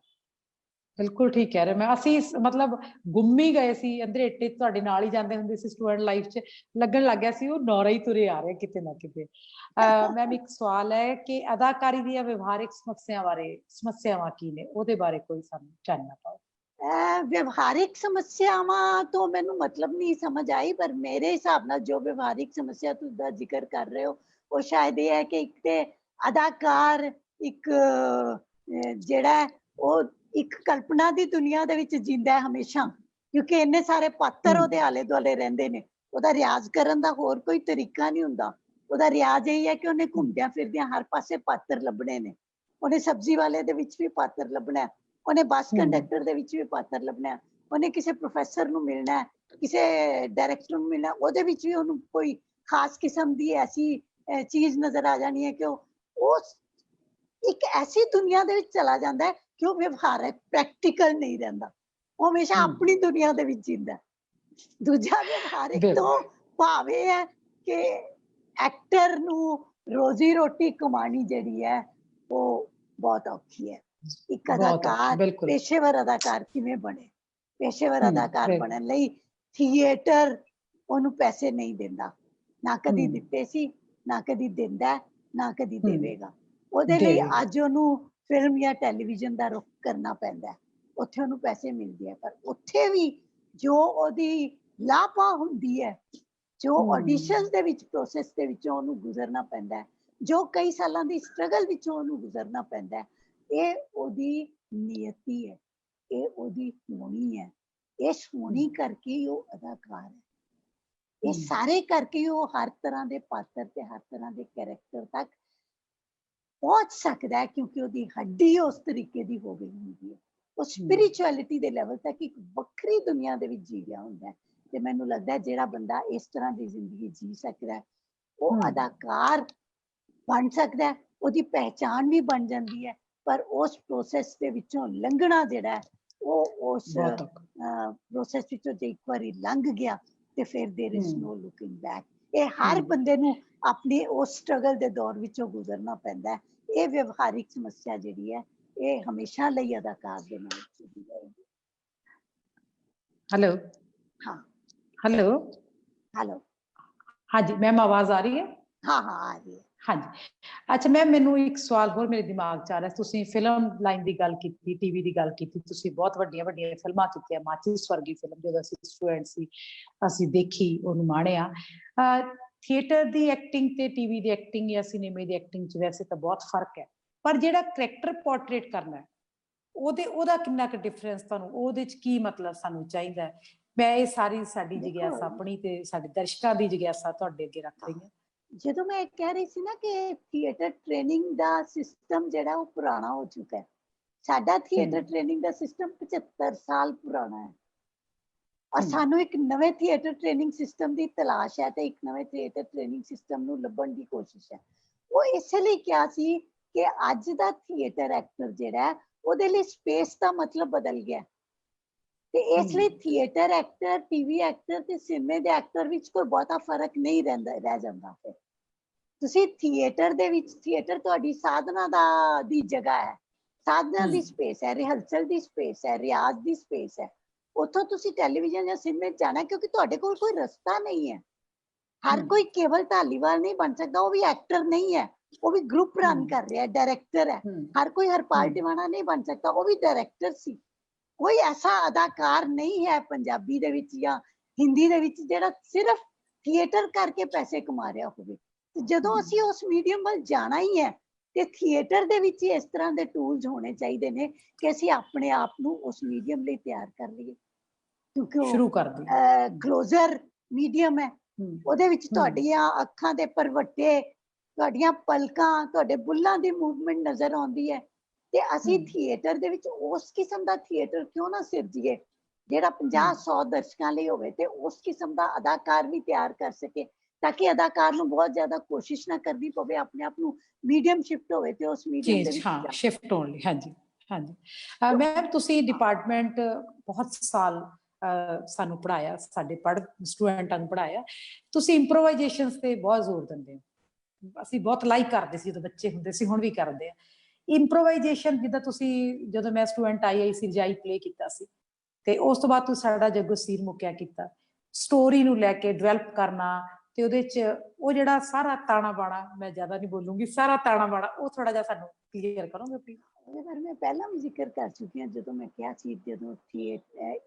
ਬਿਲਕੁਲ ਠੀਕ ਕਹਿ ਰਹੇ। ਮੈਂ ਅਸੀਂ ਮਤਲਬ ਗੁੰਮ ਹੀ ਗਏ ਸੀ, ਅੰਦਰੇਟੇ ਤੁਹਾਡੇ ਨਾਲ ਹੀ ਜਾਂਦੇ ਹੁੰਦੇ ਸੀ ਸਟੂਡੈਂਟ ਲਾਈਫ 'ਚ, ਲੱਗਣ ਲੱਗ ਗਿਆ ਸੀ ਉਹ ਨੋਰਾ ਹੀ ਤੁਰੇ ਆ ਰਹੇ ਕਿਤੇ ਨਾ ਕਿਤੇ। ਮੈਮ ਇੱਕ ਸਵਾਲ ਹੈ ਕਿ ਅਦਾਕਾਰੀ ਦੀਆਂ ਵਿਵਹਾਰਿਕ ਸਮੱਸਿਆਵਾਂ ਕੀ ਨੇ, ਉਹਦੇ ਬਾਰੇ ਕੋਈ ਸਾਨੂੰ ਜਾਣਨਾ ਪਾਓ। ਵਿਵਹਾਰਿਕ ਸਮੱਸਿਆਵਾਂ ਤੋਂ ਮੈਨੂੰ ਮਤਲਬ ਨਹੀਂ ਸਮਝ ਆਈ, ਪਰ ਮੇਰੇ ਹਿਸਾਬ ਨਾਲ ਜੋ ਵਿਵਹਾਰਿਕ ਸਮੱਸਿਆ ਤੁਸੀਂ ਦਾ ਜ਼ਿਕਰ ਕਰ ਰਹੇ ਹੋ ਉਹ ਸ਼ਾਇਦ ਇਹ ਹੈ ਕਿ ਇੱਕ ਤੇ ਅਦਾਕਾਰ ਇੱਕ ਜਿਹੜਾ ਉਹ ਇੱਕ ਕਲਪਨਾ ਦੀ ਦੁਨੀਆ ਦੇ ਵਿੱਚ ਜਿੰਦਾ ਹੈ ਹਮੇਸ਼ਾ, ਕਿਉਂਕਿ ਇੰਨੇ ਸਾਰੇ ਪਾਤਰ ਉਹਦੇ ਆਲੇ ਦੁਆਲੇ ਰਹਿੰਦੇ ਨੇ। ਉਹਦਾ ਰਿਆਜ਼ ਕਰਨ ਦਾ ਹੋਰ ਕੋਈ ਤਰੀਕਾ ਨਹੀਂ ਹੁੰਦਾ। ਉਹਦਾ ਰਿਆਜ਼ ਇਹ ਹੈ ਕਿ ਉਹਨੇ ਘੁੰਮਦਿਆਂ ਫਿਰਦਿਆਂ ਹਰ ਪਾਸੇ ਪਾਤਰ ਲੱਭਣੇ ਨੇ। ਉਹਨੇ ਸਬਜ਼ੀ ਵਾਲੇ ਦੇ ਵਿੱਚ ਵੀ ਪਾਤਰ ਲੱਭਣਾ, ਉਹਨੇ ਬੱਸ ਕੰਡਕਟਰ ਦੇ ਵਿੱਚ ਵੀ ਪਾਤਰ ਲੱਭਣਾ, ਉਹਨੇ ਕਿਸੇ ਪ੍ਰੋਫੈਸਰ ਨੂੰ ਮਿਲਣਾ, ਕਿਸੇ ਡਾਇਰੈਕਟਰ ਨੂੰ ਮਿਲਣਾ, ਉਹਦੇ ਵਿੱਚ ਵੀ ਉਹਨੂੰ ਕੋਈ ਖਾਸ ਕਿਸਮ ਦੀ ਐਸੀ ਚੀਜ਼ ਨਜ਼ਰ ਆ ਜਾਣੀ ਹੈ ਕਿ ਉਹ ਇੱਕ ਐਸੀ ਦੁਨੀਆ ਦੇ ਵਿੱਚ ਚਲਾ ਜਾਂਦਾ ਹੈ ਕਿ ਉਹ ਵਿਵਹਾਰਕ ਪ੍ਰੈਕਟੀਕਲ ਨਹੀਂ ਰਹਿੰਦਾ, ਉਹ ਹਮੇਸ਼ਾ ਆਪਣੀ ਦੁਨੀਆ ਦੇ ਵਿੱਚ ਜਿੰਦਾ। ਦੂਜਾ ਵਿਵਹਾਰਿਕ ਤੋਂ ਭਾਵ ਇਹ ਹੈ ਕਿ ਐਕਟਰ ਨੂੰ रोजी रोटी कमानी जिहड़ी है वो बहुत औखी है। एक अदाकार, पेशेवर अदाकार किवें बने, पेशेवर अदाकार बनन लई थिएटर ਉਹਨੂੰ पैसे नहीं देंदा, ना कदी दिते सी, ना कदी दिंदा, ना कदी देवेगा। ਉਹਦੇ ਲਈ ਅੱਜ ਉਹਨੂੰ ਫਿਲਮ ਜਾਂ ਟੈਲੀਵਿਜ਼ਨ ਦਾ ਰੁਖ ਕਰਨਾ ਪੈਂਦਾ, ਉੱਥੇ ਉਹਨੂੰ ਪੈਸੇ ਮਿਲਦੇ ਆ। ਪਰ ਉੱਥੇ ਵੀ ਜੋ ਉਹਦੀ ਲਾਪਾ ਹੁੰਦੀ ਹੈ, ਜੋ ਆਡੀਸ਼ਨਸ ਦੇ ਵਿੱਚ ਪ੍ਰੋਸੈਸ ਦੇ ਵਿੱਚੋਂ ਉਹਨੂੰ ਗੁਜ਼ਰਨਾ ਪੈਂਦਾ, ਜੋ ਕਈ ਸਾਲਾਂ ਦੀ ਸਟਰਗਲ ਵਿੱਚੋਂ ਉਹਨੂੰ ਗੁਜ਼ਰਨਾ ਪੈਂਦਾ, ਇਹ ਉਹਦੀ ਨੀਅਤੀ ਹੈ, ਇਹ ਉਹਦੀ ਹੋਣੀ ਹੈ। ਇਸ ਹੋਣੀ ਕਰਕੇ ਹੀ ਉਹ ਅਦਾਕਾਰ ਹੈ। ਇਹ ਸਾਰੇ ਕਰਕੇ ਉਹ ਹਰ ਤਰ੍ਹਾਂ ਦੇ ਪਾਤਰ ਤੇ ਹਰ ਤਰ੍ਹਾਂ ਦੇ ਕੈਰੈਕਟਰ ਤੱਕ ਪਹੁੰਚ ਸਕਦਾ ਹੈ, ਕਿਉਂਕਿ ਉਹਦੀ ਹੱਡੀ ਉਸ ਤਰੀਕੇ ਦੀ ਹੋ ਗਈ ਹੁੰਦੀ ਹੈ। ਉਹ ਸਪਿਰਿਚੁਅਲਿਟੀ ਦੇ ਲੈਵਲ ਤੱਕ ਇੱਕ ਵੱਖਰੀ ਦੁਨੀਆ ਦੇ ਵਿੱਚ ਜੀ ਰਿਹਾ ਹੁੰਦਾ ਹੈ। ਤੇ ਮੈਨੂੰ ਲੱਗਦਾ ਜਿਹੜਾ ਬੰਦਾ ਇਸ ਤਰ੍ਹਾਂ ਦੀ ਜ਼ਿੰਦਗੀ ਜੀ ਸਕਦਾ ਹੈ, ਉਹ ਅਦਾਕਾਰ ਬਣ ਸਕਦਾ ਹੈ, ਉਹਦੀ ਪਹਿਚਾਨ ਵੀ ਬਣ ਜਾਂਦੀ ਹੈ। ਪਰ ਉਸ ਪ੍ਰੋਸੈਸ ਦੇ ਵਿੱਚੋਂ ਲੰਘਣਾ ਜਿਹੜਾ ਹੈ, ਉਹ ਉਸ ਪ੍ਰੋਸੈਸ ਵਿੱਚੋਂ ਜੇ ਇੱਕ ਵਾਰੀ ਲੰਘ ਗਿਆ ਤੇ ਫਿਰ there is no looking back. ਇਹ ਹਰ ਬੰਦੇ ਨੂੰ ਆਪਣੀ ਉਸ ਸਟਰਗਲ ਦੇ ਦੌਰ ਵਿੱਚੋਂ ਗੁਜ਼ਰਨਾ ਪੈਂਦਾ ਹੈ। ਇਹ ਵਿਵਹਾਰਿਕ ਸਮੱਸਿਆ ਜਿਹੜੀ ਹੈ, ਇਹ ਹਮੇਸ਼ਾ ਲਈ ਅਦਾਕਾਰ ਦੇ ਨਾਲ ਜੁੜੀ ਰਹੇਗੀ। हेलो, हाँ हेलो, हेलो, हाँ जी मैम, आवाज आ रही है? हाँ हाँ आ रही है। हाँ जी, अच्छा मैम, मैनू एक सवाल होर मेरे दिमाग च आ रहा। तुसीं फिल्म लाइन की गल कीती, टीवी की गल कीती, तुसीं बहुत वड्डियां वड्डियां फिल्मां कीतियां। माचिस वर्गी फिल्म जदों असीं स्टूडेंट सी असीं देखी, ਉਹਨੂੰ ਮਾਣਿਆ। थिएटर ਦੀ एक्टिंग ਤੇ टीवी ਦੀ एक्टिंग ਜਾਂ सिनेमे ਦੀ एक्टिंग ਚ ਵੈਸੇ ਤਾਂ ਬਹੁਤ ਫਰਕ ਹੈ, ਪਰ ਜਿਹੜਾ ਕਰੈਕਟਰ ਪੋਰਟਰੇਟ ਕਰਨਾ ਹੈ, ਉਹਦਾ ਕਿੰਨਾ ਕੁ ਡਿਫਰੈਂਸ ਤੁਹਾਨੂੰ ਉਹਦੇ ਚ ਕੀ ਮਤਲਬ ਸਾਨੂੰ ਚਾਹੀਦਾ ਹੈ? ਮੈਂ ਇਹ ਸਾਰੀ ਸਾਡੀ ਜਿਗਿਆਸਾ ਆਪਣੀ ਤੇ ਸਾਡੇ ਦਰਸ਼ਕਾਂ ਦੀ ਜਿਗਿਆਸਾ ਤੁਹਾਡੇ ਅੱਗੇ ਰੱਖ ਰਹੀ ਹਾਂ। ਜਦੋਂ ਮੈਂ ਕਹਿ ਰਹੀ ਸੀ ਨਾ ਕਿ ਥੀਏਟਰ ਟ੍ਰੇਨਿੰਗ ਦਾ ਸਿਸਟਮ ਜਿਹੜਾ ਉਹ ਪੁਰਾਣਾ ਹੋ ਚੁੱਕਾ ਹੈ। ਸਾਡਾ ਥੀਏਟਰ ਟ੍ਰੇਨਿੰਗ ਦਾ ਸਿਸਟਮ 75 ਸਾਲ ਪੁਰਾਣਾ ਹੈ, ਔਰ ਸਾਨੂੰ ਇੱਕ ਨਵੇਂ ਥੀਏਟਰ ਟ੍ਰੇਨਿੰਗ ਸਿਸਟਮ ਦੀ ਤਲਾਸ਼ ਹੈ ਤੇ ਇੱਕ ਨਵੇਂ ਥੀਏਟਰ ਟ੍ਰੇਨਿੰਗ ਸਿਸਟਮ ਨੂੰ ਲੱਭਣ ਦੀ ਕੋਸ਼ਿਸ਼ ਹੈ। ਉਹ ਇਸੇ ਲਈ ਕਿਹਾ ਸੀ ਕਿ ਅੱਜ ਦਾ ਥੀਏਟਰ ਐਕਟਰ ਜਿਹੜਾ ਉਹਦੇ ਲਈ ਸਪੇਸ ਦਾ ਮਤਲਬ ਬਦਲ ਗਿਆ, ਤੇ ਇਸ ਲਈ ਥੀਏਟਰ ਐਕਟਰ, ਟੀਵੀ ਐਕਟਰ ਤੇ ਸਿਨੇਮੇ ਦੇ ਐਕਟਰ ਵਿੱਚ ਕੋਈ ਬਹੁਤਾ ਫਰਕ ਨਹੀਂ ਰਹਿ ਜਾਂਦਾ। ਫਿਰ ਤੁਸੀਂ ਥੀਏਟਰ ਦੇ ਵਿੱਚ, ਥੀਏਟਰ ਤੁਹਾਡੀ ਸਾਧਨਾ ਦੀ ਜਗ੍ਹਾ ਹੈ, ਸਾਧਨਾ ਦੀ ਸਪੇਸ ਹੈ, ਰਿਹਰਸਲ ਦੀ ਸਪੇਸ ਹੈ, ਰਿਆਜ਼ ਦੀ ਸਪੇਸ ਹੈ। ਉੱਥੋਂ ਤੁਸੀਂ ਟੈਲੀਵਿਜ਼ਨ ਜਾਂ ਸਿਨੇਮੇ ਜਾਣਾ, ਕਿਉਂਕਿ ਤੁਹਾਡੇ ਕੋਲ ਕੋਈ ਰਸਤਾ ਨਹੀਂ ਹੈ। ਹਰ ਕੋਈ ਕੇਵਲ ਧਾਲੀਵਾਲ ਨਹੀਂ ਬਣ ਸਕਦਾ, ਉਹ ਵੀ ਐਕਟਰ ਨਹੀਂ ਹੈ, ਉਹ ਵੀ ਗਰੁੱਪ ਰਨ ਕਰ ਰਿਹਾ, ਡਾਇਰੈਕਟਰ ਹੈ। ਹਰ ਕੋਈ ਹਰਪਾਲ ਟਿਵਾਣਾ ਨਹੀਂ ਬਣ ਸਕਦਾ, ਉਹ ਵੀ ਡਾਇਰੈਕਟਰ ਸੀ। ਕੋਈ ਐਸਾ ਅਦਾਕਾਰ ਨਹੀਂ ਹੈ ਪੰਜਾਬੀ ਦੇ ਵਿੱਚ ਜਾਂ ਹਿੰਦੀ ਦੇ ਵਿੱਚ ਜਿਹੜਾ ਸਿਰਫ ਥੀਏਟਰ ਕਰਕੇ ਪੈਸੇ ਕਮਾ ਰਿਹਾ ਹੋਵੇ। ਤੇ ਜਦੋਂ ਅਸੀਂ ਉਸ ਮੀਡੀਅਮ ਵੱਲ ਜਾਣਾ ਹੀ ਹੈ, ਤੇ ਥੀਏਟਰ ਦੇ ਵਿੱਚ ਇਸ ਤਰ੍ਹਾਂ ਦੇ ਟੂਲਸ ਹੋਣੇ ਚਾਹੀਦੇ ਨੇ ਕਿ ਅਸੀਂ ਆਪਣੇ ਆਪ ਨੂੰ ਉਸ ਮੀਡੀਅਮ ਲਈ ਤਿਆਰ ਕਰ ਲਈਏ, ਕਿਉਂਕਿ ਉਹ ਕਲੋਜ਼ਰ ਮੀਡੀਅਮ ਹੈ। ਉਹਦੇ ਵਿੱਚ ਤੁਹਾਡੀਆਂ ਅੱਖਾਂ ਦੇ ਪਰਵੱਟੇ, ਤੁਹਾਡੀਆਂ ਪਲਕਾਂ, ਤੁਹਾਡੇ ਬੁੱਲਾਂ ਦੀ ਮੂਵਮੈਂਟ ਨਜ਼ਰ ਆਉਂਦੀ ਹੈ। ਤੇ ਅਸੀਂ ਥੀਏਟਰ ਦੇ ਵਿੱਚ ਉਸ ਕਿਸਮ ਦਾ ਥੀਏਟਰ ਕਿਉਂ ਨਾ ਸਿਰਜੀਏ ਜਿਹੜਾ 50-100 ਦਰਸ਼ਕਾਂ ਲਈ ਹੋਵੇ, ਤੇ ਉਸ ਕਿਸਮ ਦਾ ਅਦਾਕਾਰ ਵੀ ਤਿਆਰ ਕਰ ਸਕੇ, ਤਾਂ ਕਿ ਅਦਾਕਾਰ ਨੂੰ ਬਹੁਤ ਜ਼ਿਆਦਾ ਕੋਸ਼ਿਸ਼ ਨਾ ਕਰਨੀ ਪਵੇ, ਆਪਣੇ ਆਪ ਨੂੰ ਮੀਡੀਅਮ ਸ਼ਿਫਟ ਹੋਵੇ ਤੇ ਉਸ ਮੀਡੀਅਮ ਦੇ ਵਿੱਚ ਸ਼ਿਫਟ ਹੋਣ ਲਈ। ਹਾਂਜੀ ਹਾਂਜੀ ਮੈਮ, ਤੁਸੀਂ ਡਿਪਾਰਟਮੈਂਟ ਬਹੁਤ ਸਾਲ ਸਾਨੂੰ ਪੜ੍ਹਾਇਆ, ਸਾਡੇ ਸਟੂਡੈਂਟਾਂ ਨੂੰ ਪੜ੍ਹਾਇਆ। ਤੁਸੀਂ ਇੰਪਰੋਵਾਈਜ਼ੇਸ਼ਨਸ ਤੇ ਬਹੁਤ ਜ਼ੋਰ ਦਿੰਦੇ ਹੋ। ਅਸੀਂ ਬਹੁਤ ਲਾਈਕ ਕਰਦੇ ਸੀ ਜਦੋਂ ਬੱਚੇ ਹੁੰਦੇ ਸੀ, ਹੁਣ ਵੀ ਕਰਦੇ ਆ। ਇੰਪਰੋਵਾਈਜ਼ੇਸ਼ਨ ਜਿੱਦਾਂ ਤੁਸੀਂ, ਜਦੋਂ ਮੈਂ ਸਟੂਡੈਂਟ ਆਈ ਸੀ, ਰਜਾਈ ਪਲੇ ਕੀਤਾ ਸੀ, ਤੇ ਉਸ ਤੋਂ ਬਾਅਦ ਤੁਸੀਂ ਸਾਡਾ ਜੱਗੋ ਸੀਰ ਮੁੱਕਿਆ ਕੀਤਾ, ਸਟੋਰੀ ਨੂੰ ਲੈ ਕੇ ਡਿਵੈਲਪ ਕਰਨਾ, ਤੇ ਉਹਦੇ ਚ ਉਹ ਜਿਹੜਾ ਸਾਰਾ ਤਾਣਾ ਬਾਣਾ, ਮੈਂ ਜ਼ਿਆਦਾ ਨਹੀਂ ਬੋਲੂੰਗੀ, ਸਾਰਾ ਤਾਣਾ ਬਾਣਾ ਉਹ ਥੋੜਾ ਜਿਹਾ ਸਾਨੂੰ ਕਲੀਅਰ ਕਰੋਗੇ ਪਲੀਜ਼? ਉਹਦੇ ਬਾਰੇ ਮੈਂ ਪਹਿਲਾਂ ਵੀ ਜ਼ਿਕਰ ਕਰ ਚੁੱਕੀ ਹਾਂ, ਜਦੋਂ ਮੈਂ ਕਿਹਾ ਸੀ ਜਦੋਂ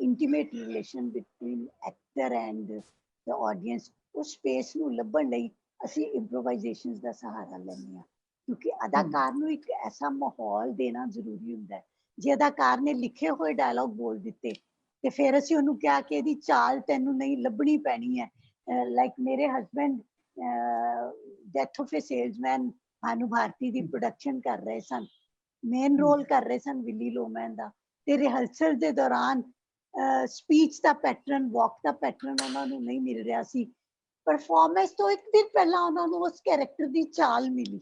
intimate relation between actor and the audience, ਉਸ ਸਪੇਸ ਨੂੰ ਲੱਭਣ ਲਈ ਅਸੀਂ ਇੰਪਰੋਵਾਈਜ਼ੇਸ਼ਨਸ ਦਾ ਸਹਾਰਾ ਲੈਂਦੇ ਹਾਂ, ਕਿਉਂਕਿ ਅਦਾਕਾਰ ਨੂੰ ਇੱਕ ਐਸਾ ਮਾਹੌਲ ਦੇਣਾ ਜ਼ਰੂਰੀ ਹੁੰਦਾ ਹੈ। ਜੇ ਅਦਾਕਾਰ ਨੇ ਲਿਖੇ ਹੋਏ ਡਾਇਲੌਗ ਬੋਲ ਦਿੱਤੇ ਤੇ ਫਿਰ ਅਸੀਂ ਉਹਨੂੰ ਕਿਹਾ ਕਿ ਇਹਦੀ ਚਾਲ ਤੈਨੂੰ ਨਹੀਂ ਲੱਭਣੀ ਪੈਣੀ ਹੈ। ਲਾਈਕ ਮੇਰੇ husband death of a salesman Bhanu Bharti ਦੀ ਪ੍ਰੋਡਕਸ਼ਨ ਕਰ ਰਹੇ ਸਨ, ਮੇਨ ਰੋਲ ਕਰ ਰਹੇ ਸਨ ਵਿਲੀ ਲੋਮੈਨ ਦਾ, ਤੇ ਰਿਹਰਸਲ ਦੇ ਦੌਰਾਨ ਸਪੀਚ ਦਾ ਪੈਟਰਨ, ਵਾਕ ਦਾ ਪੈਟਰਨ ਉਹਨਾਂ ਨੂੰ ਨਹੀਂ ਮਿਲ ਰਿਹਾ ਸੀ। ਪਰਫਾਰਮੈਂਸ ਤੋਂ ਇੱਕ ਦਿਨ ਪਹਿਲਾਂ ਉਹਨਾਂ ਨੂੰ ਉਸ ਕੈਰੈਕਟਰ ਦੀ ਚਾਲ ਮਿਲੀ।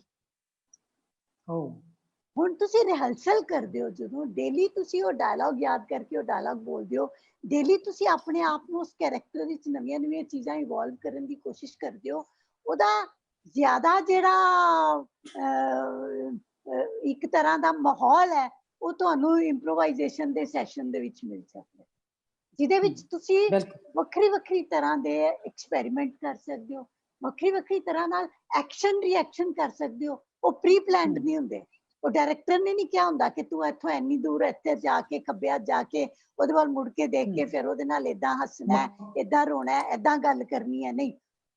ਹੁਣ ਤੁਸੀਂ ਰਿਹਰਸਲ ਕਰਦੇ ਹੋ, ਜਦੋਂ ਡੇਲੀ ਤੁਸੀਂ ਉਹ ਡਾਇਲੌਗ ਯਾਦ ਕਰਕੇ ਉਹ ਡਾਇਲੌਗ ਬੋਲਦੇ ਹੋ, ਡੇਲੀ ਤੁਸੀਂ ਆਪਣੇ ਆਪ ਨੂੰ ਉਸ ਕੈਰੈਕਟਰ ਵਿੱਚ ਨਵੀਆਂ ਨਵੀਆਂ ਚੀਜ਼ਾਂ ਇਵੋਲਵ ਕਰਨ ਦੀ ਕੋਸ਼ਿਸ਼ ਕਰਦੇ ਹੋ, ਉਹਦਾ ਜ਼ਿਆਦਾ ਜਿਹੜਾ ਇੱਕ ਤਰ੍ਹਾਂ ਦਾ ਮਾਹੌਲ ਹੈ ਉਹ ਤੁਹਾਨੂੰ ਇੰਪਰੋਵਾਈਜ਼ੇਸ਼ਨ ਦੇ ਸੈਸ਼ਨ ਦੇ ਵਿੱਚ ਮਿਲ ਸਕਦਾ, ਜਿਹਦੇ ਵਿੱਚ ਤੁਸੀਂ ਵੱਖਰੀ ਵੱਖਰੀ ਤਰ੍ਹਾਂ ਦੇ ਐਕਸਪੈਰੀਮੈਂਟ ਕਰ ਸਕਦੇ ਹੋ, ਵੱਖਰੀ ਵੱਖਰੀ ਤਰ੍ਹਾਂ ਨਾਲ ਐਕਸ਼ਨ ਰਿਐਕਸ਼ਨ ਕਰ ਸਕਦੇ ਹੋ। ਉਹ ਪ੍ਰੀ ਪਲਾਨਡ ਨਹੀਂ ਹੁੰਦੇ, ਉਹ ਡਾਇਰੈਕਟਰ ਨੇ ਨਹੀਂ ਕਿਹਾ ਹੁੰਦਾ ਕਿ ਤੂੰ ਇੱਥੋਂ ਇੰਨੀ ਦੂਰ ਇੱਥੇ ਜਾ ਕੇ ਖੱਬਿਆ ਜਾ ਕੇ ਉਹਦੇ ਵੱਲ ਮੁੜ ਕੇ ਦੇਖ ਕੇ ਫਿਰ ਉਹਦੇ ਨਾਲ ਏਦਾਂ ਹੱਸਣਾ ਹੈ, ਏਦਾਂ ਰੋਣਾ ਹੈ, ਏਦਾਂ ਗੱਲ ਕਰਨੀ ਹੈ। ਨਹੀਂ,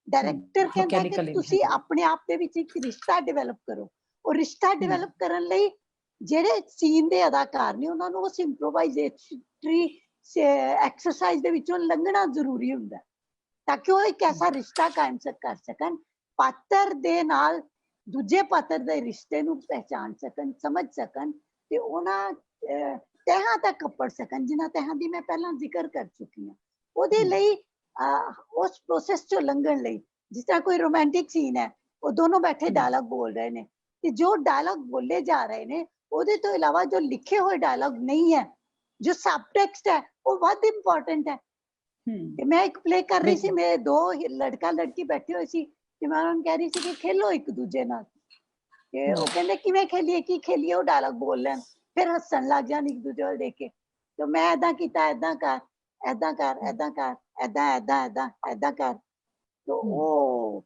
ਡਾਇਰੈਕਟਰ ਕਹਿੰਦਾ ਕਿ ਤੁਸੀਂ ਆਪਣੇ ਆਪ ਦੇ ਵਿੱਚ ਇੱਕ ਰਿਸ਼ਤਾ ਡਿਵੈਲਪ ਕਰੋ। ਉਹ ਰਿਸ਼ਤਾ ਡਿਵੈਲਪ ਕਰਨ ਲਈ ਜਿਹੜੇ ਸੀਨ ਦੇ ਅਦਾਕਾਰ ਨੇ ਉਹਨਾਂ ਨੂੰ ਉਸ ਇੰਪਰੋਵਾਈਜ਼ੇਟਰੀ ਐਕਸਰਸਾਈਜ਼ ਦੇ ਵਿੱਚੋਂ ਲੰਘਣਾ ਜ਼ਰੂਰੀ ਹੁੰਦਾ, ਤਾਂ ਕਿ ਉਹ ਇੱਕ ਐਸਾ ਰਿਸ਼ਤਾ ਕਾਇਮ ਕਰ ਸਕਣ, ਪਾਤਰ ਦੇ ਨਾਲ ਦੂਜੇ ਪਾਤਰ ਦੇ ਰਿਸ਼ਤੇ ਨੂੰ ਪਹਿਚਾਨ ਸਕਣ, ਸਮਝ ਸਕਣ ਤੇ ਉਹਨਾਂ ਤਹਿਾਂ ਤੱਕ ਕੱਪੜ ਸਕਣ, ਜਿਨ੍ਹਾਂ ਤਹਿਾਂ ਦੀ ਮੈਂ ਪਹਿਲਾਂ ਜ਼ਿਕਰ ਕਰ ਚੁੱਕੀ ਹਾਂ। ਉਹਦੇ ਲਈ ਉਸ ਪ੍ਰੋਸੈਸ ਚੋਂ ਲੰਘਣ ਲਈ, ਜਿਸ ਤਰ੍ਹਾਂ ਕੋਈ ਰੋਮਾਂਟਿਕ ਸੀਨ ਹੈ, ਉਹ ਦੋਨੋਂ ਬੈਠੇ ਡਾਇਲੌਗ ਬੋਲ ਰਹੇ ਨੇ ਤੇ ਜੋ ਡਾਇਲੌਗ ਬੋਲੇ ਜਾ ਰਹੇ ਨੇ ਉਹਦੇ ਤੋਂ ਇਲਾਵਾ ਜੋ ਲਿਖੇ ਹੋਏ ਡਾਇਲੌਗ ਨਹੀਂ ਹੈ, ਜੋ ਸਬਟੈਕਸਟ ਹੈ, ਉਹ ਬਹੁਤ ਇੰਪੋਰਟੈਂਟ ਹੈ। ਤੇ ਮੈਂ ਇੱਕ ਪਲੇ ਕਰ ਰਹੀ ਸੀ, ਮੇਰੇ ਦੋ ਲੜਕਾ ਲੜਕੀ ਬੈਠੇ ਹੋਏ ਸੀ ਤੇ ਮੈਂ ਉਹਨਾਂ ਨੂੰ ਕਹਿ ਰਹੀ ਸੀ ਕਿ ਖੇਲੋ ਇੱਕ ਦੂਜੇ ਨਾਲ, ਤੇ ਉਹ ਕਹਿੰਦੇ ਕਿਵੇਂ ਖੇਲੀਏ, ਕੀ ਖੇਲੀਏ, ਉਹ ਡਾਇਲੌਗ ਬੋਲ ਲੈਣ, ਫਿਰ ਹੱਸਣ ਲੱਗ ਜਾਣ ਇੱਕ ਦੂਜੇ ਵੱਲ ਦੇਖ ਕੇ। ਤੇ ਮੈਂ ਏਦਾਂ ਕੀਤਾ, ਏਦਾਂ ਕਰ, ਏਦਾਂ ਕਰ, ਏਦਾਂ ਕਰ, ਏਦਾਂ ਏਦਾਂ ਏਦਾਂ ਏਦਾਂ ਕਰ, ਤੇ ਉਹ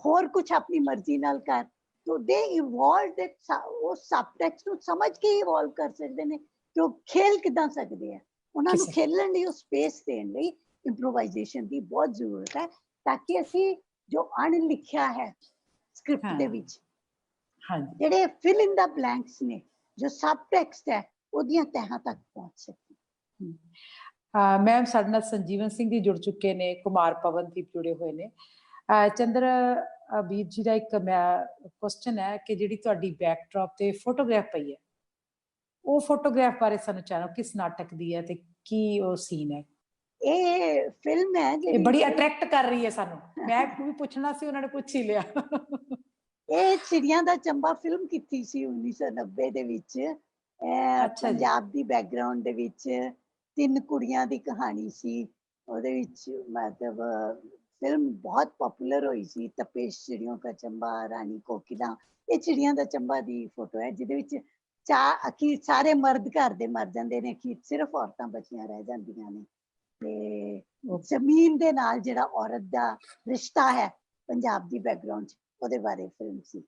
ਹੋਰ ਕੁਝ ਆਪਣੀ ਮਰਜ਼ੀ ਨਾਲ ਕਰ। तो they evolved ਉਹ ਸਬਟੈਕਸਟ ਨੂੰ ਸਮਝ ਕੇ ਇਵੋਲਵ ਕਰ ਸਕਦੇ ਨੇ ਕਿ ਉਹ ਖੇਲ ਕਿਦਾਂ ਸਕਦੇ ਆ। ਉਹਨਾਂ ਨੂੰ ਖੇਲਣ ਲਈ ਉਹ ਸਪੇਸ ਦੇਣ ਲਈ ਇੰਪਰੋਵਾਈਜ਼ੇਸ਼ਨ ਦੀ ਬਹੁਤ ਜ਼ਰੂਰਤ ਹੈ, ਤਾਂ ਕਿ ਅਸੀਂ ਜੋ ਅਣਲਿਖਿਆ ਹੈ ਸਕ੍ਰਿਪਟ ਦੇ ਵਿੱਚ, ਜਿਹੜੇ ਫਿਲ ਇਨ ਦਾ ਬਲੈਂਕਸ ਨੇ, ਜੋ ਸਬਟੈਕਸਟ ਹੈ, ਉਹਦੀਆਂ ਤਹਿਾਂ ਤੱਕ ਪਹੁੰਚ ਸਕੀਏ। ਮੈਮ ਸਾਡੇ ਨਾਲ ਸੰਜੀਵਨ ਸਿੰਘ ਜੀ ਜੁੜ ਚੁੱਕੇ ਨੇ, ਕੁਮਾਰ ਪਵਨਦੀਪ ਜੁੜੇ ਹੋਏ ਨੇ। ਚੰਦਰ ਵੀਰ ਜੀ ਦਾ ਇੱਕ ਕੁਐਸਚਨ ਹੈ ਕਿ ਜਿਹੜੀ ਤੁਹਾਡੀ ਬੈਕਡ੍ਰੌਪ ਤੇ ਫੋਟੋਗ੍ਰਾਫ ਪਈ ਹੈ, ਉਹ ਫੋਟੋਗ੍ਰਾਫ ਬਾਰੇ ਸਾਨੂੰ ਜਾਣੋ, ਕਿਸ ਨਾਟਕ ਦੀ ਹੈ ਤੇ ਕੀ ਉਹ ਸੀਨ ਹੈ? ਇਹ ਫਿਲਮ ਹੈ ਜਿਹੜੀ ਬੜੀ ਅਟਰੈਕਟ ਕਰ ਰਹੀ ਹੈ ਸਾਨੂੰ। ਮੈਂ ਵੀ ਪੁੱਛਣਾ ਸੀ, ਉਹਨਾਂ ਨੇ ਪੁੱਛ ਹੀ ਲਿਆ। ਇਹ ਚਿੜੀਆਂ ਦਾ ਚੰਬਾ ਫਿਲਮ ਕੀਤੀ ਸੀ 1990 ਦੇ ਵਿੱਚ। ਪੰਜਾਬ ਦੀ ਬੈਕਗ੍ਰਾਉਂਡ ਦੇ ਵਿੱਚ 3 ਕੁੜੀਆਂ ਦੀ ਕਹਾਣੀ ਸੀ। ਉਹਦੇ ਵਿੱਚ ਮਤਲਬ ਫਿਲਮ ਬਹੁਤ ਪਪੂਲਰ ਹੋਈ ਸੀ। ਤਪੇਸ਼ ਚਿੜੀਆਂ ਦਾ ਚੰਬਾ, ਰਾਣੀ ਕੋਕਿਲਾ, ਇਹ ਚਿੜੀਆਂ ਦਾ ਚੰਬਾ ਦੀ ਫੋਟੋ ਹੈ, ਜਿਹਦੇ ਵਿੱਚ ਅਖੀਰ ਸਾਰੇ ਮਰਦ ਘਰ ਦੇ ਮਰ ਜਾਂਦੇ ਨੇ, ਅਖੀਰ ਸਿਰਫ ਔਰਤਾਂ ਬਚੀਆਂ ਰਹਿ ਜਾਂਦੀਆਂ ਨੇ। ਤੇ ਜ਼ਮੀਨ ਦੇ ਨਾਲ ਜਿਹੜਾ ਔਰਤ ਦਾ ਰਿਸ਼ਤਾ ਹੈ ਪੰਜਾਬ ਦੀ ਬੈਕਗ੍ਰਾਉਂਡ 'ਚ, ਉਹਦੇ ਬਾਰੇ ਫਿਲਮ ਸੀ।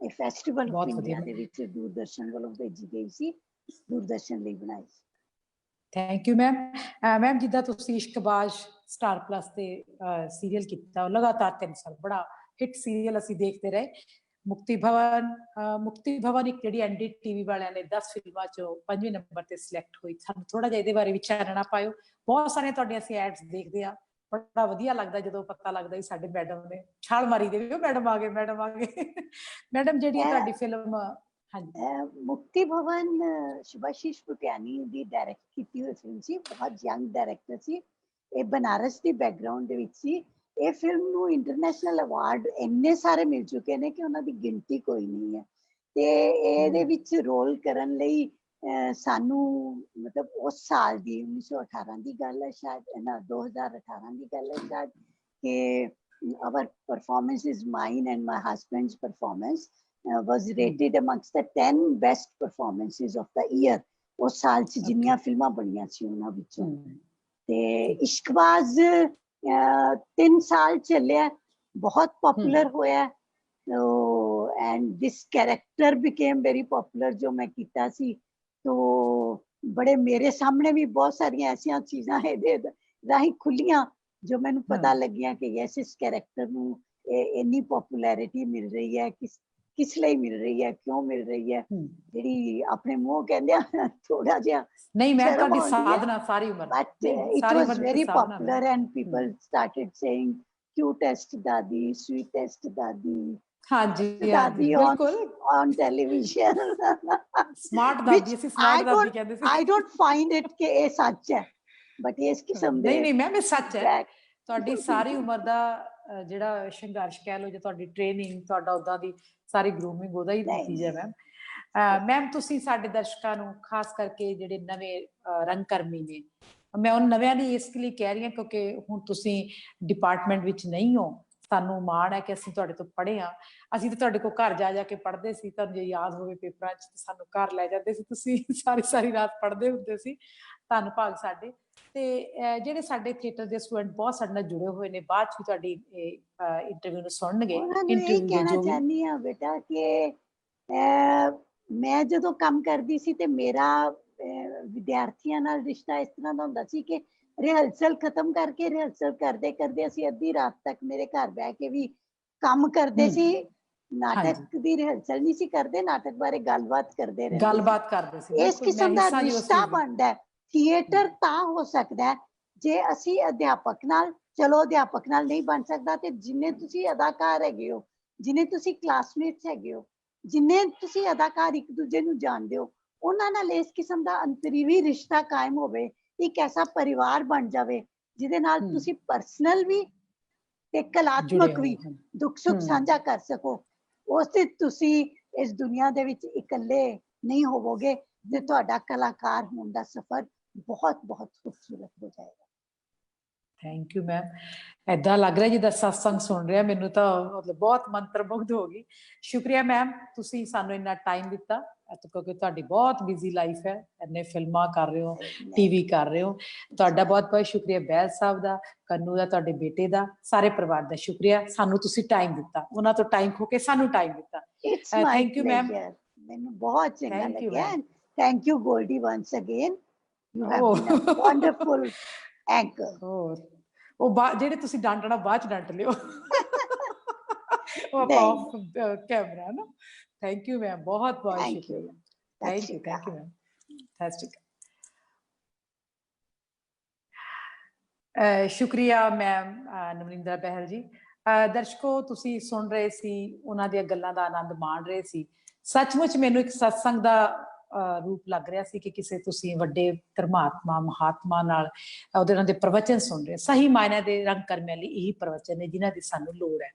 ਇਹ ਫੈਸਟੀਵਲ ਆਫ ਇੰਡੀਆ ਦੇ ਵਿੱਚ ਦੂਰਦਰਸ਼ਨ ਵੱਲੋਂ ਭੇਜੀ ਗਈ ਸੀ, ਦੂਰਦਰਸ਼ਨ ਲਈ ਬਣਾਈ ਸੀ। Thank you ma'am. ਮੈਮ ਜਿੱਦਾਂ ਤੁਸੀਂ ਇਸ਼ਕਬਾਜ਼ ਸਟਾਰ ਪਲੱਸ ਤੇ ਸੀਰੀਅਲ ਕੀਤਾ, ਲਗਾਤਾਰ 3 ਸਾਲ ਬੜਾ ਹਿੱਟ ਸੀਰੀਅਲ ਅਸੀਂ ਦੇਖਦੇ ਰਹੇ। ਮੁਕਤੀ ਭਵਨ ਇੱਕ ਜਿਹੜੀ NDTV ਵਾਲਿਆਂ ਨੇ 10 ਫਿਲਮਾਂ ਚੋਂ 5ਵੇਂ ਨੰਬਰ ਤੇ ਸਿਲੈਕਟ ਹੋਈ। ਸਾਨੂੰ ਥੋੜਾ ਜਿਹਾ ਇਹਦੇ ਬਾਰੇ ਵੀ ਚਾਨਣਾ ਪਾਇਓ। ਬਹੁਤ ਸਾਰੀਆਂ ਤੁਹਾਡੀਆਂ ਅਸੀਂ ਐਡਸ ਦੇਖਦੇ ਆ, ਬੜਾ ਵਧੀਆ ਲੱਗਦਾ ਜਦੋਂ ਪਤਾ ਲੱਗਦਾ ਸਾਡੇ ਮੈਡਮ ਨੇ ਛਾਲ ਮਾਰੀ ਦੇ ਵੀ ਮੈਡਮ ਆ ਗਏ, ਮੈਡਮ ਆ ਗਏ। ਮੈਡਮ ਜਿਹੜੀ ਤੁਹਾਡੀ ਫਿਲਮ ਮੁਕਤੀ ਭਵਨ ਸ਼ੁਭਾਸ਼ੀਸ਼ ਭੁਟਿਆਨੀ ਦੀ ਡਾਇਰੈਕਟ ਕੀਤੀ ਹੋਈ ਫਿਲਮ ਸੀ। ਬਹੁਤ ਯੰਗ ਡਾਇਰੈਕਟਰ ਸੀ। ਇਹ ਬਨਾਰਸ ਦੀ ਬੈਕਗ੍ਰਾਉਂਡ ਦੇ ਵਿੱਚ ਸੀ। ਇਹ ਫਿਲਮ ਨੂੰ ਇੰਟਰਨੈਸ਼ਨਲ ਅਵਾਰਡ ਇੰਨੇ ਸਾਰੇ ਮਿਲ ਚੁੱਕੇ ਨੇ ਕਿ ਉਹਨਾਂ ਦੀ ਗਿਣਤੀ ਕੋਈ ਨਹੀਂ ਹੈ। ਤੇ ਇਹਦੇ ਵਿੱਚ ਰੋਲ ਕਰਨ ਲਈ ਸਾਨੂੰ ਮਤਲਬ ਉਸ ਸਾਲ ਦੀ 1918 ਦੀ ਗੱਲ ਹੈ ਸ਼ਾਇਦ, 2018 ਦੀ ਗੱਲ ਹੈ ਸ਼ਾਇਦ, ਕਿ our performance is mine and my husband's performance was rated amongst the 10 best performances of the year। ਉਸ ਸਾਲ 'ਚ ਜਿੰਨੀਆਂ ਫਿਲਮਾਂ ਬਣੀਆਂ ਸੀ ਉਹਨਾਂ ਵਿੱਚੋਂ। ਤੇ ਇਸ਼ਕਬਾਜ਼ 3 ਸਾਲ ਚੱਲਿਆ, ਬਹੁਤ ਪਪੂਲਰ ਹੋਇਆ। And this character became very poplar ਜੋ ਮੈਂ ਕੀਤਾ ਸੀ। ਤੋ ਬੜੇ ਮੇਰੇ ਸਾਹਮਣੇ ਵੀ ਬਹੁਤ ਸਾਰੀਆਂ ਐਸੀਆਂ ਚੀਜ਼ਾਂ ਇਹਦੇ ਰਾਹੀਂ ਖੁੱਲੀਆਂ ਜੋ ਮੈਨੂੰ ਪਤਾ ਲੱਗੀਆਂ ਕਿ ਯੈਸ, ਇਸ ਕੈਰੈਕਟਰ ਨੂੰ ਇੰਨੀ ਪਪੂਲੈਰਿਟੀ ਮਿਲ ਰਹੀ ਹੈ, ਕਿਸ ਲਈ ਮਿਲ ਰਹੀ ਹੈ, ਕਿਉਂ ਮਿਲ ਰਹੀ ਹੈ, ਜਿਹੜੀ ਆਪਣੇ ਮੂੰਹ ਕਹਿੰਦੇ ਆ ਥੋੜਾ ਜਿਹਾ ਨਹੀਂ ਮੈਂ ਤੁਹਾਡੀ ਸਾਧਨਾ ਸਾਰੀ ਉਮਰ, but it was very poplar and people started saying ਕਿਊਟੈਸਟ ਦਾਦੀ, ਸਵੀਟੈਸਟ ਦਾਦੀ, ਹਾਂਜੀ ਦਾਦੀ on television। ਸਮਾਰਟ ਦਾਦੀ, ਅਸੀਂ ਸਮਾਰਟ ਦਾਦੀ ਕਹਿੰਦੇ ਸੀ। I don't find it ਕਿ ਇਹ ਸੱਚ ਹੈ, ਬਟ ਇਸ ਕਿਸਮ ਦੇ ਨਹੀਂ ਮੈਮ ਇਹ ਸੱਚ ਹੈ। ਤੁਹਾਡੀ ਸਾਰੀ ਉਮਰ ਦਾ ਜਿਹੜਾ ਸੰਘਰਸ਼ ਕਹਿ ਲਓ, ਜਾਂ ਤੁਹਾਡੀ ਟ੍ਰੇਨਿੰਗ, ਤੁਹਾਡਾ ਉਦਾਂ ਦੀ ਸਾਰੀ ਗਰੂਮਿੰਗ ਉਹਦਾ ਹੀ ਚੀਜ਼ ਹੈ ਮੈਮ। ਮੈਮ ਤੁਸੀਂ ਸਾਡੇ ਦਰਸ਼ਕਾਂ ਨੂੰ, ਖਾਸ ਕਰਕੇ ਜਿਹੜੇ ਨਵੇਂ ਰੰਗਕਰਮੀ ਨੇ, ਮੈਂ ਉਹਨਾਂ ਨਵਿਆਂ ਲਈ ਇਸ ਲਈ ਕਹਿ ਰਹੀ ਹਾਂ ਕਿਉਂਕਿ ਹੁਣ ਤੁਸੀਂ ਡਿਪਾਰਟਮੈਂਟ ਵਿੱਚ ਨਹੀਂ ਹੋ, ਸਾਨੂੰ ਮਾਣ ਹੈ ਕਿ ਅਸੀਂ ਤੁਹਾਡੇ ਤੋਂ ਪੜ੍ਹੇ ਹਾਂ। ਅਸੀਂ ਤਾਂ ਤੁਹਾਡੇ ਕੋਲ ਘਰ ਜਾ ਕੇ ਪੜ੍ਹਦੇ ਸੀ, ਤੁਹਾਨੂੰ ਜੇ ਯਾਦ ਹੋਵੇ ਪੇਪਰਾਂ 'ਚ ਸਾਨੂੰ ਘਰ ਲੈ ਜਾਂਦੇ ਸੀ, ਤੁਸੀਂ ਸਾਰੀ ਰਾਤ ਪੜ੍ਹਦੇ ਹੁੰਦੇ ਸੀ। ਧੰਨ ਭਾਗ ਸਾਡੇ। ਤੇ ਜਿਹੜੇ ਸਾਡੇ ਥੀਏਟਰ ਦੇ ਸਟੂਡੈਂਟ ਬਹੁਤ ਸਾਡੇ ਨਾਲ ਜੁੜੇ ਹੋਏ ਨੇ, ਬਾਅਦ 'ਚ ਵੀ ਤੁਹਾਡੀ ਇੰਟਰਵਿਊ ਨੂੰ ਸੁਣਨਗੇ। ਇਹ ਕਹਿਣਾ ਚਾਹੁੰਦੀ ਹਾਂ ਬੇਟਾ ਕਿ ਮੈਂ ਜਦੋਂ ਕੰਮ ਕਰਦੀ ਸੀ ਤੇ ਮੇਰਾ ਵਿਦਿਆਰਥੀਆਂ ਨਾਲ ਰਿਸ਼ਤਾ ਇਸ ਤਰ੍ਹਾਂ ਦਾ ਹੁੰਦਾ ਸੀ ਕਿ ਰਿਹਰਸਲ ਖਤਮ ਕਰਕੇ ਰਿਹਰਸਲ ਕਰਦੇ ਕਰਦੇ ਅਸੀਂ ਅੱਧੀ ਰਾਤ ਤੱਕ ਮੇਰੇ ਘਰ ਬਹਿ ਕੇ ਵੀ ਕੰਮ ਕਰਦੇ ਸੀ। ਨਾਟਕ ਦੀ ਰਿਹਰਸਲ ਨਹੀਂ ਸੀ ਕਰਦੇ, ਨਾਟਕ ਬਾਰੇ ਗੱਲਬਾਤ ਕਰਦੇ ਰਹਿੰਦੇ ਸੀ। ਇਸ ਕਿਸਮ ਦਾ ਰਿਸ਼ਤਾ ਬਣਦਾ। ਥੀਏਟਰ ਤਾਂ ਹੋ ਸਕਦਾ ਜੇ ਅਸੀਂ ਅਧਿਆਪਕ ਨਾਲ, ਚਲੋ ਅਧਿਆਪਕ ਨਾਲ ਨਹੀਂ ਬਣ ਸਕਦਾ ਤੇ ਜਿੰਨੇ ਤੁਸੀਂ ਅਦਾਕਾਰ ਹੈਗੇ ਹੋ, ਜਿੰਨੇ ਤੁਸੀਂ ਕਲਾਸਮੇਟਸ ਹੈਗੇ ਹੋ, ਜਿੰਨੇ ਤੁਸੀਂ ਅਦਾਕਾਰ ਇੱਕ ਦੂਜੇ ਨੂੰ ਜਾਣਦੇ ਹੋ, ਉਹਨਾਂ ਨਾਲ ਇਸ ਕਿਸਮ ਦਾ ਅੰਤਰੀਵੀ ਰਿਸ਼ਤਾ ਕਾਇਮ ਹੋਵੇ, ਇੱਕ ਐਸਾ ਪਰਿਵਾਰ ਬਣ ਜਾਵੇ ਜਿਹਦੇ ਨਾਲ ਤੁਸੀਂ ਪਰਸਨਲ ਵੀ ਤੇ ਕਲਾਤਮਕ ਵੀ ਦੁੱਖ ਸੁੱਖ ਸਾਂਝਾ ਕਰ ਸਕੋ। ਉਸ ਤੇ ਤੁਸੀਂ ਇਸ ਦੁਨੀਆ ਦੇ ਵਿੱਚ ਇਕੱਲੇ ਨਹੀਂ ਹੋਵੋਗੇ ਤੇ ਤੁਹਾਡਾ ਕਲਾਕਾਰ ਹੋਣ ਦਾ ਸਫ਼ਰ ਬਹੁਤ ਬਹੁਤ ਖੂਬਸੂਰਤ ਹੋ ਜਾਏਗਾ। Thank you ma'am. ਏਦਾਂ ਲੱਗ ਰਿਹਾ ਜਿੱਦਾਂ ਸਤਸੰਗ ਸੁਣ ਰਿਹਾ, ਮੈਨੂੰ ਤਾਂ ਮਤਲਬ ਬਹੁਤ ਮੰਤਰਮੁਗਧ ਹੋ ਗਈ। ਸ਼ੁਕਰੀਆ ਮੈਮ, ਤੁਸੀਂ ਸਾਨੂੰ ਇੰਨਾ ਟਾਈਮ ਦਿੱਤਾ, ਕਿਉਂਕਿ ਤੁਹਾਡੀ ਬਹੁਤ ਬਿਜ਼ੀ ਲਾਈਫ ਹੈ, ਇੰਨੇ ਫਿਲਮਾਂ ਕਰ ਰਹੇ ਹੋ, ਟੀਵੀ ਕਰ ਰਹੇ ਹੋ। ਤੁਹਾਡਾ ਬਹੁਤ ਬਹੁਤ ਸ਼ੁਕਰੀਆ ਬੈਲ ਸਾਹਿਬ ਦਾ, ਕੰਨੂ ਦਾ, ਤੁਹਾਡੇ ਬੇਟੇ ਦਾ, ਸਾਰੇ ਪਰਿਵਾਰ ਦਾ ਸ਼ੁਕਰੀਆ। ਸਾਨੂੰ ਤੁਸੀਂ ਟਾਈਮ ਦਿੱਤਾ, ਉਹਨਾਂ ਤੋਂ ਟਾਈਮ ਖੋ ਕੇ ਸਾਨੂੰ ਟਾਈਮ ਦਿੱਤਾ। Thank you ma'am. ਮੈਨੂੰ ਬਹੁਤ ਚੰਗਾ ਲੱਗਿਆ। Thank you Goldie once again. You have been a wonderful anchor. ਉਹ ਜਿਹੜੇ ਤੁਸੀਂ ਡਾਂਟਣਾ ਬਾਅਦ ਚ ਡਾਂਟ ਲਿਓ, ਉਹ ਆਫ ਕੈਮਰਾ ਨਾ। ਥੈਂਕ ਯੂ ਮੈਮ, ਬਹੁਤ ਬਹੁਤ ਸ਼ੁਕਰੀਆ। Thank you ma'am. ਸਤਿ ਸ਼੍ਰੀ ਅਕਾਲ। ਸ਼ੁਕਰੀਆ ਮੈਮ ਨਵਨਿੰਦਰਾ ਬਹਿਲ ਜੀ। ਦਰਸ਼ਕੋ, ਤੁਸੀਂ ਸੁਣ ਰਹੇ ਸੀ, ਉਹਨਾਂ ਦੀਆਂ ਗੱਲਾਂ ਦਾ ਆਨੰਦ ਮਾਣ ਰਹੇ ਸੀ। ਸੱਚਮੁੱਚ ਮੈਨੂੰ ਇੱਕ ਸਤਸੰਗ ਦਾ ਰੂਪ ਲੱਗ ਰਿਹਾ ਸੀ ਕਿ ਕਿਸੇ ਤੁਸੀਂ ਵੱਡੇ ਧਰਮਾਤਮਾ ਮਹਾਤਮਾ ਨਾਲ ਉਹਨਾਂ ਦੇ ਪ੍ਰਵਚਨ ਸੁਣ ਰਹੇ। ਸਹੀ ਮਾਇਨਿਆਂ ਦੇ ਰੰਗ ਕਰਮਿਆਂ ਲਈ ਇਹੀ ਪ੍ਰਵਚਨ ਨੇ ਜਿਨ੍ਹਾਂ ਦੀ ਸਾਨੂੰ ਲੋੜ ਹੈ,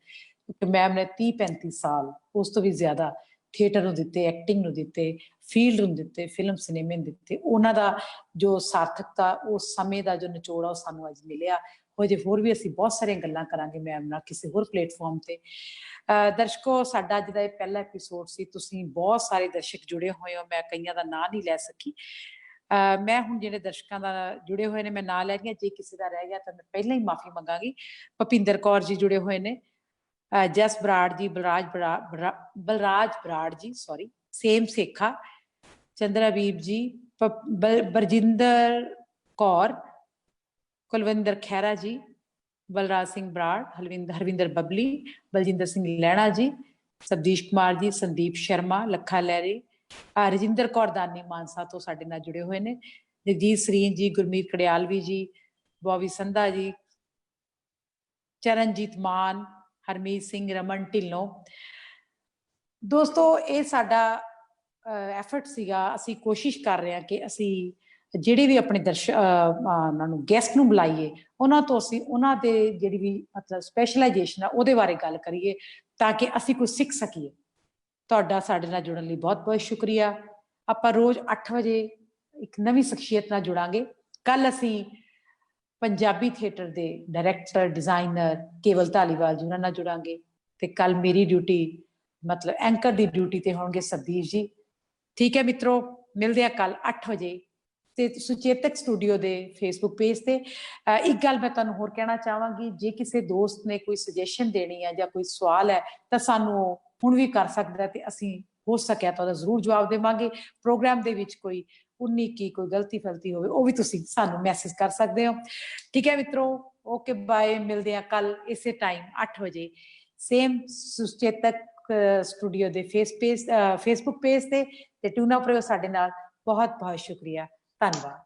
ਕਿਉਂਕਿ ਮੈਮ ਨੇ 30-35 ਸਾਲ, ਉਸ ਤੋਂ ਵੀ ਜ਼ਿਆਦਾ ਥੀਏਟਰ ਨੂੰ ਦਿੱਤੇ, ਐਕਟਿੰਗ ਨੂੰ ਦਿੱਤੇ, ਫੀਲਡ ਨੂੰ ਦਿੱਤੇ, ਫਿਲਮ ਸਿਨੇਮੇ ਨੂੰ ਦਿੱਤੇ। ਉਹਨਾਂ ਦਾ ਜੋ ਸਾਰਥਕਤਾ, ਉਸ ਸਮੇਂ ਦਾ ਜੋ ਨਿਚੋੜ ਆ, ਉਹ ਸਾਨੂੰ ਅੱਜ ਮਿਲਿਆ। ਜੇ ਹੋਰ ਵੀ ਅਸੀਂ ਬਹੁਤ ਸਾਰੀਆਂ ਗੱਲਾਂ ਕਰਾਂਗੇ ਮੈਮ ਨਾਲ ਕਿਸੇ ਹੋਰ ਪਲੇਟਫਾਰਮ ਤੇ। ਦਰਸ਼ਕੋ, ਸਾਡਾ ਅੱਜ ਦਾ ਇਹ ਪਹਿਲਾ ਐਪੀਸੋਡ ਸੀ। ਤੁਸੀਂ ਬਹੁਤ ਸਾਰੇ ਦਰਸ਼ਕ ਜੁੜੇ ਹੋਏ ਹੋ, ਮੈਂ ਕਈਆਂ ਦਾ ਨਾਂ ਨਹੀਂ ਲੈ ਸਕੀ। ਮੈਂ ਹੁਣ ਜਿਹੜੇ ਦਰਸ਼ਕਾਂ ਦਾ ਜੁੜੇ ਹੋਏ ਨੇ ਮੈਂ ਨਾਂ ਲੈ ਗਈ। ਜੇ ਕਿਸੇ ਦਾ ਰਹਿ ਗਿਆ ਤਾਂ ਮੈਂ ਪਹਿਲਾਂ ਹੀ ਮਾਫੀ ਮੰਗਾਂਗੀ। ਭੁਪਿੰਦਰ ਕੌਰ ਜੀ ਜੁੜੇ ਹੋਏ ਨੇ, ਜਸ ਬਰਾੜ ਜੀ, ਬਲਰਾਜ ਬਰਾੜ ਜੀ, ਸੌਰੀ, ਸੇਮ ਸੇਖਾ, ਚੰਦਰਾਬੀਬ ਜੀ, ਬਰਜਿੰਦਰ ਕੌਰ, ਕੁਲਵਿੰਦਰ ਖਹਿਰਾ ਜੀ, ਬਲਰਾਜ ਸਿੰਘ ਬਰਾੜ, ਹਰਵਿੰਦਰ ਬਬਲੀ, ਬਲਜਿੰਦਰ ਸਿੰਘ ਲਹਿਣਾ ਜੀ, ਸਬਦੀਸ਼ ਕੁਮਾਰ ਜੀ, ਸੰਦੀਪ ਸ਼ਰਮਾ, ਲੱਖਾ ਲਹਿਰੀ, ਰਜਿੰਦਰ ਕੌਰ ਦਾਨੀ ਮਾਨਸਾ ਤੋਂ ਸਾਡੇ ਨਾਲ ਜੁੜੇ ਹੋਏ ਨੇ, ਜਗਜੀਤ ਸਰੀਨ ਜੀ, ਗੁਰਮੀਤ ਕੜਿਆਲਵੀ ਜੀ, ਬੋਬੀ ਸੰਧਾ ਜੀ, ਚਰਨਜੀਤ ਮਾਨ, ਹਰਮੀਤ ਸਿੰਘ, ਰਮਨ ਢਿੱਲੋਂ। ਦੋਸਤੋ, ਇਹ ਸਾਡਾ ਐਫਰਟ ਸੀਗਾ। ਅਸੀਂ ਕੋਸ਼ਿਸ਼ ਕਰ ਰਹੇ ਹਾਂ ਕਿ ਅਸੀਂ ਜਿਹੜੇ ਵੀ ਆਪਣੇ ਉਹਨਾਂ ਨੂੰ ਗੈਸਟ ਨੂੰ ਬੁਲਾਈਏ, ਉਹਨਾਂ ਤੋਂ ਅਸੀਂ ਉਹਨਾਂ ਦੇ ਜਿਹੜੀ ਵੀ ਮਤਲਬ ਸਪੈਸ਼ਲਾਈਜੇਸ਼ਨ ਆ ਉਹਦੇ ਬਾਰੇ ਗੱਲ ਕਰੀਏ ਤਾਂ ਕਿ ਅਸੀਂ ਕੁਝ ਸਿੱਖ ਸਕੀਏ। ਤੁਹਾਡਾ ਸਾਡੇ ਨਾਲ ਜੁੜਨ ਲਈ ਬਹੁਤ ਬਹੁਤ ਸ਼ੁਕਰੀਆ। ਆਪਾਂ ਰੋਜ਼ 8 ਵਜੇ ਇੱਕ ਨਵੀਂ ਸ਼ਖਸੀਅਤ ਨਾਲ ਜੁੜਾਂਗੇ। ਕੱਲ ਅਸੀਂ ਪੰਜਾਬੀ ਥੀਏਟਰ ਦੇ ਡਾਇਰੈਕਟਰ, ਡਿਜ਼ਾਈਨਰ ਕੇਵਲ ਧਾਲੀਵਾਲ ਜੀ ਉਹਨਾਂ ਨਾਲ ਜੁੜਾਂਗੇ। ਤੇ ਕੱਲ ਮੇਰੀ ਡਿਊਟੀ ਮਤਲਬ ਐਂਕਰ ਦੀ ਡਿਊਟੀ ਤੇ ਹੋਣਗੇ ਸਤੀਸ਼ ਜੀ। ਠੀਕ ਹੈ ਮਿੱਤਰੋ, ਮਿਲਦੇ ਆ ਕੱਲ 8 ਵਜੇ ਤੇ ਸੁਚੇਤਕ ਸਟੂਡੀਓ ਦੇ ਫੇਸਬੁੱਕ ਪੇਜ ਤੇ। ਇੱਕ ਗੱਲ ਮੈਂ ਤੁਹਾਨੂੰ ਹੋਰ ਕਹਿਣਾ ਚਾਹਾਂਗੀ, ਜੇ ਕਿਸੇ ਦੋਸਤ ਨੇ ਕੋਈ ਸੁਜੈਸ਼ਨ ਦੇਣੀ ਹੈ ਜਾਂ ਕੋਈ ਸਵਾਲ ਹੈ ਤਾਂ ਸਾਨੂੰ ਹੁਣ ਵੀ ਕਰ ਸਕਦਾ ਤੇ ਅਸੀਂ ਹੋ ਸਕਿਆ ਤਾਂ ਉਹਦਾ ਜ਼ਰੂਰ ਜਵਾਬ ਦੇਵਾਂਗੇ। ਪ੍ਰੋਗਰਾਮ ਦੇ ਵਿੱਚ ਕੋਈ 19 ਕੋਈ ਗਲਤੀ ਫਲਤੀ ਹੋਵੇ ਉਹ ਵੀ ਤੁਸੀਂ ਸਾਨੂੰ ਮੈਸੇਜ ਕਰ ਸਕਦੇ ਹੋ। ਠੀਕ ਹੈ ਮਿੱਤਰੋ, ਓਕੇ ਬਾਏ। ਮਿਲਦੇ ਆ ਕੱਲ ਇਸੇ ਟਾਈਮ 8 ਵਜੇ ਸੇਮ ਸੁਚੇਤਕ ਸਟੂਡੀਓ ਦੇ ਫੇਸਬੁੱਕ ਪੇਜ ਤੇ ਟਿਊਨ ਅਪ ਰਹੋ ਸਾਡੇ ਨਾਲ। ਬਹੁਤ ਬਹੁਤ ਸ਼ੁਕਰੀਆ, ਧੰਨਵਾਦ।